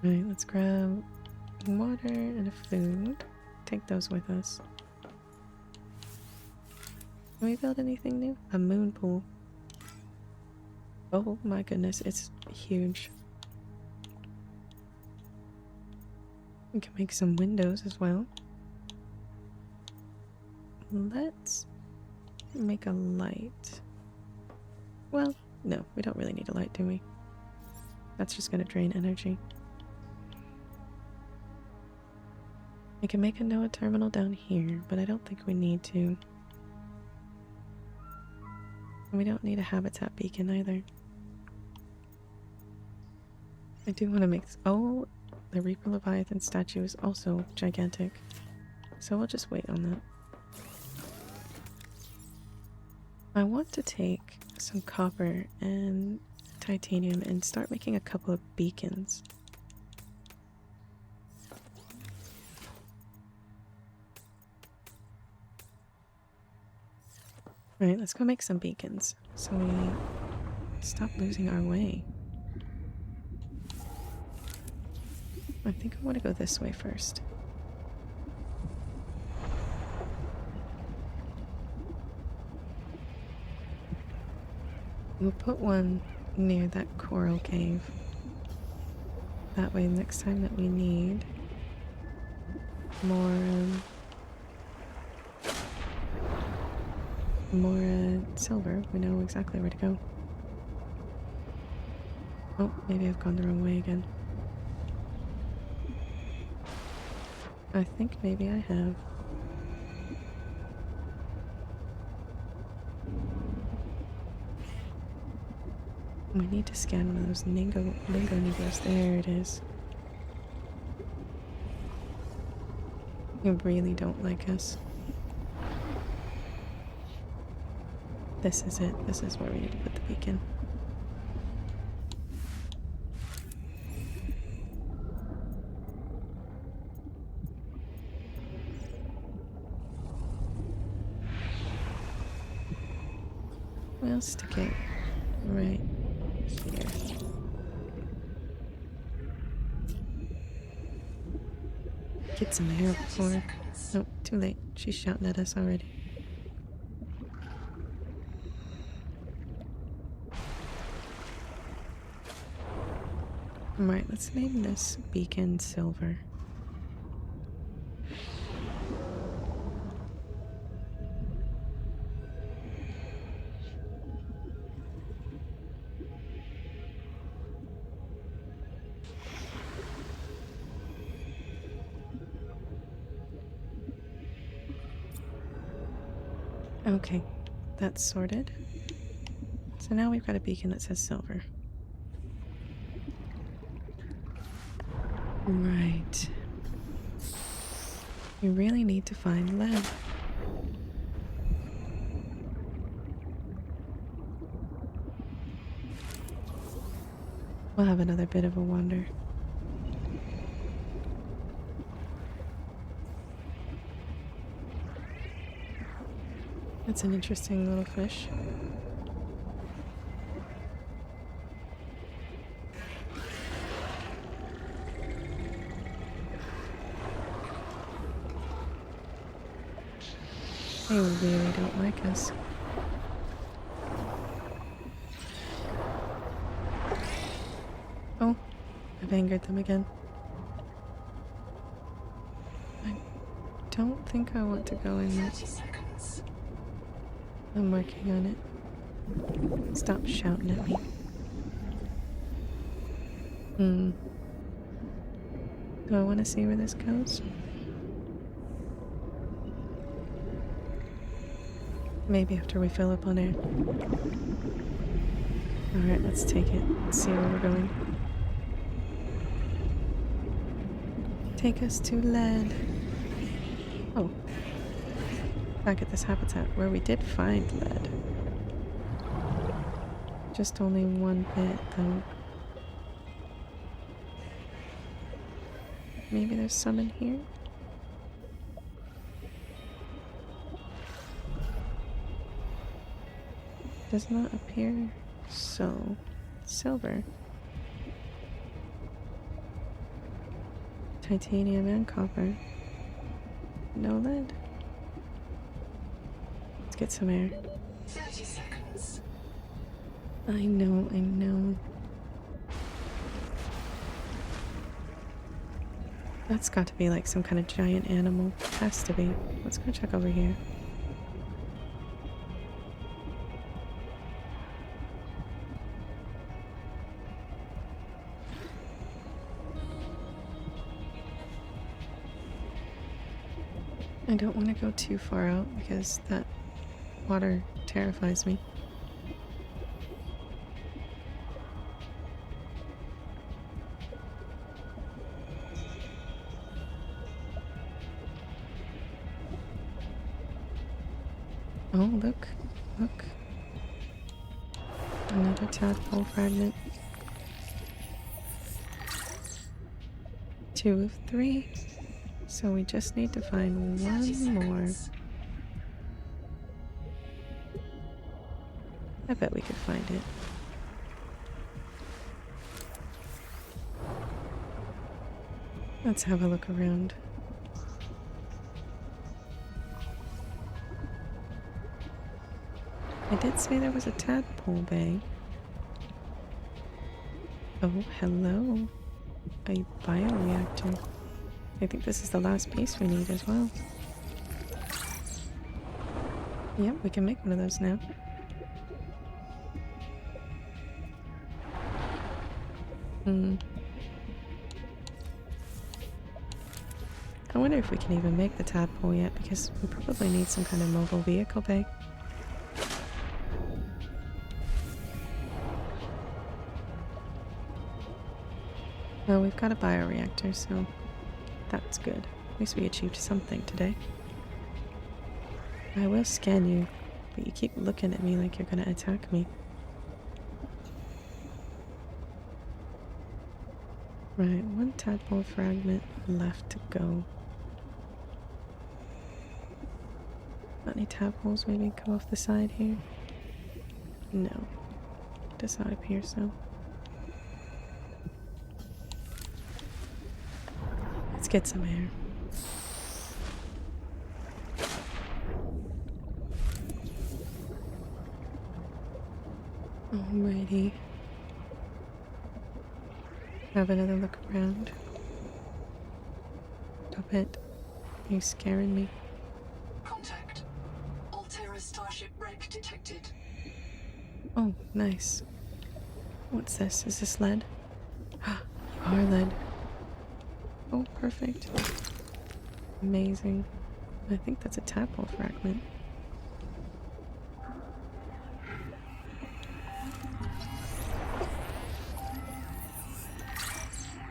Right, let's grab water and a food. Take those with us. Can we build anything new? A moon pool. Oh my goodness, it's huge. We can make some windows as well. Let's make a light. Well, no, we don't really need a light, do we? That's just gonna drain energy. We can make a NOAA terminal down here, but I don't think we need to. And we don't need a habitat beacon either. I do want to make... Oh, the Reaper Leviathan statue is also gigantic. So we'll just wait on that. I want to take some copper and titanium and start making a couple of beacons. Alright, let's go make some beacons so we stop losing our way. I think I want to go this way first. We'll put one near that coral cave. That way next time that we need more silver, we know exactly where to go. Oh, maybe I've gone the wrong way again. I think maybe I have. We need to scan one of those lingo needles. There it is. You really don't like us. This is it. This is where we need to put the beacon. We'll stick it right here. Get some air before. Nope, too late. She's shouting at us already. Alright, let's name this beacon Silver. Okay, that's sorted. So now we've got a beacon that says silver. Right. We really need to find lead. We'll have another bit of a wander. That's an interesting little fish. They really don't like us. Oh, I've angered them again. I don't think I want to go in yet. 30 seconds. I'm working on it. Stop shouting at me. Do I want to see where this goes? Maybe after we fill up on air. Alright, let's take it. Let's see where we're going. Take us to lead. Oh. Back at this habitat where we did find lead. Just only one bit, though. Maybe there's some in here? Does not appear so. Silver. Titanium and copper. No lead. Let's get some air. 30 seconds. I know, I know. That's got to be like some kind of giant animal. Has to be. Let's go check over here. I don't want to go too far out because that water terrifies me. Oh, look. Look. Another tadpole fragment. 2 of 3. So we just need to find 30 one more. seconds. I bet we could find it. Let's have a look around. I did say there was a tadpole bay. Oh, hello. A bioreactor. I think this is the last piece we need as well. Yep, we can make one of those now. I wonder if we can even make the tadpole yet, because we probably need some kind of mobile vehicle bay. Well, we've got a bioreactor, so that's good. At least we achieved something today. I will scan you, but you keep looking at me like you're gonna attack me. Right, one tadpole fragment left to go. Got any tadpoles maybe come off the side here? No, does not appear so. Let's get some air. Alrighty. Have another look around. Stop it. You're scaring me. Contact. Altera starship wreck detected. Oh, nice. What's this? Is this lead? Ah, you are lead. Oh, perfect. Amazing. I think that's a tadpole fragment.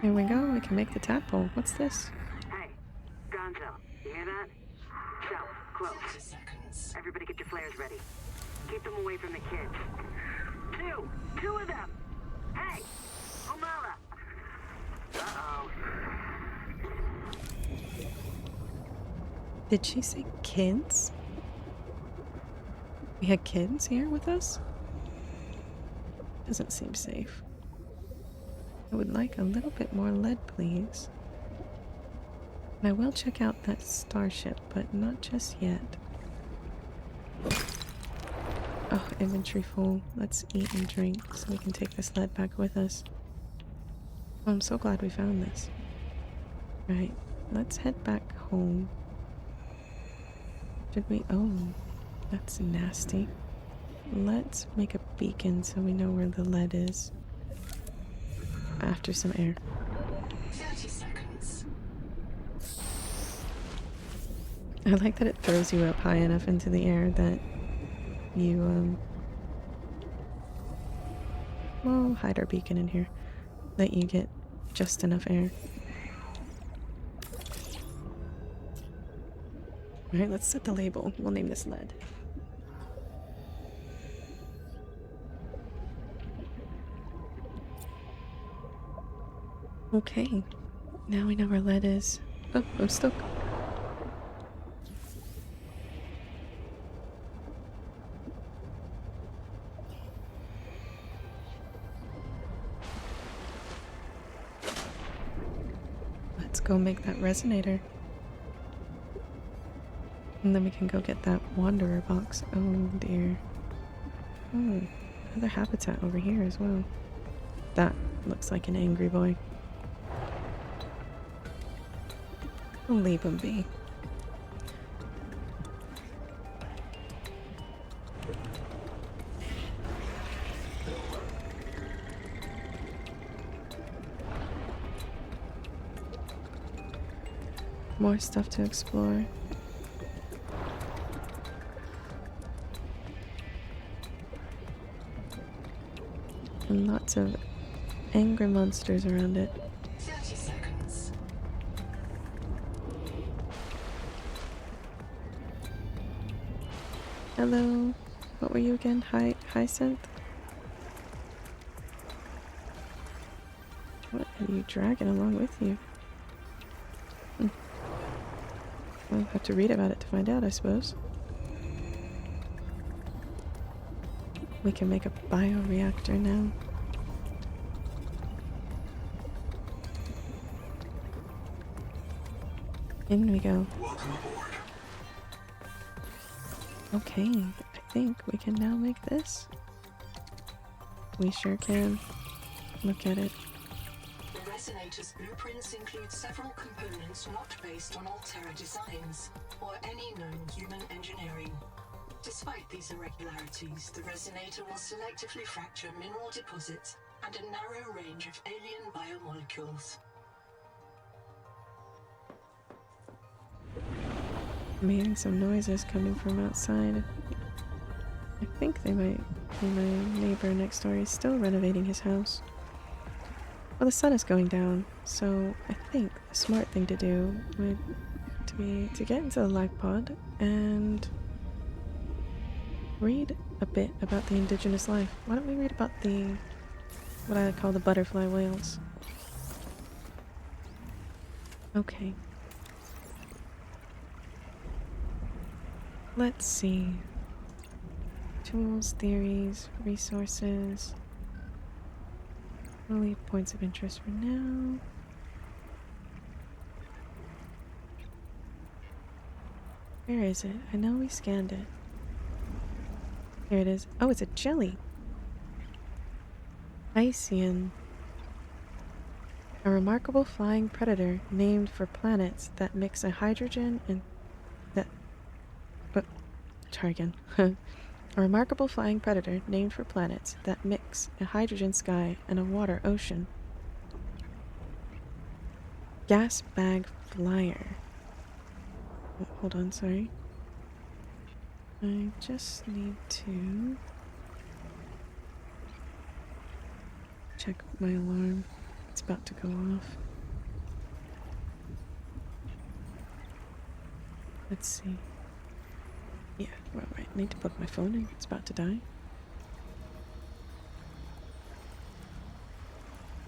Here we go, we can make the tadpole. What's this? Hey, Gonzo, you hear that? South, close. 30 seconds. Everybody get your flares ready. Keep them away from the kids. Two of them! Hey! Umala! Uh-oh. Did she say kids? We had kids here with us? Doesn't seem safe. I would like a little bit more lead, please. And I will check out that starship, but not just yet. Oh, inventory full. Let's eat and drink so we can take this lead back with us. Oh, I'm so glad we found this. Right, let's head back home. Did we? Oh, that's nasty. Let's make a beacon so we know where the lead is. After some air. 30 seconds. I like that it throws you up high enough into the air that you, we'll hide our beacon in here. That you get just enough air. Alright, let's set the label. We'll name this lead. Okay, now we know where lead is. Oh, I'm stuck. Let's go make that resonator. And then we can go get that wanderer box. Oh dear. Oh, another habitat over here as well. That looks like an angry boy. We'll leave him be. More stuff to explore. And lots of angry monsters around it. 30 seconds. Hello. What were you again? Hyacinth? What are you dragging along with you? I'll have to read about it to find out, I suppose. We can make a bioreactor now. In we go. Welcome aboard. Okay, I think we can now make this. We sure can. Look at it. The resonator's blueprints include several components not based on Altera designs or any known human engineering. Despite these irregularities, the resonator will selectively fracture mineral deposits and a narrow range of alien biomolecules. I'm hearing some noises coming from outside. I think they might be my neighbor next door. He's still renovating his house. Well, the sun is going down, so I think the smart thing to do would be to get into the life pod and read a bit about the indigenous life. Why don't we read about what I call the butterfly whales? Okay. Let's see. Tools, theories, resources. We'll leave points of interest for now. Where is it? I know we scanned it. Here it is. Oh, it's a jelly. Ician. A remarkable flying predator named for planets that mix a hydrogen and try again. A remarkable flying predator named for planets that mix a hydrogen sky and a water ocean. Gas bag flyer. Oh, hold on, sorry. I just need to check my alarm. It's about to go off. Let's see. Yeah, well, right. I need to plug my phone in. It's about to die.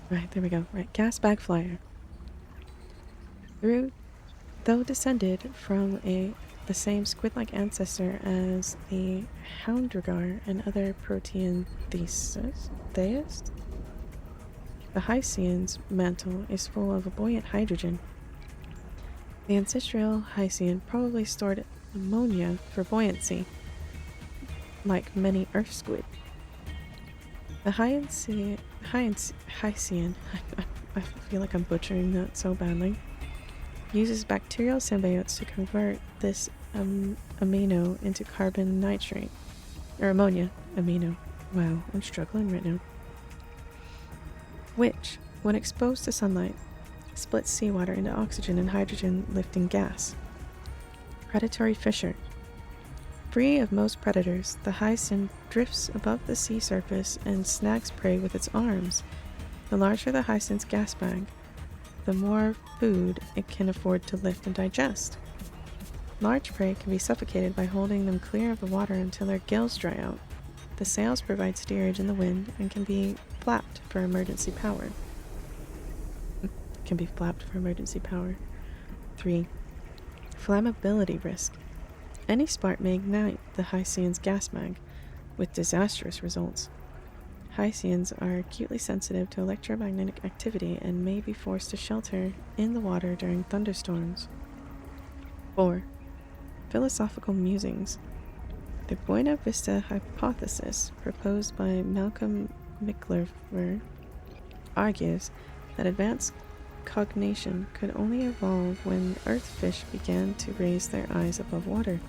Right, there we go. Right, gas bag flyer. Though descended from the same squid-like ancestor as the houndrigar and other protean theists, the Hycean's mantle is full of a buoyant hydrogen. The ancestral Hycean probably stored ammonia for buoyancy, like many earth squid. The Hycean, I feel like I'm butchering that so badly, uses bacterial symbiotes to convert this amino into carbon nitrate, or ammonia amino. Wow, I'm struggling right now. Which, when exposed to sunlight, splits seawater into oxygen and hydrogen lifting gas. Predatory fisher. Free of most predators, the Hycean drifts above the sea surface and snags prey with its arms. The larger the Hycean's gas bag, the more food it can afford to lift and digest. Large prey can be suffocated by holding them clear of the water until their gills dry out. The sails provide steerage in the wind and can be flapped for emergency power. 3. Flammability risk. Any spark may ignite the Hycean's gas mag, with disastrous results. Hyceans are acutely sensitive to electromagnetic activity and may be forced to shelter in the water during thunderstorms. 4. Philosophical musings. The Buena Vista hypothesis, proposed by Malcolm McIvor, argues that advanced cognition could only evolve when earthfish began to raise their eyes above water,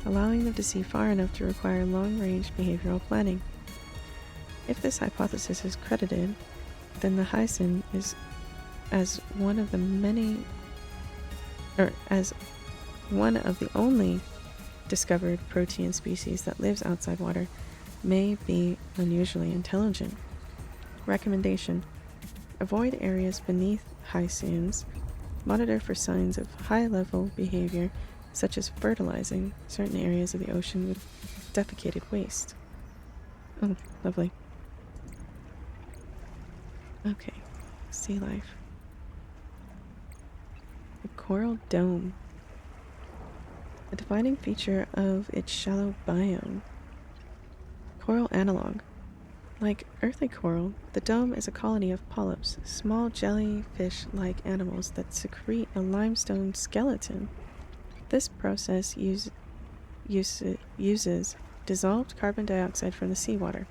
allowing them to see far enough to require long-range behavioral planning. If this hypothesis is credited, then the Hycean is as one of the only discovered protean species that lives outside water, may be unusually intelligent. Recommendation: avoid areas beneath Hyceans. Monitor for signs of high-level behavior, such as fertilizing certain areas of the ocean with defecated waste. Oh, lovely. Okay, sea life. The coral dome. A defining feature of its shallow biome. Coral analog. Like earthly coral, the dome is a colony of polyps, small jellyfish-like animals that secrete a limestone skeleton. This process uses dissolved carbon dioxide from the seawater.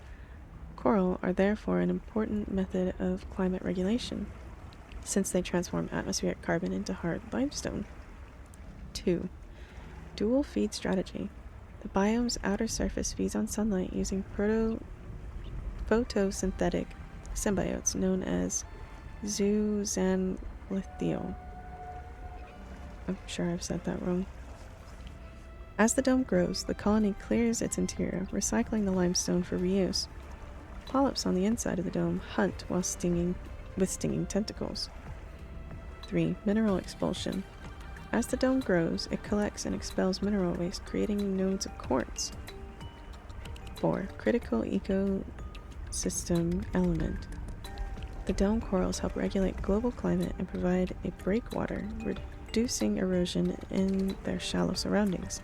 Coral are therefore an important method of climate regulation, since they transform atmospheric carbon into hard limestone. 2. Dual feed strategy. The biome's outer surface feeds on sunlight using photosynthetic symbiotes known as zooxanthellio. I'm sure I've said that wrong. As the dome grows, the colony clears its interior, recycling the limestone for reuse. Polyps on the inside of the dome hunt while with stinging tentacles. 3. Mineral expulsion. As the dome grows, it collects and expels mineral waste, creating nodes of quartz. 4. Critical ecosystem element. The dome corals help regulate global climate and provide a breakwater, reducing erosion in their shallow surroundings.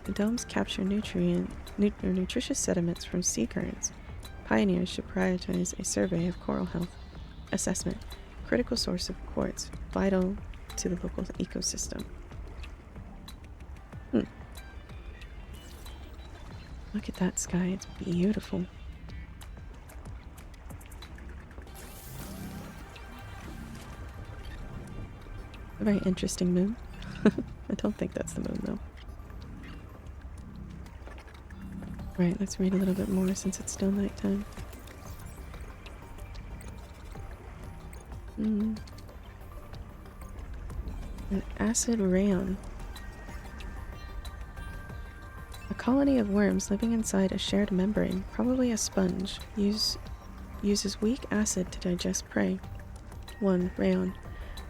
The domes capture nutritious sediments from sea currents. Pioneers should prioritize a survey of coral health. Assessment. Critical source of quartz, vital to the local ecosystem. Look at that sky, it's beautiful. A very interesting moon. I don't think that's the moon though. Right, let's read a little bit more since it's still nighttime. An acid rayon. A colony of worms living inside a shared membrane, probably a sponge, uses weak acid to digest prey. 1. Rayon.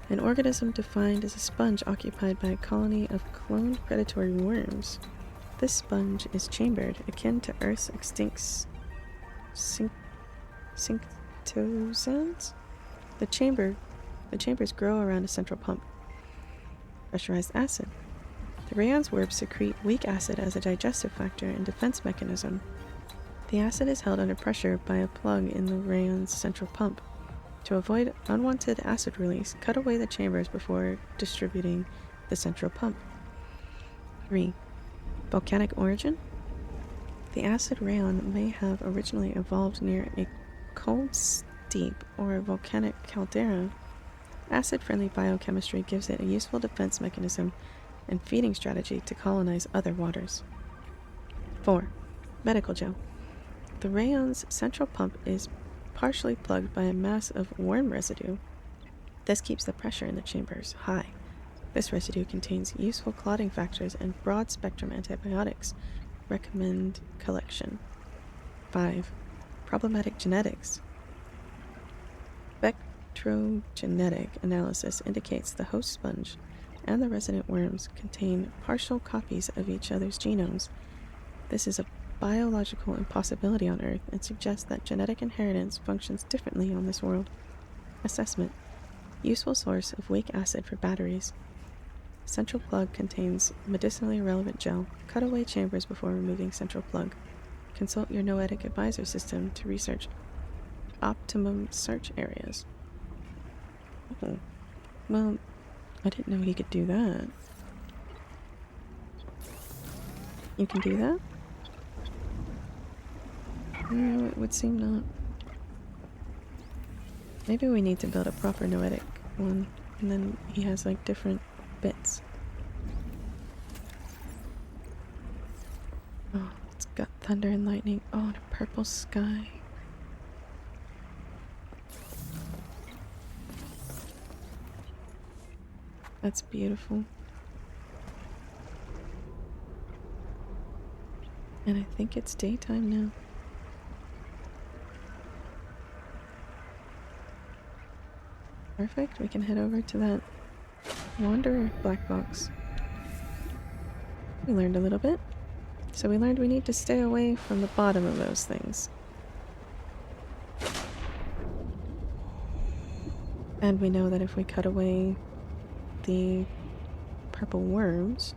An organism defined as a sponge occupied by a colony of cloned predatory worms. This sponge is chambered, akin to Earth's extinct synctosands. The chambers grow around a central pump. Pressurized acid. The rayon's webs secrete weak acid as a digestive factor and defense mechanism. The acid is held under pressure by a plug in the rayon's central pump. To avoid unwanted acid release, cut away the chambers before distributing the central pump. 3. Volcanic origin. The acid rayon may have originally evolved near a cold steep or a volcanic caldera. Acid-friendly biochemistry gives it a useful defense mechanism and feeding strategy to colonize other waters. 4. Medical gel. The rayon's central pump is partially plugged by a mass of worm residue. This keeps the pressure in the chambers high. This residue contains useful clotting factors and broad-spectrum antibiotics. Recommend collection. 5. Problematic genetics. Spectrogenetic analysis indicates the host sponge and the resident worms contain partial copies of each other's genomes. This is a biological impossibility on Earth and suggests that genetic inheritance functions differently on this world. Assessment. Useful source of weak acid for batteries. Central plug contains medicinally relevant gel. Cut away chambers before removing central plug. Consult your noetic advisor system to research optimum search areas. Oh. Well, I didn't know he could do that. You can do that? No, it would seem not. Maybe we need to build a proper noetic one, and then he has like different bits. Oh, it's got thunder and lightning. Oh, and a purple sky. That's beautiful. And I think it's daytime now. Perfect, we can head over to that Wanderer black box. We learned a little bit. So we learned we need to stay away from the bottom of those things. And we know that if we cut away the purple worms,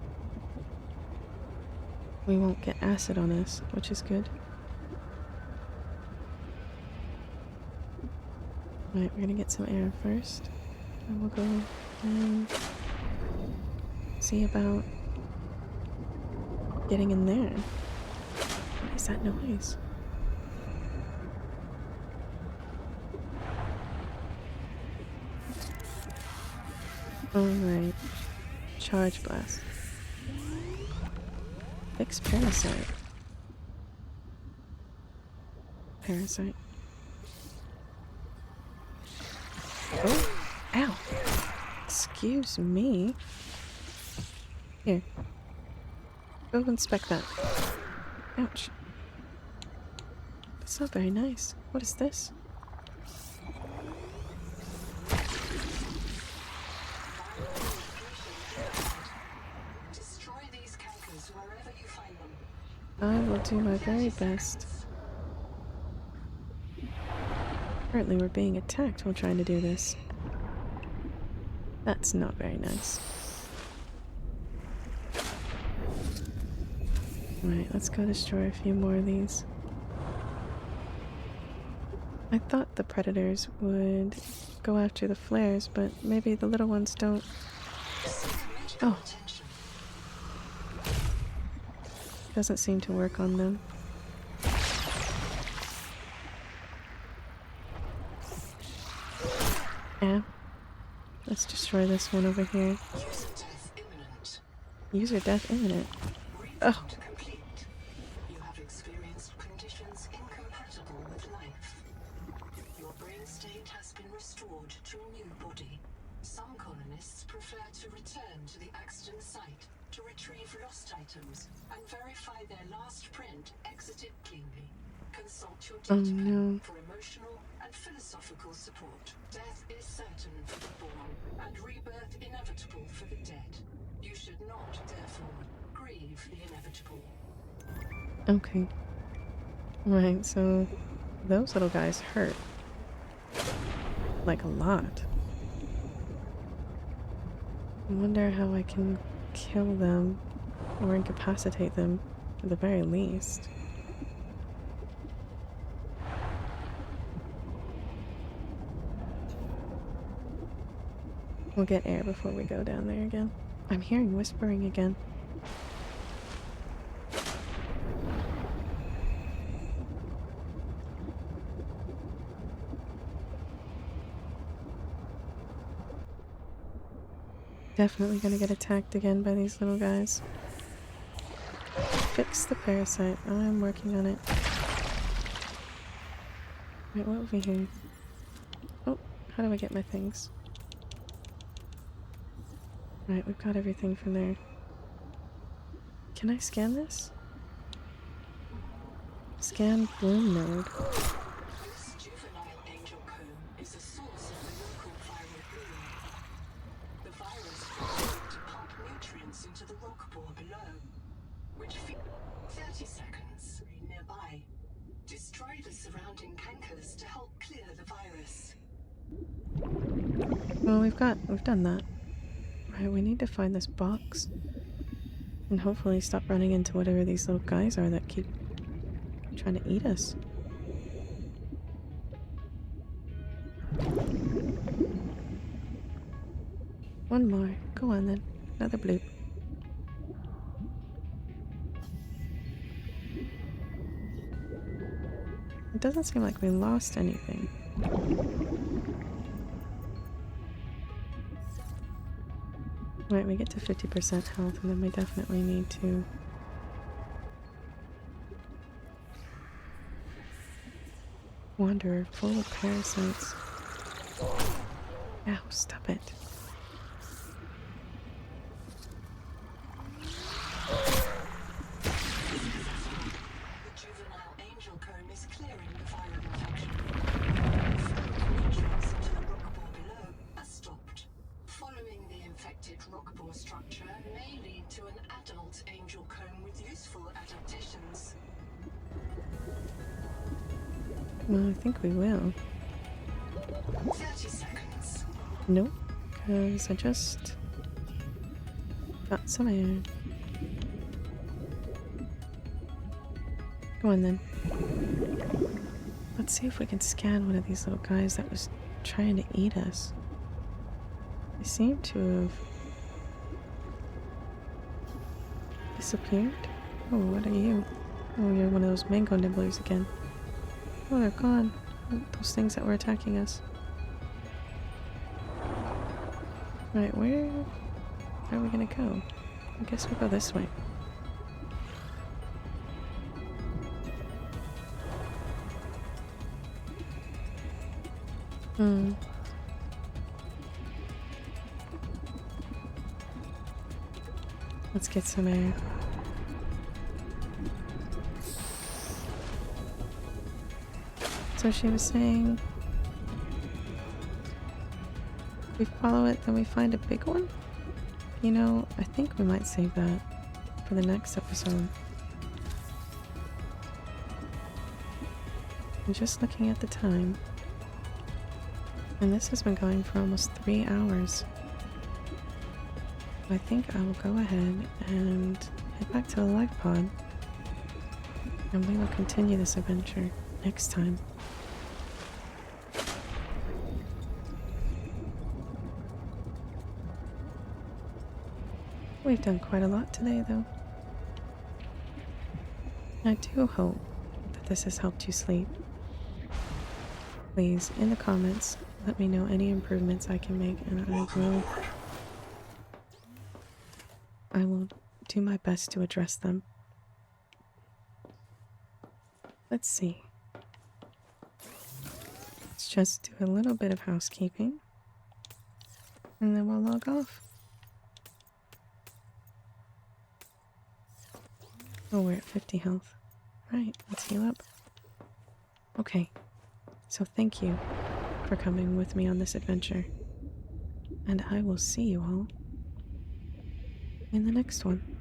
we won't get acid on us, which is good. Right, we're gonna get some air first. And we'll go and see about getting in there. What is that noise? Alright. Charge blast. Fix parasite. Parasite. Oh! Ow! Excuse me. Here. Go inspect that. Ouch. That's not very nice. What is this? Destroy these cankers wherever you find them. I will do my very best. Apparently we're being attacked while trying to do this. That's not very nice. Right, let's go destroy a few more of these. I thought the predators would go after the flares, but maybe the little ones don't. Oh. Doesn't seem to work on them. Ow. Let's destroy this one over here. User death imminent. User death imminent. Reboot Oh. complete. You have experienced conditions incompatible with life. Your brain state has been restored to a new body. Some colonists prefer to return to the accident site to retrieve lost items and verify their last print exited cleanly. Consult your Oh data no. for emotional and philosophical support. Death is certain for the born, and rebirth inevitable for the dead. You should not, therefore, grieve the inevitable. Okay. Right, so those little guys hurt. Like a lot. I wonder how I can kill them or incapacitate them at the very least. We'll get air before we go down there again. I'm hearing whispering again. Definitely gonna get attacked again by these little guys. Fix the parasite. I'm working on it. Wait, what over here? Oh, how do I get my things? Right, we've got everything from there. Can I scan this? Scan bloom node. This juvenile angel comb is a source of the local viral bloom. The virus workers to help clear the virus. Well, we've done that. Right, we need to find this box. And hopefully stop running into whatever these little guys are that keep trying to eat us. One more. Go on then. Another bloop. It doesn't seem like we lost anything. Right, we get to 50% health and then we definitely need to wander full of parasites. Ow, stop it. The juvenile angel comb is clearing the viral infection. Entrance into the rock bore below has stopped. Following the infected rock bore structure may lead to an adult angel comb with useful adaptations. Well, I think we will. 30 seconds. Nope, because I just got some air. Go on then. Let's see if we can scan one of these little guys that was trying to eat us. They seem to have disappeared. Oh, what are you? Oh, you're one of those mango nibblers again. Oh, they're gone. Those things that were attacking us. Right, where are we gonna go? I guess we'll go this way. Let's get some air. So she was saying, if we follow it, then we find a big one? You know, I think we might save that for the next episode. I'm just looking at the time. And this has been going for almost 3 hours. I think I will go ahead and head back to the life pod. And we will continue this adventure next time. We've done quite a lot today, though. I do hope that this has helped you sleep. Please, in the comments, let me know any improvements I can make, and I will do my best to address them. Let's see. Let's just do a little bit of housekeeping, and then we'll log off. Oh, we're at 50 health. Right, let's heal up. Okay, so thank you for coming with me on this adventure. And I will see you all in the next one.